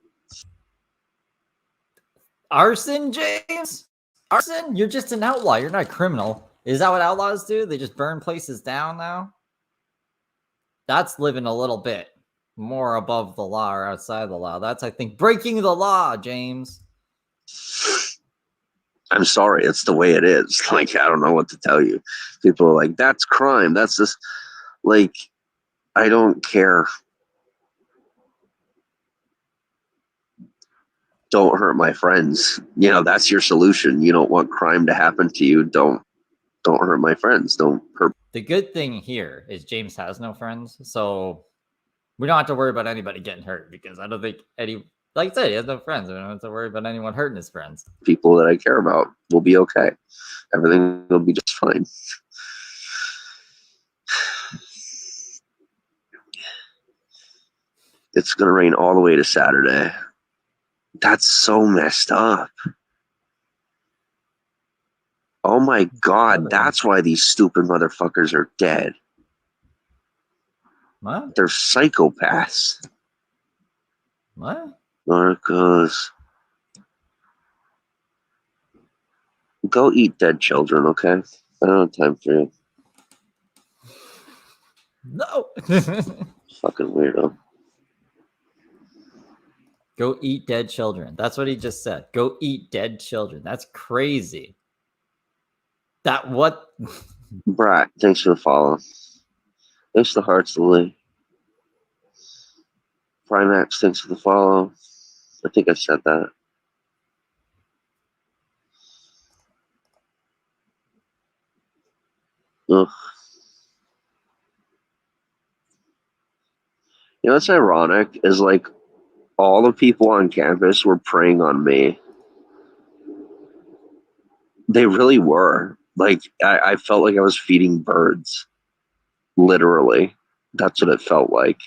S1: Arson, James? Arson? You're just an outlaw. You're not a criminal. Is that what outlaws do? They just burn places down now? That's living a little bit more above the law or outside the law. That's, I think, breaking the law, James.
S3: I'm sorry, it's the way it is. Like, I don't know what to tell you. People are like, that's crime. That's just, like, I don't care. Don't hurt my friends. That's your solution. You don't want crime to happen to you. Don't hurt my friends. Don't hurt.
S1: The good thing here is James has no friends, so we don't have to worry about anybody getting hurt because I don't think like I said, he has no friends. We don't have to worry about anyone hurting his friends.
S3: People that I care about will be okay. Everything will be just fine. It's going to rain all the way to Saturday. That's so messed up. Oh my God, that's why these stupid motherfuckers are dead.
S1: What?
S3: They're psychopaths.
S1: What?
S3: Marcos. Go eat dead children, okay? I don't have time for you.
S1: No.
S3: Fucking weirdo.
S1: Go eat dead children. That's what he just said. Go eat dead children. That's crazy. That what?
S3: Brat, thanks for the follow. Thanks for the hearts, Lily. Primax, thanks for the follow. I think I said that. Ugh. You know what's ironic is like all the people on campus were preying on me. They really were. Like I felt like I was feeding birds. Literally. That's what it felt like.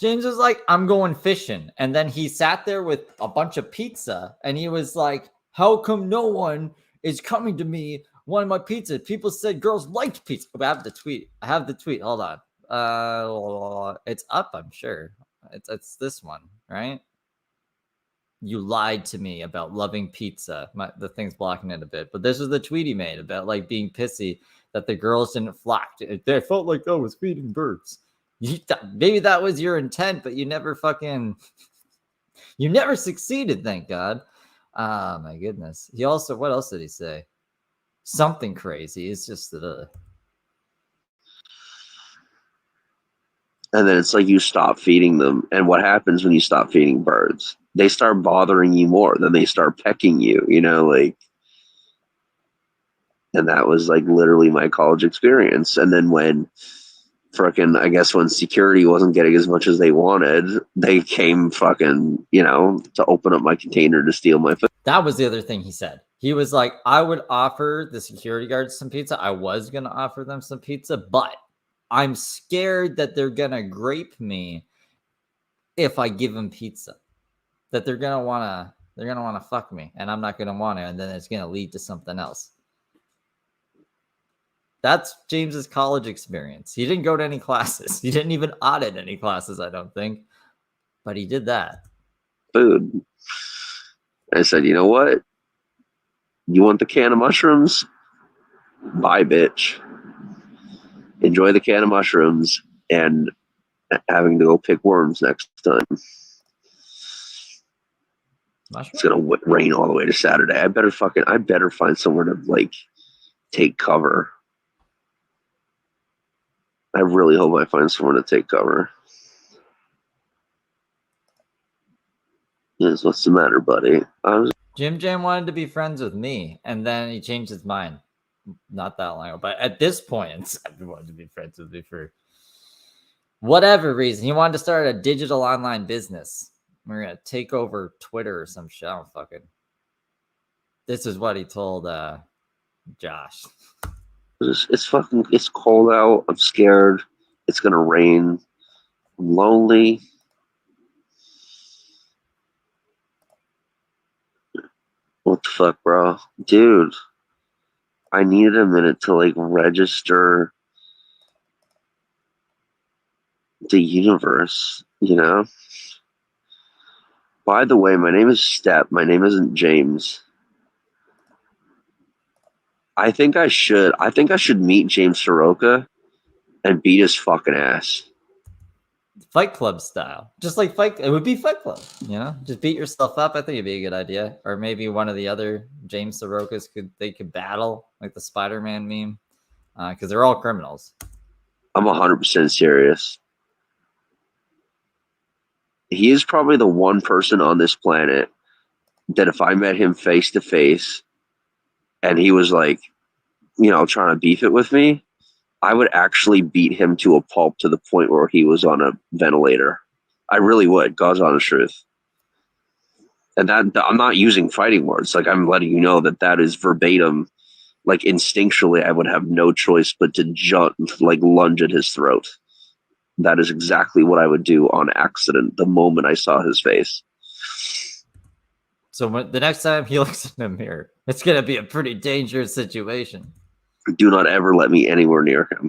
S1: James was like, I'm going fishing. And then he sat there with a bunch of pizza and he was like, how come no one is coming to me wanting my pizza? People said girls liked pizza. I have the tweet. Hold on. It's up, I'm sure. It's this one, right? You lied to me about loving pizza. The thing's blocking it a bit, but this is the tweet he made about like being pissy that the girls didn't flock. They felt like I was feeding birds. Maybe that was your intent, but you never succeeded. Thank God. Ah, my goodness. He also, what else did he say? Something crazy. It's just that.
S3: And then it's like you stop feeding them. And what happens when you stop feeding birds? They start bothering you more. Then they start pecking you, like. And that was like literally my college experience. And then when when security wasn't getting as much as they wanted, they came to open up my container to steal my food.
S1: That was the other thing he said. He was like, I would offer the security guards some pizza. I was going to offer them some pizza, but I'm scared that they're going to grape me if I give them pizza. That they're going to want to fuck me and I'm not going to want to. And then it's going to lead to something else. That's James's college experience. He didn't go to any classes. He didn't even audit any classes, I don't think. But he did that.
S3: Food. I said, you know what? You want the can of mushrooms? Bye, bitch. Enjoy the can of mushrooms and having to go pick worms next time. It's gonna rain all the way to Saturday. I better find somewhere to take cover. I really hope I find somewhere to take cover. Yes, what's the matter, buddy?
S1: Jim Jam wanted to be friends with me, and then he changed his mind not that long ago. But at this point, he wanted to be friends with me for whatever reason. He wanted to start a digital online business. We're going to take over Twitter or some shit. I don't fucking. This is what he told Josh.
S3: It's cold out. I'm scared. It's gonna rain. I'm lonely. What the fuck, bro? Dude, I needed a minute to register the universe, By the way, my name is Step. My name isn't James. I think I should meet James Saroka and beat his fucking ass.
S1: Fight Club style. Just like it would be Fight Club, Just beat yourself up. I think it'd be a good idea. Or maybe one of the other James Sarokas could battle, like the Spider-Man meme. Because they're all criminals.
S3: I'm 100% serious. He is probably the one person on this planet that if I met him face to face and he was trying to beef it with me, I would actually beat him to a pulp to the point where he was on a ventilator. I really would. God's honest truth. And that I'm not using fighting words. I'm letting you know that is verbatim. Instinctually, I would have no choice but to lunge at his throat. That is exactly what I would do on accident the moment I saw his face.
S1: So the next time he looks in the mirror, it's going to be a pretty dangerous situation.
S3: Do not ever let me anywhere near him.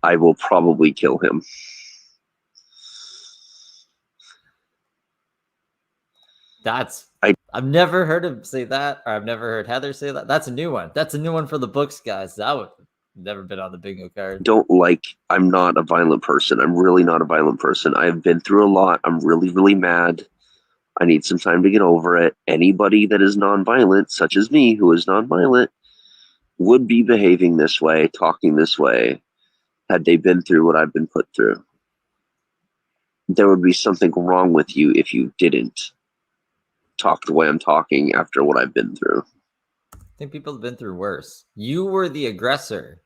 S3: I will probably kill him.
S1: I've never heard him say that, or I've never heard Heather say that. That's a new one. That's a new one for the books, guys. That would never been on the bingo card.
S3: I'm not a violent person. I'm really not a violent person. I have been through a lot. I'm really, really mad. I need some time to get over it. Anybody that is nonviolent, such as me, who is nonviolent, would be behaving this way, talking this way, had they been through what I've been put through. There would be something wrong with you if you didn't talk the way I'm talking after what I've been through.
S1: I think people have been through worse. You were the aggressor.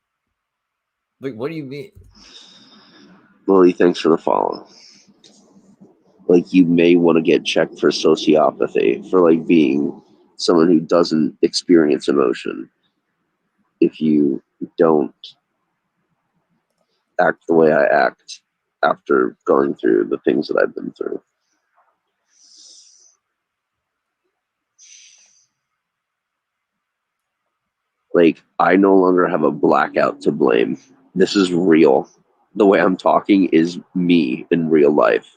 S1: Like, what do you mean?
S3: Lily, thanks for the follow. Like, you may want to get checked for sociopathy, for like being someone who doesn't experience emotion if you don't act the way I act after going through the things that I've been through. Like, I no longer have a blackout to blame. This is real. The way I'm talking is me in real life.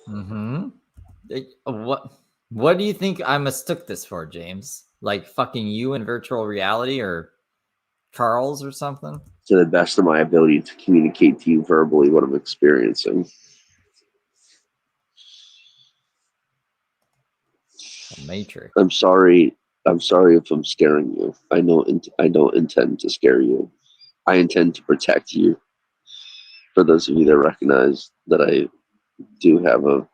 S1: Mm-hmm. What do you think I mistook this for, James? Like fucking you in virtual reality or Charles or something?
S3: To the best of my ability to communicate to you verbally what I'm experiencing.
S1: A Matrix.
S3: I'm sorry. I'm sorry if I'm scaring you. I don't intend to scare you. I intend to protect you. For those of you that recognize that I do have a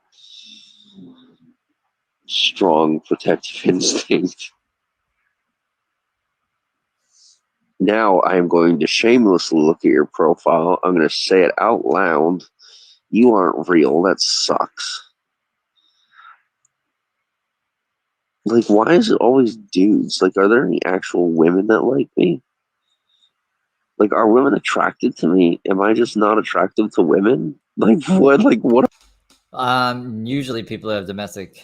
S3: strong protective instinct. Now I am going to shamelessly look at your profile. I'm going to say it out loud. You aren't real. That sucks. Like, why is it always dudes? Like, are there any actual women that like me? Like, are women attracted to me? Am I just not attractive to women? Like, what? Like, what?
S1: Usually people have domestic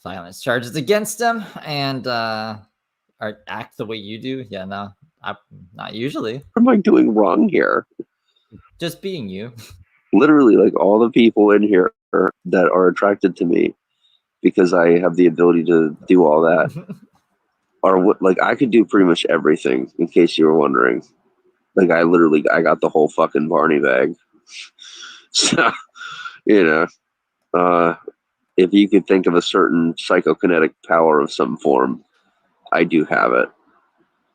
S1: violence charges against them and act the way you do. Yeah, no, not usually.
S3: What am I doing wrong here?
S1: Just being you.
S3: Literally, like, all the people in here that are attracted to me because I have the ability to do all that are what, like, I could do pretty much everything, in case you were wondering. Like, I got the whole fucking Barney bag. So, you know, if you could think of a certain psychokinetic power of some form, I do have it.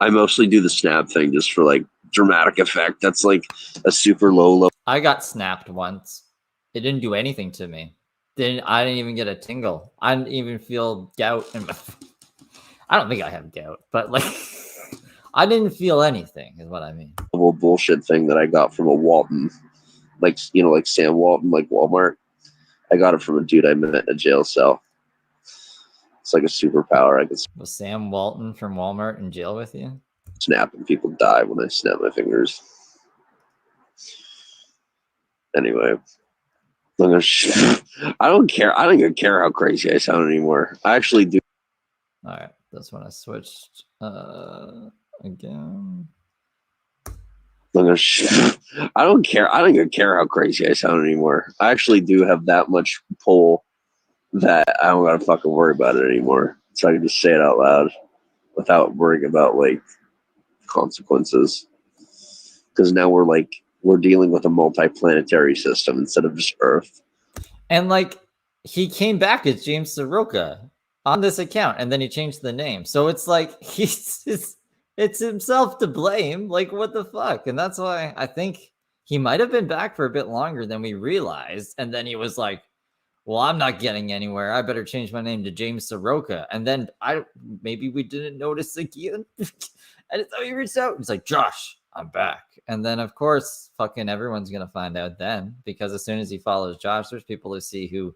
S3: I mostly do the snap thing just for like dramatic effect. That's like a super low.
S1: I got snapped once. It didn't do anything to me. I didn't even get a tingle. I didn't even feel gout in my. I don't think I have gout, but like, I didn't feel anything. Is what I mean.
S3: Level bullshit thing that I got from a Walton, like, you know, like Sam Walton, like Walmart. I got it from a dude I met in a jail cell. It's like a superpower. I could
S1: Was Sam Walton from Walmart in jail with you?
S3: snap and people die when I snap my fingers. Anyway, I don't care. I don't even care how crazy I sound anymore. I actually do.
S1: All right, that's when I switched again.
S3: I don't care. I don't even care how crazy I sound anymore. I actually do have that much pull that I don't gotta fucking worry about it anymore. So I can just say it out loud without worrying about like consequences. Because now we're dealing with a multi-planetary system instead of just Earth.
S1: And like he came back as James Saroka on this account, and then he changed the name. So it's like it's himself to blame. Like what the fuck? And that's why I think he might have been back for a bit longer than we realized. And then he was like, well, I'm not getting anywhere. I better change my name to James Saroka. And then maybe we didn't notice again. And so he reached out. He's like, Josh, I'm back. And then, of course, fucking everyone's going to find out then, because as soon as he follows Josh, there's people who see who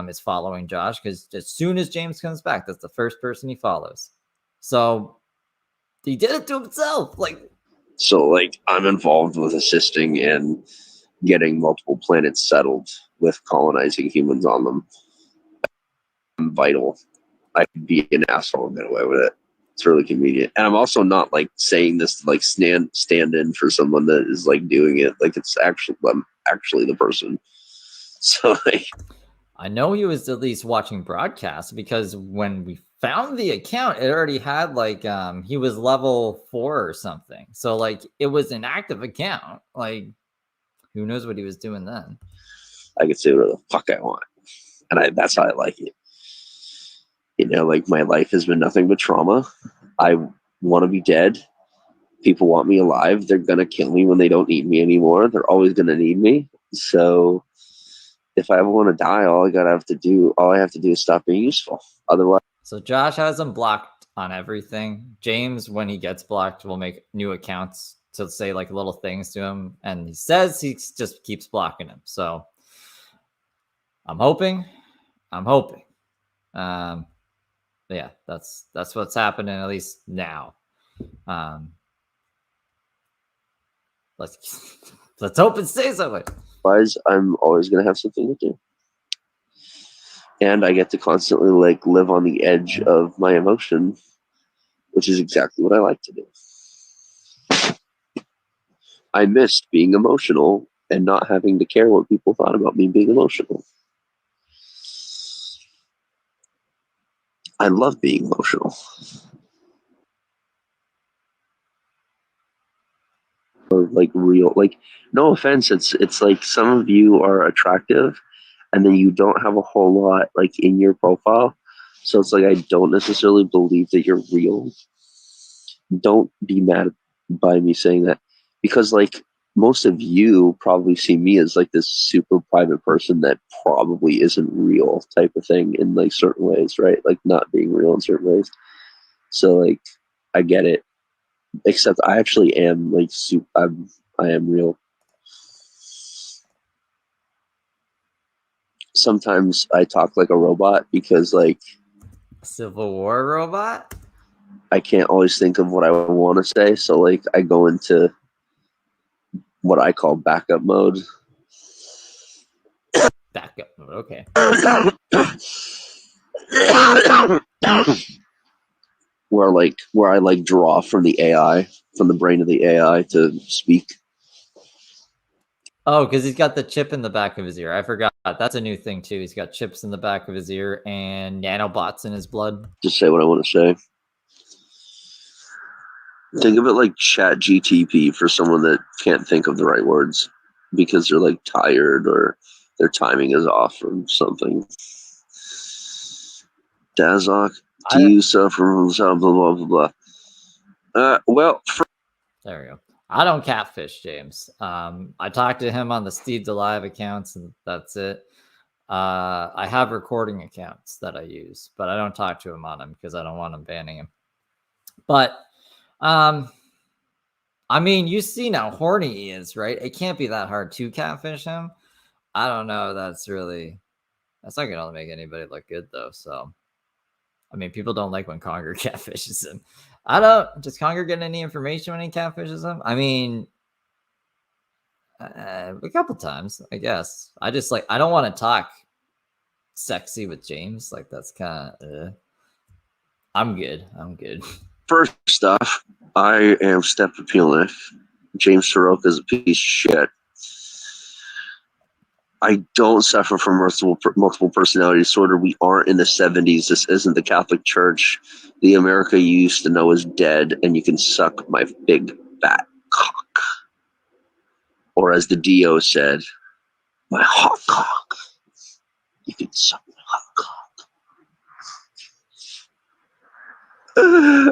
S1: is following Josh, because as soon as James comes back, that's the first person he follows. So he did it to himself.
S3: So like I'm involved with assisting in getting multiple planets settled with colonizing humans on them. I'm vital. I could be an asshole and get away with it. It's really convenient. And I'm also not like saying this to like stand in for someone that is like doing it. Like I'm actually the person. So like
S1: I know he was at least watching broadcasts, because when we found the account, it already had like he was level 4 or something. So like it was an active account. Like who knows what he was doing then?
S3: I could say whatever the fuck I want. And that's how I like it. You know, like my life has been nothing but trauma. I want to be dead. People want me alive. They're gonna kill me when they don't need me anymore. They're always gonna need me. So if I ever want to die, all I have to do is stop being useful. Otherwise,
S1: So Josh has him blocked on everything. James, when he gets blocked, will make new accounts to say like little things to him, and he says he just keeps blocking him. So I'm hoping. Yeah, that's what's happening at least now. Let's hope it stays that way.
S3: I'm always gonna have something to do, and I get to constantly like live on the edge of my emotion, which is exactly what I like to do. I missed being emotional and not having to care what people thought about me being emotional. I love being emotional. Or like real, like no offense, it's like some of you are attractive and then you don't have a whole lot like in your profile. So it's like I don't necessarily believe that you're real. Don't be mad by me saying that, because like most of you probably see me as like this super private person that probably isn't real type of thing in like certain ways, right? Like not being real in certain ways. So like I get it. Except I actually am like I am real. Sometimes I talk like a robot because like
S1: Civil War robot?
S3: I can't always think of what I want to say, so like I go into what I call backup mode.
S1: Backup mode, okay.
S3: where I like draw from the AI, from the brain of the AI to speak.
S1: Oh, because he's got the chip in the back of his ear. I forgot. That's a new thing too. He's got chips in the back of his ear and nanobots in his blood.
S3: Just say what I want to say. Think of it like Chat GTP for someone that can't think of the right words because they're like tired or their timing is off or something. Dazok, do you suffer from blah blah blah blah?
S1: There we go. I don't catfish James. I talked to him on the Steve Delive accounts, and that's it. I have recording accounts that I use, but I don't talk to him on them because I don't want him banning him. But I mean, you see how horny he is, right? It can't be that hard to catfish him. I don't know. That's not gonna make anybody look good though. So I mean, people don't like when Conger catfishes him. Does Conger get any information when he catfishes him? I mean, a couple times, I guess. I don't want to talk sexy with James. Like, that's kind of, I'm good.
S3: First off, I am Step Appealing. James Saroka is a piece of shit. I don't suffer from multiple personality disorder. We aren't in the 70s. This isn't the Catholic Church. The America you used to know is dead, and you can suck my big fat cock. Or as the Dio said, my hot cock. You can suck my hot cock.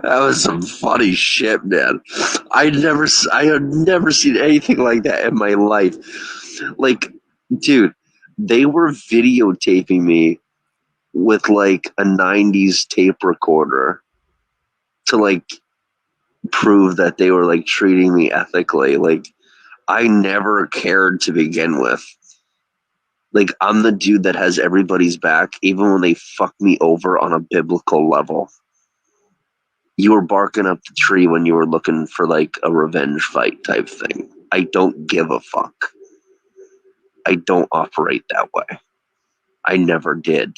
S3: That was some funny shit, man. I had never seen anything like that in my life. Like, dude, they were videotaping me with like a 90s tape recorder to like prove that they were like treating me ethically. Like, I never cared to begin with. Like, I'm the dude that has everybody's back, even when they fuck me over on a biblical level. You were barking up the tree when you were looking for like a revenge fight type thing. I don't give a fuck. I don't operate that way. I never did.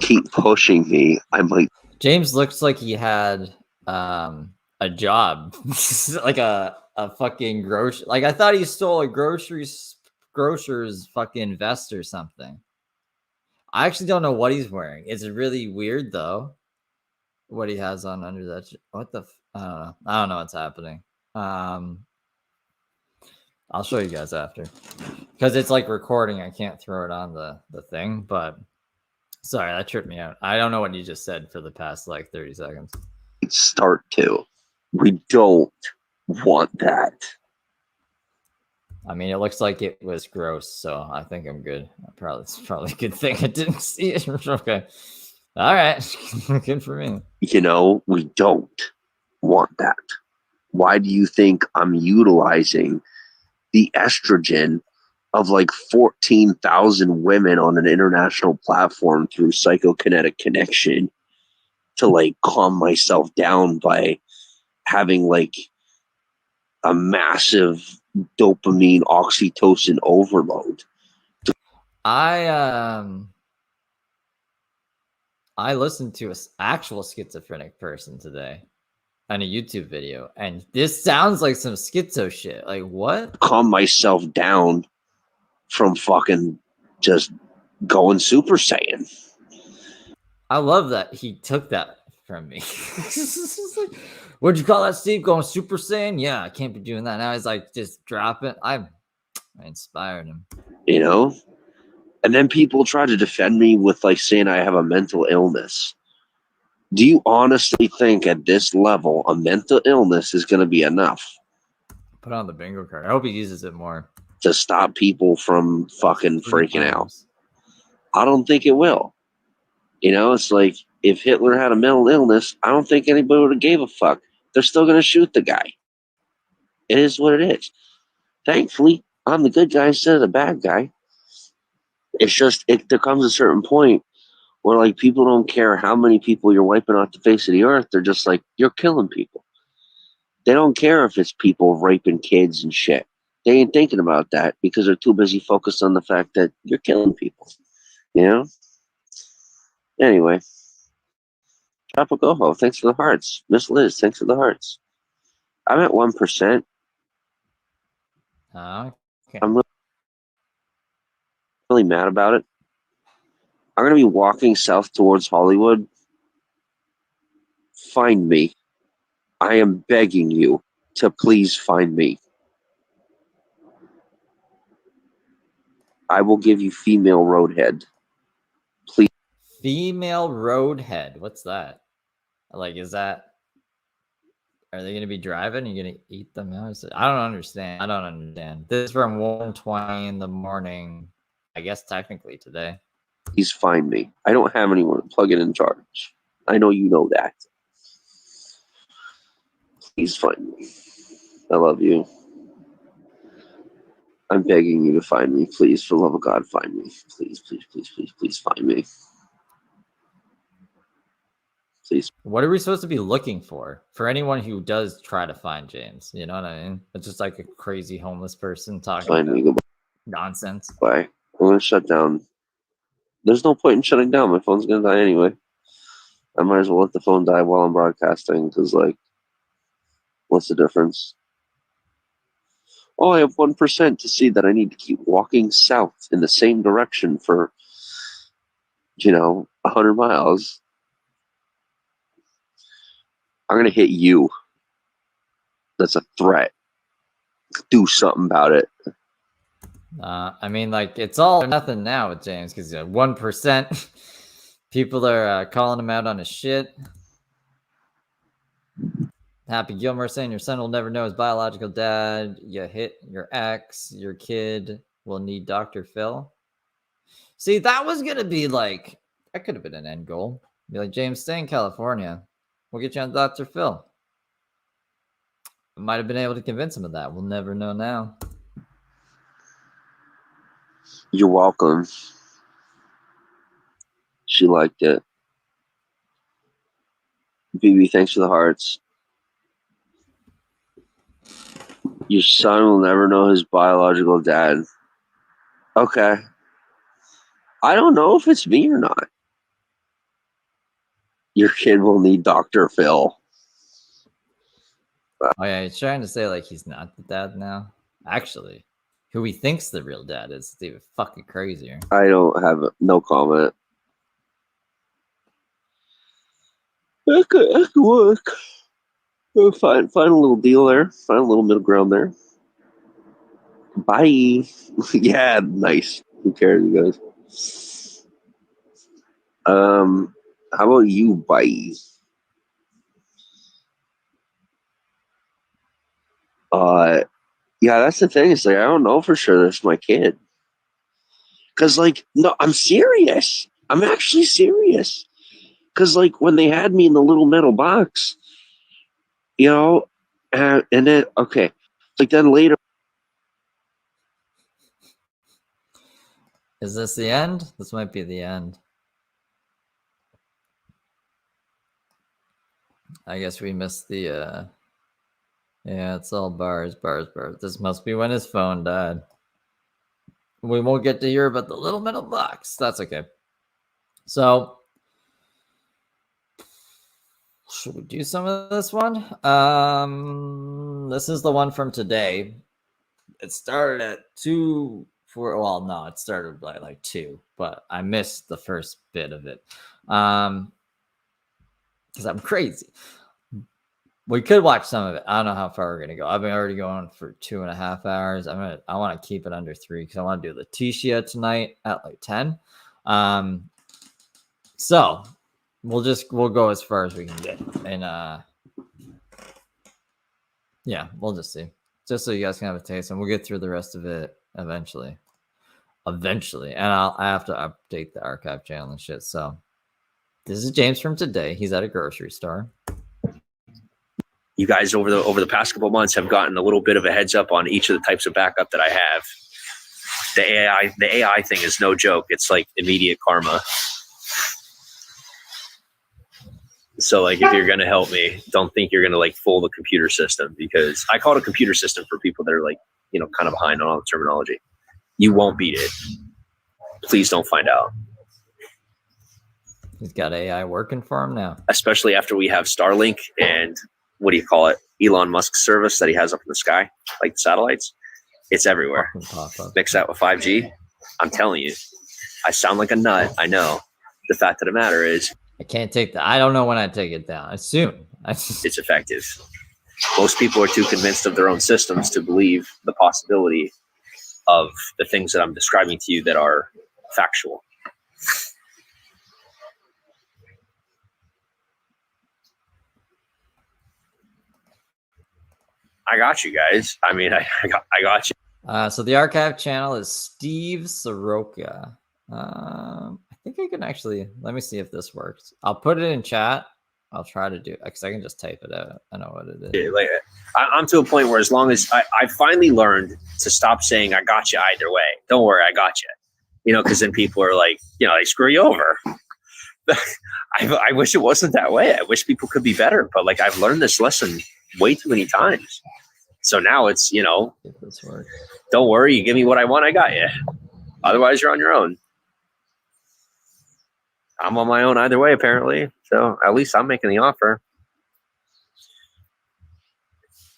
S3: Keep pushing me. I might.
S1: James looks like he had a job, like a fucking grocery. Like, I thought he stole a grocer's fucking vest or something. I actually don't know what he's wearing. It's really weird though. What he has on under that. What the? I don't know. I don't know what's happening. I'll show you guys after because it's like recording. I can't throw it on the thing, but sorry, that tripped me out. I don't know what you just said for the past like 30 seconds.
S3: might start to. We don't want that.
S1: I mean, it looks like it was gross, so I think I'm good. It's probably a good thing I didn't see it. Okay. All right. Good for me.
S3: You know, we don't want that. Why do you think I'm utilizing the estrogen of like 14,000 women on an international platform through psychokinetic connection to like calm myself down by having like a massive dopamine oxytocin overload?
S1: I listened to an actual schizophrenic person today on a YouTube video, and this sounds like some schizo shit. Like, what?
S3: Calm myself down from fucking just going Super Saiyan.
S1: I love that he took that from me. Like, what'd you call that, Steve? Going Super Saiyan? Yeah, I can't be doing that. Now he's like, just drop it. I inspired him.
S3: You know? And then people try to defend me with like saying I have a mental illness. Do you honestly think at this level a mental illness is going to be enough
S1: Put on the bingo card. I hope he uses it more
S3: to stop people from fucking
S1: 3
S3: freaking out?
S1: times.
S3: I don't think it will. You know, it's like if Hitler had a mental illness, I don't think anybody would have gave a fuck. They're still going to shoot the guy. It is what it is. Thankfully, I'm the good guy instead of the bad guy. It's just, there comes a certain point where like people don't care how many people you're wiping off the face of the earth. They're just like, you're killing people. They don't care if it's people raping kids and shit. They ain't thinking about that because they're too busy focused on the fact that you're killing people. You know? Anyway. Tropicoho, thanks for the hearts. Miss Liz, thanks for the hearts. I'm at 1%.
S1: Okay.
S3: I'm really mad about it. I'm going to be walking south towards Hollywood. Find me. I am begging you to please find me. I will give you female roadhead. Please.
S1: Female roadhead. What's that? Like, is that? Are they going to be driving? Are you going to eat them out? I don't understand. This is from 1:20 in the morning. I guess technically today.
S3: Please find me. I don't have anyone to plug it in charge. I know you know that. Please find me. I love you. I'm begging you to find me. Please, for the love of God, find me. Please, please, please, please, please find me. Please.
S1: What are we supposed to be looking for anyone who does try to find James? You know what I mean? It's just like a crazy homeless person talking
S3: Find me. Goodbye.
S1: nonsense.
S3: Bye. I'm going to shut down. There's no point in shutting down. My phone's going to die anyway. I might as well let the phone die while I'm broadcasting because, like, what's the difference? Oh, I have 1% to see that I need to keep walking south in the same direction for, 100 miles. I'm going to hit you. That's a threat. Do something about it.
S1: I mean, like, it's all or nothing now with James because 1%. People are calling him out on his shit. Happy Gilmore saying your son will never know his biological dad. You hit your ex. Your kid will need Dr. Phil. See, that was going to be like, that could have been an end goal. Be like, James, stay in California. We'll get you on Dr. Phil. I might have been able to convince him of that. We'll never know now.
S3: You're welcome. She liked it. BB, thanks for the hearts. Your son will never know his biological dad. Okay. I don't know if it's me or not. Your kid will need Dr. Phil.
S1: Oh, yeah, he's trying to say, like, he's not the dad now. Actually, who he thinks the real dad is even fucking crazier.
S3: I don't have no comment. That could work. Find a little deal there. Find a little middle ground there. Bye. Yeah, nice. Who cares, you guys? How about you, bye? Yeah, that's the thing. It's like, I don't know for sure that's my kid. Because, like, no, I'm serious. I'm actually serious. Because, like, when they had me in the little metal box, and then, okay, like, then later.
S1: Is this the end? This might be the end. I guess we missed the, yeah, it's all bars. This must be when his phone died. We won't get to hear about the little metal box. That's okay. So, should we do some of this one? This is the one from today. It started at 2, 4. Well, no, it started by like 2, but I missed the first bit of it. Because I'm crazy. We could watch some of it. I don't know how far we're gonna go. I've been already going for 2.5 hours. I want to keep it under 3 because I want to do Letitia tonight at like 10. So we'll go as far as we can get, and yeah, we'll just see, just so you guys can have a taste, and we'll get through the rest of it eventually. And I have to update the archive channel and shit. So this is James from today. He's at a grocery store.
S4: You guys over the past couple of months have gotten a little bit of a heads up on each of the types of backup that I have. The AI thing is no joke. It's like immediate karma. So like, if you're going to help me, don't think you're going to like fool the computer system, because I call it a computer system for people that are like, kind of behind on all the terminology. You won't beat it. Please don't find out.
S1: He's got AI working for him now.
S4: Especially after we have Starlink and what do you call it? Elon Musk's service that he has up in the sky, like the satellites. It's everywhere. Mix that with 5G. I'm telling you, I sound like a nut. I know. The fact of the matter is,
S1: I can't take that. I don't know when I take it down. Soon.
S4: It's effective. Most people are too convinced of their own systems to believe the possibility of the things that I'm describing to you that are factual. I got you guys. I mean, I got you.
S1: So the archive channel is Steve Saroka. I think I can actually, let me see if this works. I'll put it in chat. I'll try to do it because I can just type it out. I know what it is.
S4: Yeah, like, I'm to a point where as long as I finally learned to stop saying I got you either way. Don't worry, I got you. Because then people are like, they screw you over. I wish it wasn't that way. I wish people could be better, but like I've learned this lesson way too many times. So now it's,
S1: If this works.
S4: Don't worry, you give me what I want, I got you. Otherwise, you're on your own. I'm on my own either way, apparently. So at least I'm making the offer.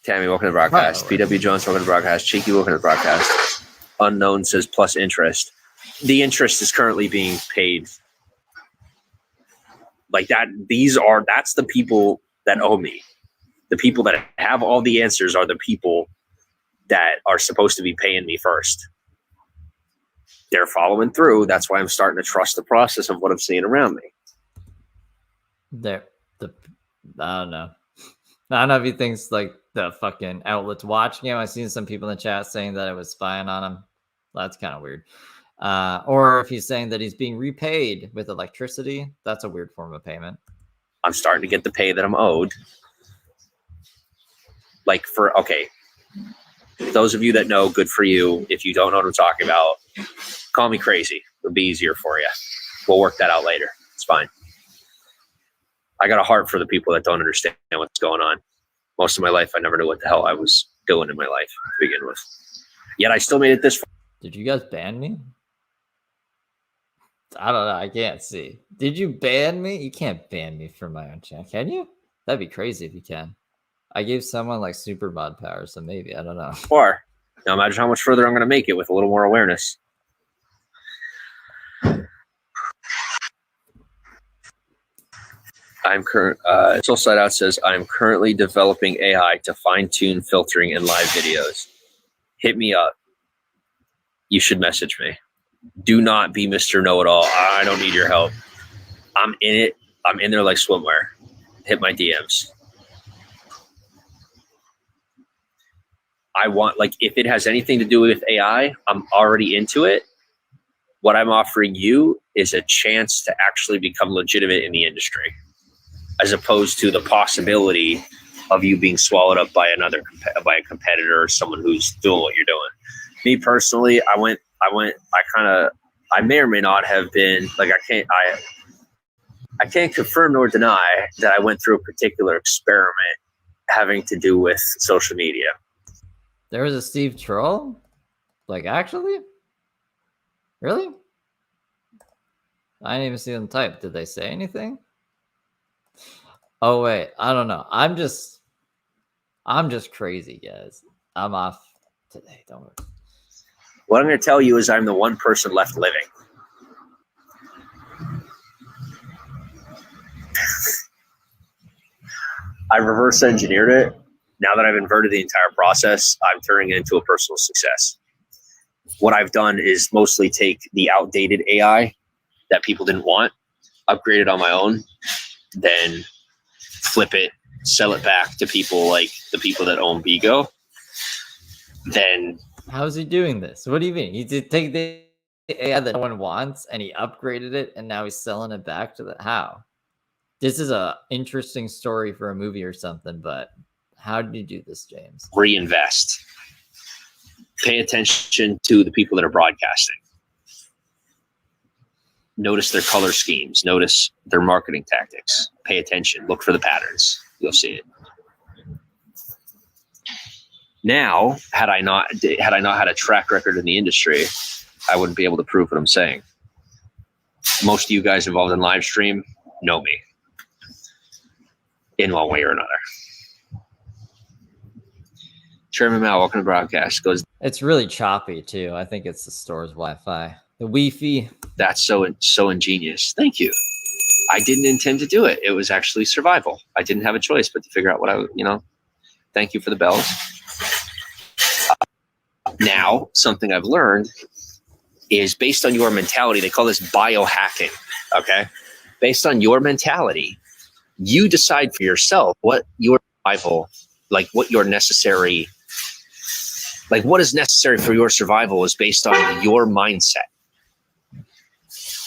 S4: Tammy, welcome to the broadcast. PW Jones, welcome to the broadcast. Cheeky, welcome to the broadcast. Unknown says plus interest. The interest is currently being paid. Like that, that's the people that owe me. The people that have all the answers are the people that are supposed to be paying me first. They're following through. That's why I'm starting to trust the process of what I'm seeing around me.
S1: I don't know. I don't know if he thinks like the fucking outlet's watching him. I've seen some people in the chat saying that it was spying on him. That's kind of weird. Or if he's saying that he's being repaid with electricity, that's a weird form of payment.
S4: I'm starting to get the pay that I'm owed. Like those of you that know, good for you. If you don't know what I'm talking about, call me crazy. It'll be easier for you. We'll work that out later. It's fine. I got a heart for the people that don't understand what's going on. Most of my life, I never knew what the hell I was doing in my life to begin with. Yet I still made it this far.
S1: Did you guys ban me? I don't know. I can't see. Did you ban me? You can't ban me from my own channel, can you? That'd be crazy if you can. I gave someone like super mod power, so maybe. I don't know.
S4: Or now imagine how much further I'm going to make it with a little more awareness. Soul Side Out says, I'm currently developing AI to fine-tune filtering in live videos. Hit me up. You should message me. Do not be Mr. Know-It-All. I don't need your help. I'm in it. I'm in there like swimwear. Hit my DMs. I want, like, if it has anything to do with AI, I'm already into it. What I'm offering you is a chance to actually become legitimate in the industry, as opposed to the possibility of you being swallowed up by by a competitor or someone who's doing what you're doing. Me personally, I may or may not have been, like, I can't confirm nor deny that I went through a particular experiment having to do with social media.
S1: There was a Steve troll? Like, actually? Really? I didn't even see them type. Did they say anything? Oh, wait. I don't know. I'm just crazy, guys. I'm off today. Don't worry.
S4: What I'm going to tell you is I'm the one person left living. I reverse engineered it. Now that I've inverted the entire process, I'm turning it into a personal success. What I've done is mostly take the outdated AI that people didn't want, upgrade it on my own, then flip it, sell it back to people like the people that own Bigo. Then
S1: how's he doing this? What do you mean? He did take the AI that no one wants and he upgraded it and now he's selling it back to the how? This is a interesting story for a movie or something, but how did you do this, James?
S4: Reinvest. Pay attention to the people that are broadcasting. Notice their color schemes. Notice their marketing tactics. Pay attention. Look for the patterns. You'll see it. Now, had I not had a track record in the industry, I wouldn't be able to prove what I'm saying. Most of you guys involved in live stream know me in one way or another. Chairman Mao, welcome to broadcast. Goes.
S1: It's really choppy too. I think it's the store's Wi-Fi. The Wi-Fi.
S4: That's so ingenious. Thank you. I didn't intend to do it. It was actually survival. I didn't have a choice but to figure out what thank you for the bells. Now, something I've learned is based on your mentality. They call this biohacking. Okay. Based on your mentality, you decide for yourself what your survival, like what your necessary, like what is necessary for your survival is based on your mindset.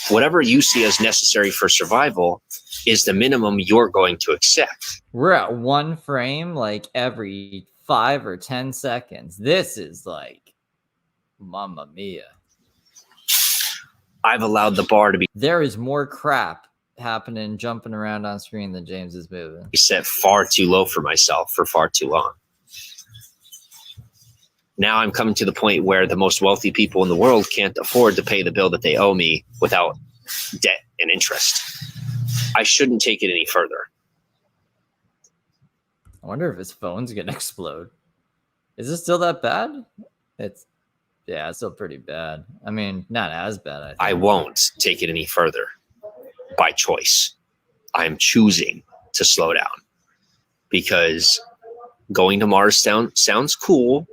S4: Whatever you see as necessary for survival is the minimum you're going to accept.
S1: We're at one frame like every 5 or 10 seconds. This is like, mamma mia.
S4: I've allowed the bar to be
S1: There is more crap happening, jumping around on screen than James is moving.
S4: set far too low for myself for far too long. Now I'm coming to the point where the most wealthy people in the world can't afford to pay the bill that they owe me without debt and interest. I shouldn't take it any further.
S1: I wonder if his phone's gonna explode. Is it still that bad? It's still pretty bad. I mean, not as bad. I think.
S4: I won't take it any further by choice. I'm choosing to slow down because going to Mars sounds cool.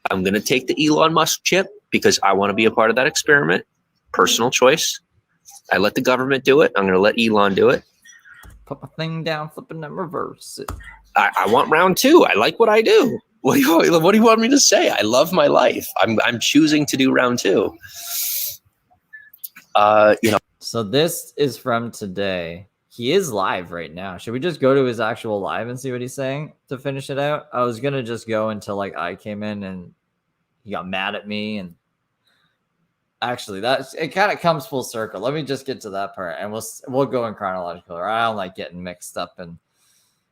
S4: I'm going to take the Elon Musk chip because I want to be a part of that experiment. Personal choice. I let the government do it. I'm going to let Elon do it.
S1: Put my thing down, flipping and reverse it.
S4: I want round two. I like what I do. What do you want me to say? I love my life. I'm choosing to do round two.
S1: So this is from today. He is live right now. Should we just go to his actual live and see what he's saying to finish it out? I was gonna just go until like I came in and he got mad at me, and actually it kind of comes full circle. Let me just get to that part and we'll go in chronological order. I don't like getting mixed up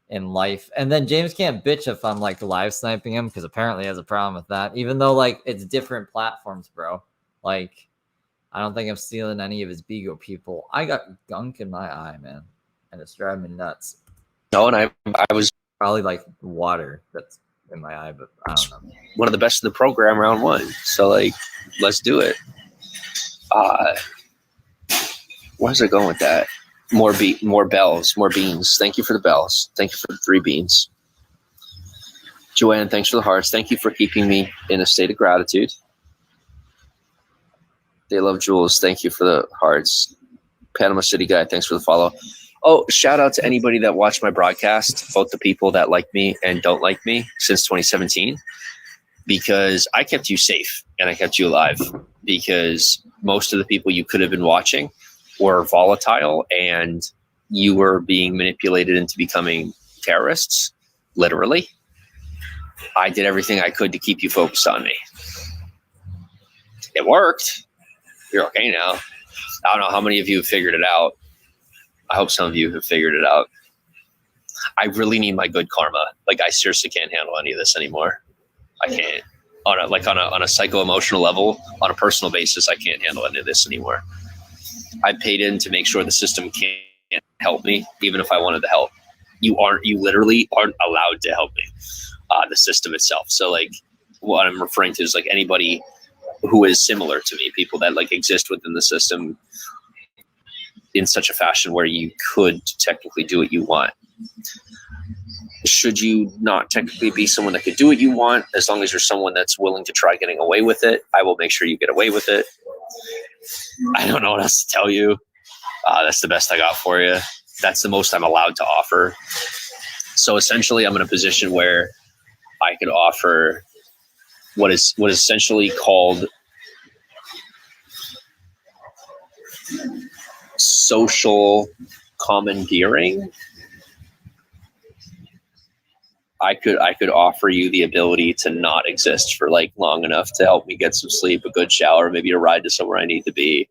S1: in life. And then James can't bitch if I'm like live sniping him because apparently he has a problem with that, even though like it's different platforms, bro. Like I don't think I'm stealing any of his Bigo people. I got gunk in my eye, man, and it's driving me nuts.
S4: No, and I was
S1: Probably like water that's in my eye, but I don't know.
S4: one of the best in the program round one. So like, let's do it. Where's it going with that? More bells, more beans. Thank you for the bells. Thank you for the 3 beans. Joanne, thanks for the hearts. Thank you for keeping me in a state of gratitude. They love Jules. Thank you for the hearts. Panama City guy, thanks for the follow. Oh, shout out to anybody that watched my broadcast, both the people that like me and don't like me since 2017. because I kept you safe and I kept you alive, because most of the people you could have been watching were volatile and you were being manipulated into becoming terrorists, literally. I did everything I could to keep you focused on me. It worked. You're okay now. I don't know how many of you have figured it out. I hope some of you have figured it out. I really need my good karma. Like, I seriously can't handle any of this anymore. I can't. On a psycho-emotional level, on a personal basis, I can't handle any of this anymore. I paid in to make sure the system can't help me, even if I wanted to help. You literally aren't allowed to help me. The system itself. So, like, what I'm referring to is like anybody who is similar to me, people that like exist within the system in such a fashion where you could technically do what you want. Should you not technically be someone that could do what you want, as long as you're someone that's willing to try getting away with it, I will make sure you get away with it. I don't know what else to tell you. That's the best I got for you. That's the most I'm allowed to offer. So essentially, I'm in a position where I could offer what is essentially called social commandeering. I could offer you the ability to not exist for like long enough to help me get some sleep, a good shower, maybe a ride to somewhere I need to be.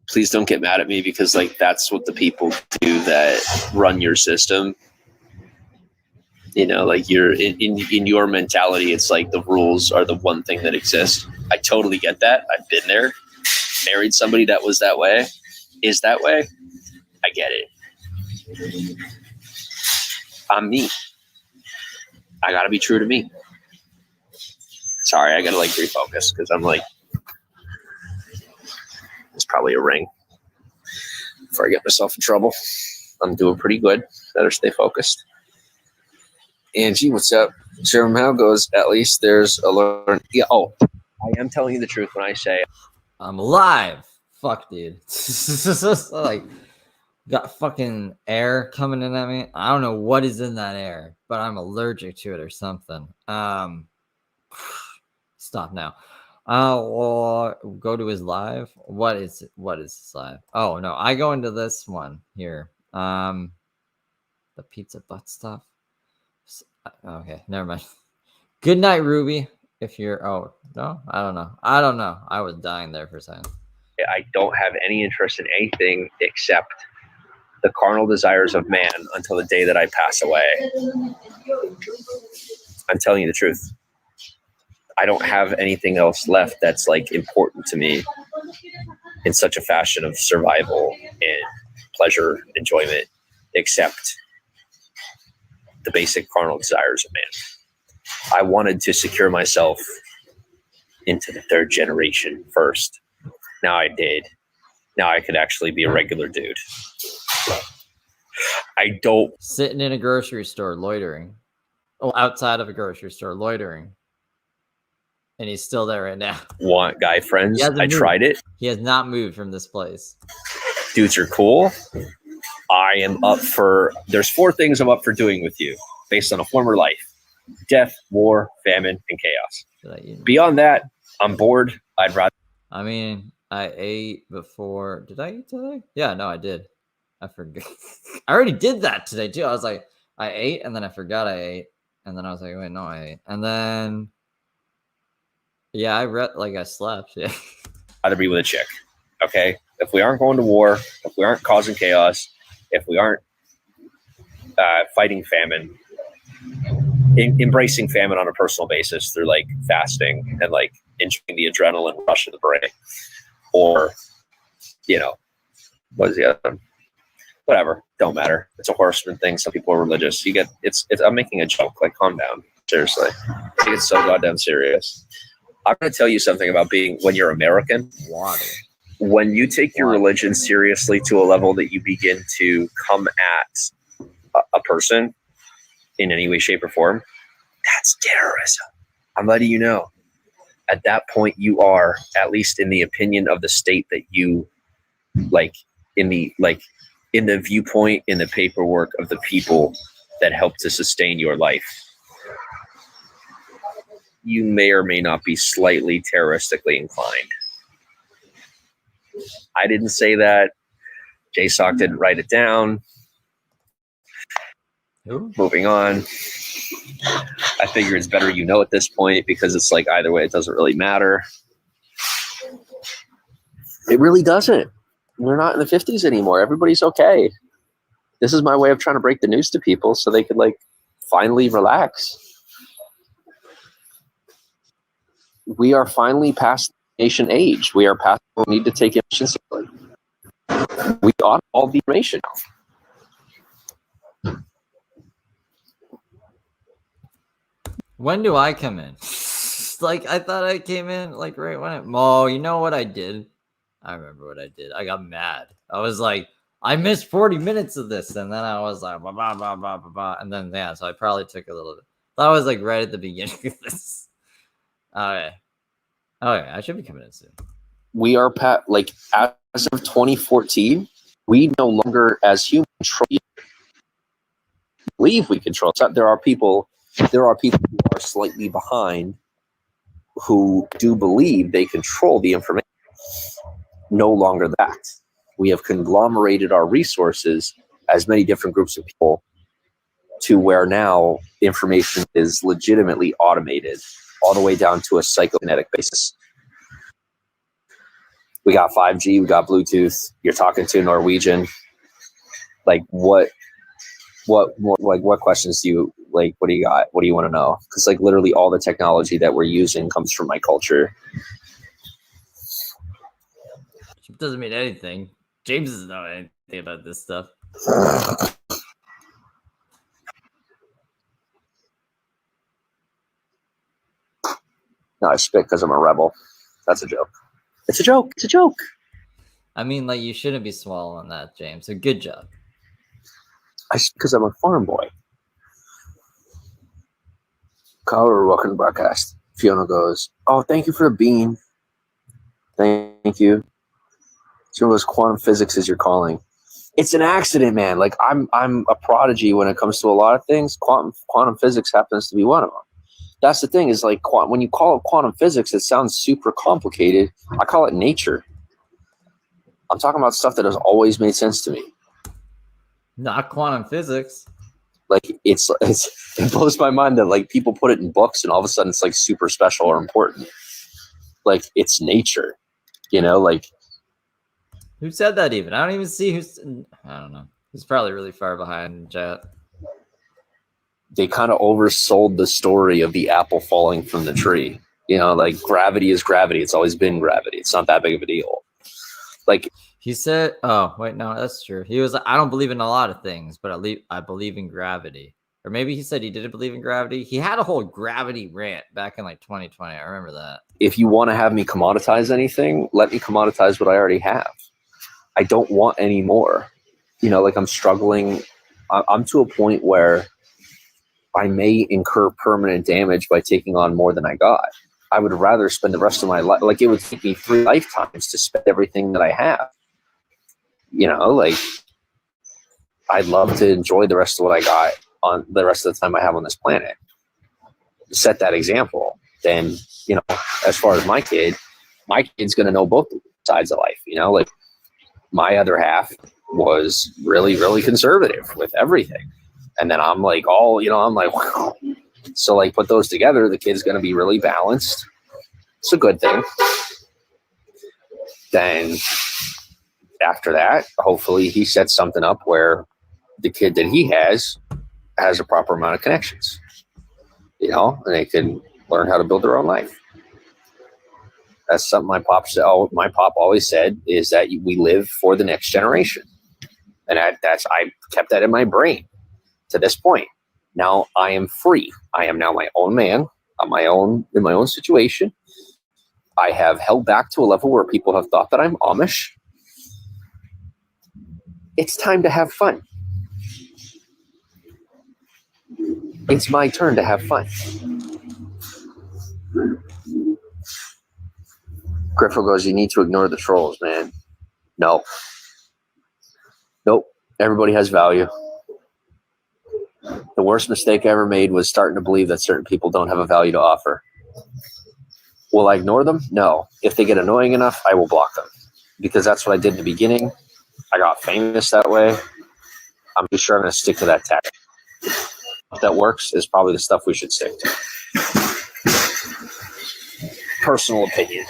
S4: Please don't get mad at me, because like that's what the people do that run your system. You know, like you're in your mentality, it's like the rules are the one thing that exists. I totally get that. I've been there, married somebody that was that way, is that way. I get it. I'm me. I gotta be true to me. Sorry, I gotta like refocus because I'm like, it's probably a ring before I get myself in trouble. I'm doing pretty good. Better stay focused. Angie, what's up? Jerome, how goes? At least there's a learn. Yeah. Oh, I am telling you the truth when I say
S1: I'm alive. Fuck, dude. Like, got fucking air coming in at me. I don't know what is in that air, but I'm allergic to it or something. Stop now. Well, go to his live. What is his live? Oh no, I go into this one here. The pizza butt stuff. Okay, never mind. Good night, Ruby. If you're no, I don't know. I was dying there for a second.
S4: I don't have any interest in anything except the carnal desires of man until the day that I pass away. I'm telling you the truth. I don't have anything else left that's like important to me in such a fashion of survival and pleasure, enjoyment, except the basic carnal desires of man. I wanted to secure myself into the third generation first. Now I did. Now I could actually be a regular dude. I don't.
S1: Sitting in a grocery store loitering. Oh, outside of a grocery store loitering. And he's still there right now.
S4: Want guy friends. I tried it.
S1: He has not moved from this place.
S4: Dudes are cool. I am up for, there's 4 things I'm up for doing with you based on a former life: death, war, famine, and chaos. Beyond that, I'm bored. I'd rather.
S1: I mean, I ate before. Did I eat today? Yeah, no, I did. I forgot. I already did that today too. I was like, I ate and then I forgot I ate. And then I was like, wait, no, I ate. And then, yeah, I slept. Yeah.
S4: I'd be with a chick. Okay. If we aren't going to war, if we aren't causing chaos, if we aren't fighting famine, embracing famine on a personal basis through like fasting and like enjoying the adrenaline rush of the brain, or, you know, what is the other one? Whatever, don't matter. It's a horseman thing. Some people are religious. I'm making a joke. Like, calm down. Seriously. It gets so goddamn serious. I'm going to tell you something about when you're American.
S1: Water.
S4: When you take your religion seriously to a level that you begin to come at a person in any way, shape, or form, that's terrorism. I'm letting you know. At that point, you are, at least in the opinion of the state that you, in the viewpoint, in the paperwork of the people that help to sustain your life. You may or may not be slightly terroristically inclined. I didn't say that. JSOC didn't write it down.
S1: Who?
S4: Moving on. I figure it's better you know at this point, because it's like either way, it doesn't really matter.
S3: It really doesn't. We're not in the 50s anymore. Everybody's okay. This is my way of trying to break the news to people so they could like finally relax. We are finally past nation age. We are past we need to take information seriously. We got all the information.
S1: When do I come in? Like, I thought I came in like right when it. Oh, you know what I did? I remember what I did. I got mad. I was like, I missed 40 minutes of this, and then I was like, blah, blah, blah, blah, blah, blah. And then yeah, so I probably took a little bit. That was like right at the beginning of this. Okay. Okay, I should be coming in soon.
S3: We are like as of 2014, we no longer as humans believe we control. So there are people who are slightly behind who do believe they control the information. No longer that. We have conglomerated our resources as many different groups of people to where now information is legitimately automated all the way down to a psychokinetic basis. We got 5G, we got Bluetooth, you're talking to Norwegian. Like what questions do you like? What do you got? What do you want to know? Because like literally all the technology that we're using comes from my culture.
S1: It doesn't mean anything. James doesn't know anything about this stuff.
S3: No, I spit because I'm a rebel. That's a joke. It's a joke. It's a joke.
S1: I mean, like, you shouldn't be swallowing that, James. So good job.
S3: Because I'm a farm boy. Caller, welcome to the broadcast. Fiona goes, oh, thank you for the bean. Thank you. So those quantum physics is you're calling. It's an accident, man. Like I'm a prodigy when it comes to a lot of things. Quantum physics happens to be one of them. That's the thing is like when you call it quantum physics, it sounds super complicated. I call it nature. I'm talking about stuff that has always made sense to me.
S1: Not quantum physics.
S3: Like it blows my mind that like people put it in books and all of a sudden it's like super special or important. Like it's nature, you know, like.
S1: Who said that even? I don't even see who's. I don't know. He's probably really far behind in chat.
S3: They kind of oversold the story of the apple falling from the tree. You know, like gravity is gravity. It's always been gravity. It's not that big of a deal. Like
S1: he said, oh, wait, no, that's true. He was like, I don't believe in a lot of things, but I believe in gravity. Or maybe he said he didn't believe in gravity. He had a whole gravity rant back in like 2020. I remember that.
S3: If you want to have me commoditize anything, let me commoditize what I already have. I don't want any more. You know, like I'm struggling. I'm to a point where I may incur permanent damage by taking on more than I got. I would rather spend the rest of my life, like it would take me 3 lifetimes to spend everything that I have. You know, like I'd love to enjoy the rest of what I got on the rest of the time I have on this planet. Set that example. Then, you know, as far as my kid's going to know both sides of life, you know, like my other half was really, really conservative with everything. And then I'm like, oh, you know, I'm like, wow. So like put those together, the kid's going to be really balanced. It's a good thing. Then after that, hopefully he sets something up where the kid that he has a proper amount of connections, you know, and they can learn how to build their own life. That's something my pop always said is that we live for the next generation. And I kept that in my brain to this point. Now I am free. I am now my own man. I'm in my own situation. I have held back to a level where people have thought that I'm Amish. It's time to have fun. It's my turn to have fun. Griffo goes, you need to ignore the trolls, man. No. Nope. Everybody has value.
S4: worst mistake I ever made was starting to believe that certain people don't have a value to offer. Will I ignore them? No. If they get annoying enough, I will block them, because that's what I did in the beginning. I got famous that way. I'm pretty sure I'm going to stick to that tactic. If that works, is probably the stuff we should stick to. Personal opinion.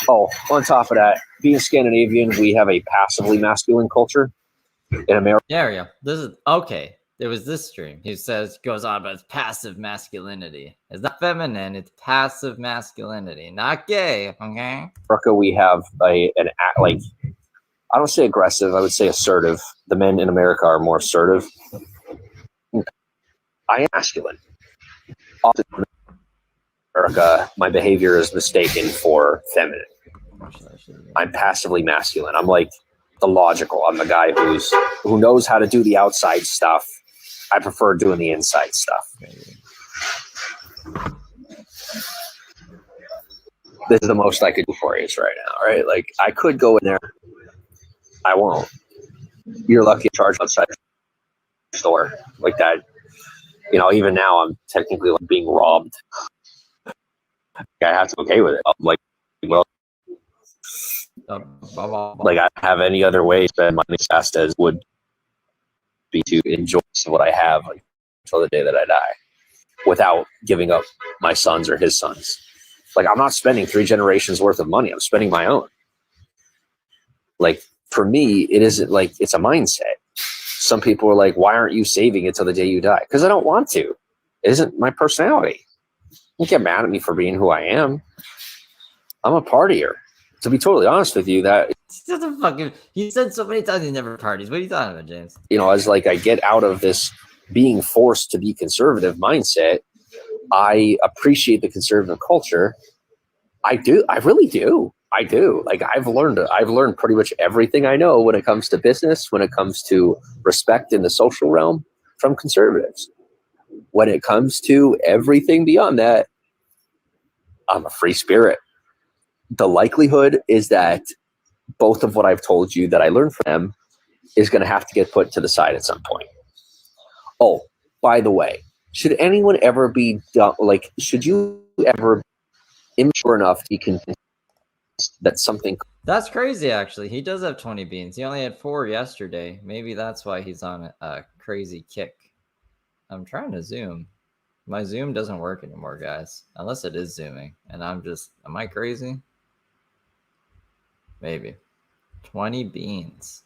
S4: Oh, on top of that, being Scandinavian, we have a passively masculine culture in America.
S1: There we go. This is okay. There was this stream. He goes on about it's passive masculinity. It's not feminine. It's passive masculinity, not gay. Okay.
S4: America, we have I don't say aggressive. I would say assertive. The men in America are more assertive. I am masculine. Often in America, my behavior is mistaken for feminine. I'm passively masculine. I'm like the logical. I'm the guy who knows how to do the outside stuff. I prefer doing the inside stuff. This is the most I could do for you right now, right? Like, I could go in there. I won't. You're lucky to charge outside the store like that. You know, even now I'm technically like being robbed. I have to be okay with it. I'm like, well, like I have any other way to spend money fast as would be to enjoy what I have until the day that I die, without giving up my sons or his sons. Like, I'm not spending 3 generations worth of money. I'm spending my own. Like, for me, it isn't like, it's a mindset. Some people are like, why aren't you saving it till the day you die? Because I don't want to. It isn't my personality. Don't get mad at me for being who I am. I'm a partier. To be totally honest with you, that
S1: he said so many times he never parties. What are you talking about, James?
S4: You know, as like I get out of this being forced to be conservative mindset, I appreciate the conservative culture. I do. I really do. I do. Like, I've learned pretty much everything I know when it comes to business, when it comes to respect in the social realm, from conservatives. When it comes to everything beyond that, I'm a free spirit. The likelihood is that both of what I've told you that I learned from them is going to have to get put to the side at some point. Oh, by the way, should anyone ever be done, like, should you ever be immature enough to be convinced that something...
S1: That's crazy, actually. He does have 20 beans. He only had 4 yesterday. Maybe that's why he's on a crazy kick. I'm trying to zoom. My zoom doesn't work anymore, guys. Unless it is zooming. And am I crazy? Maybe. 20 beans.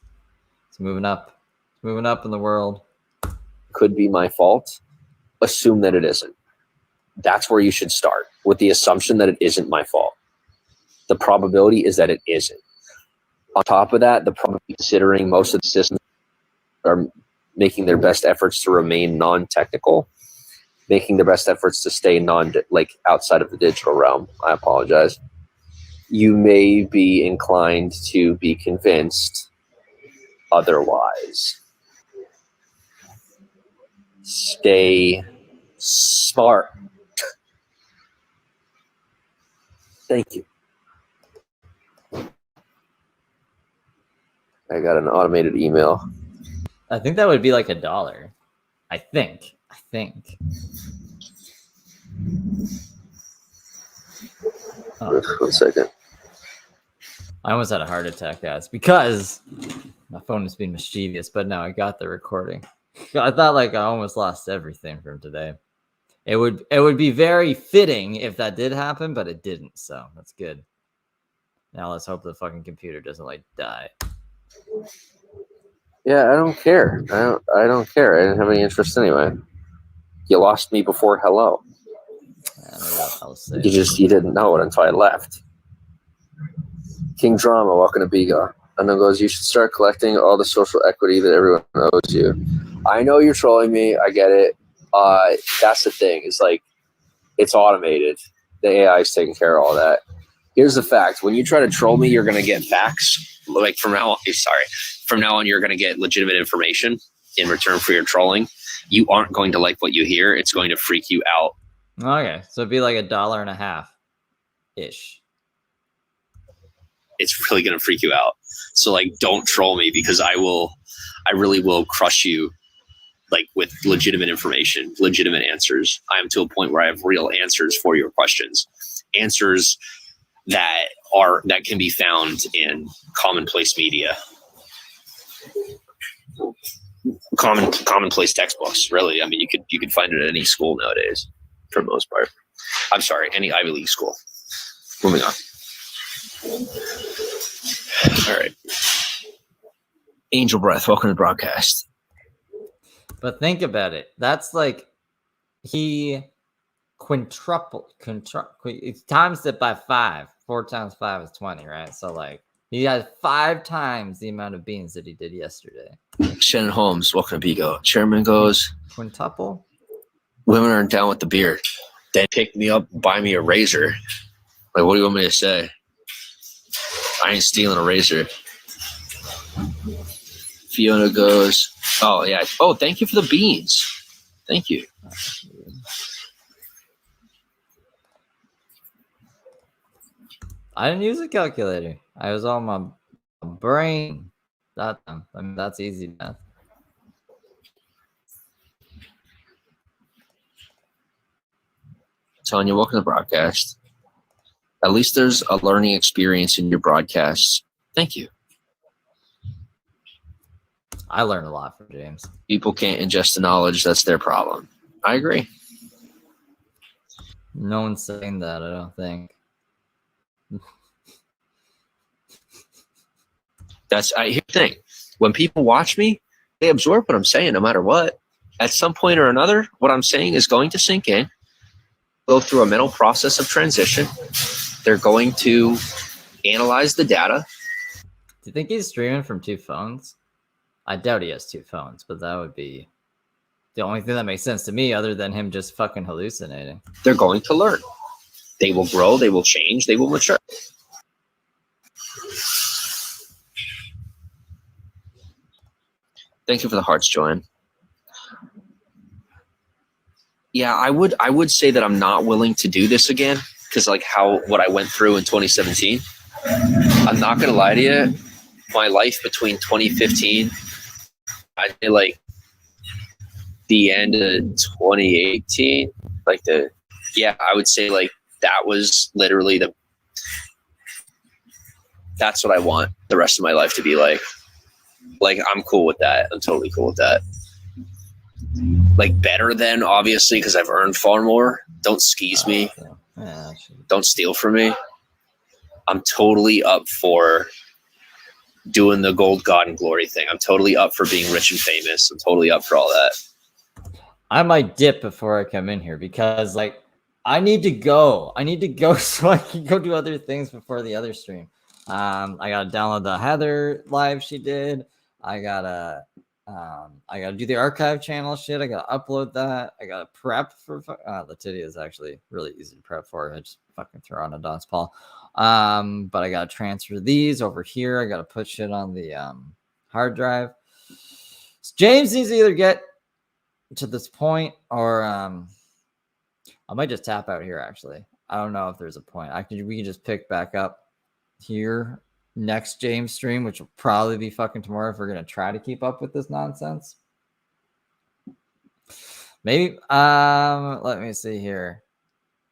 S1: It's moving up. It's moving up in the world.
S4: Could be my fault. Assume that it isn't. That's where you should start, with the assumption that it isn't my fault. The probability is that it isn't. On top of that, the probability, considering most of the systems are making their best efforts to remain non-technical, making their best efforts to stay outside of the digital realm. I apologize. You may be inclined to be convinced otherwise. Stay smart. Thank you. I got an automated email.
S1: I think that would be like $1. I think. Oh,
S4: 1 second.
S1: I almost had a heart attack, guys, because my phone is being mischievous, but no, I got the recording. I thought like I almost lost everything from today. It would be very fitting if that did happen, but it didn't, so that's good. Now let's hope the fucking computer doesn't like die.
S4: Yeah, I don't care. I don't care. I didn't have any interest anyway. You lost me before hello.
S1: I'll say
S4: You didn't know it until I left. King Drama, welcome to Biga. And then goes, you should start collecting all the social equity that everyone owes you. I know you're trolling me. I get it. That's the thing. It's like, it's automated. The AI is taking care of all that. Here's the fact. When you try to troll me, you're going to get facts. Like from now on, you're going to get legitimate information in return for your trolling. You aren't going to like what you hear. It's going to freak you out.
S1: Okay, so it'd be like $1.50 ish.
S4: It's really going to freak you out. So like, don't troll me, because I really will crush you like with legitimate information, legitimate answers. I am to a point where I have real answers for your questions, answers that can be found in commonplace media, commonplace textbooks. Really, I mean, you could find it at any school nowadays, for the most part. I'm sorry, any Ivy League school. Moving on. All right. Angel Breath, welcome to the broadcast.
S1: But think about it. That's like he he times it by 5. 4 times 5 is 20, right? So like he has 5 times the amount of beans that he did yesterday.
S4: Shannon Holmes, welcome to Bigo. Chairman goes,
S1: Quintuple?
S4: women aren't down with the beard. They pick me up, buy me a razor. Like, what do you want me to say? I ain't stealing a razor. Fiona goes, oh, yeah. Oh, thank you for the beans. Thank you.
S1: I didn't use a calculator. I was on my brain. That's easy math.
S4: Tanya, welcome to the broadcast. At least there's a learning experience in your broadcasts. Thank you.
S1: I learned a lot from James.
S4: People can't ingest the knowledge. That's their problem. I agree.
S1: No one's saying that, I don't think.
S4: Here's the thing. When people watch me, they absorb what I'm saying no matter what. At some point or another, what I'm saying is going to sink in, go through a mental process of transition. They're going to analyze the data.
S1: Do you think he's streaming from 2 phones? I doubt he has 2 phones, but that would be the only thing that makes sense to me other than him just fucking hallucinating.
S4: They're going to learn. They will grow. They will change. They will mature. Thank you for the hearts, Joanne. Yeah, I would say that I'm not willing to do this again because like what I went through in 2017. I'm not gonna lie to you. My life between 2015, I'd say like the end of 2018, I would say like that was literally that's what I want the rest of my life to be like. Like, I'm cool with that. I'm totally cool with that. Like, better than, obviously, because I've earned far more. Don't skis me.
S1: Yeah,
S4: Don't steal from me. I'm totally up for doing the gold, God, and glory thing. I'm totally up for being rich and famous. I'm totally up for all that.
S1: I might dip before I come in here because, like, I need to go. So I can go do other things before the other stream. I gotta download the Heather live she did. I gotta do the archive channel shit. I gotta upload that. I gotta prep for Latitia is actually really easy to prep for. I just fucking throw on a DOS Paul. But I gotta transfer these over here. I gotta put shit on the hard drive. So James needs to either get to this point or I might just tap out here actually. I don't know if there's a point. We can just pick back up here next James stream, which will probably be fucking tomorrow if we're gonna try to keep up with this nonsense. Maybe let me see here.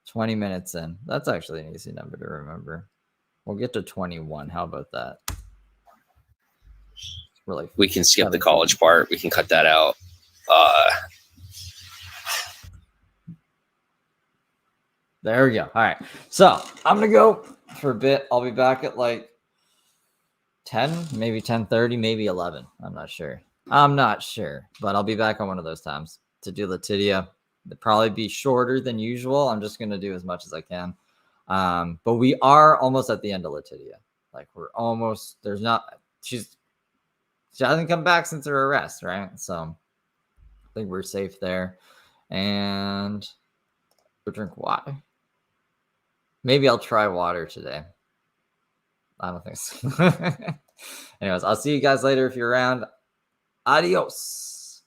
S1: 20 minutes in. That's actually an easy number to remember. We'll get to 21. How about that? Really,
S4: we can skip the college part. We can cut that out.
S1: There we go. All right. So I'm gonna go for a bit. I'll be back at like 10, maybe 10:30, maybe 11. I'm not sure, but I'll be back on one of those times to do Latitia. It'll probably be shorter than usual. I'm just gonna do as much as I can. But we are almost at the end of Latitia. Like we're almost. She hasn't come back since her arrest, right? So I think we're safe there. And go drink water. Maybe I'll try water today. I don't think so. Anyways, I'll see you guys later if you're around. Adios.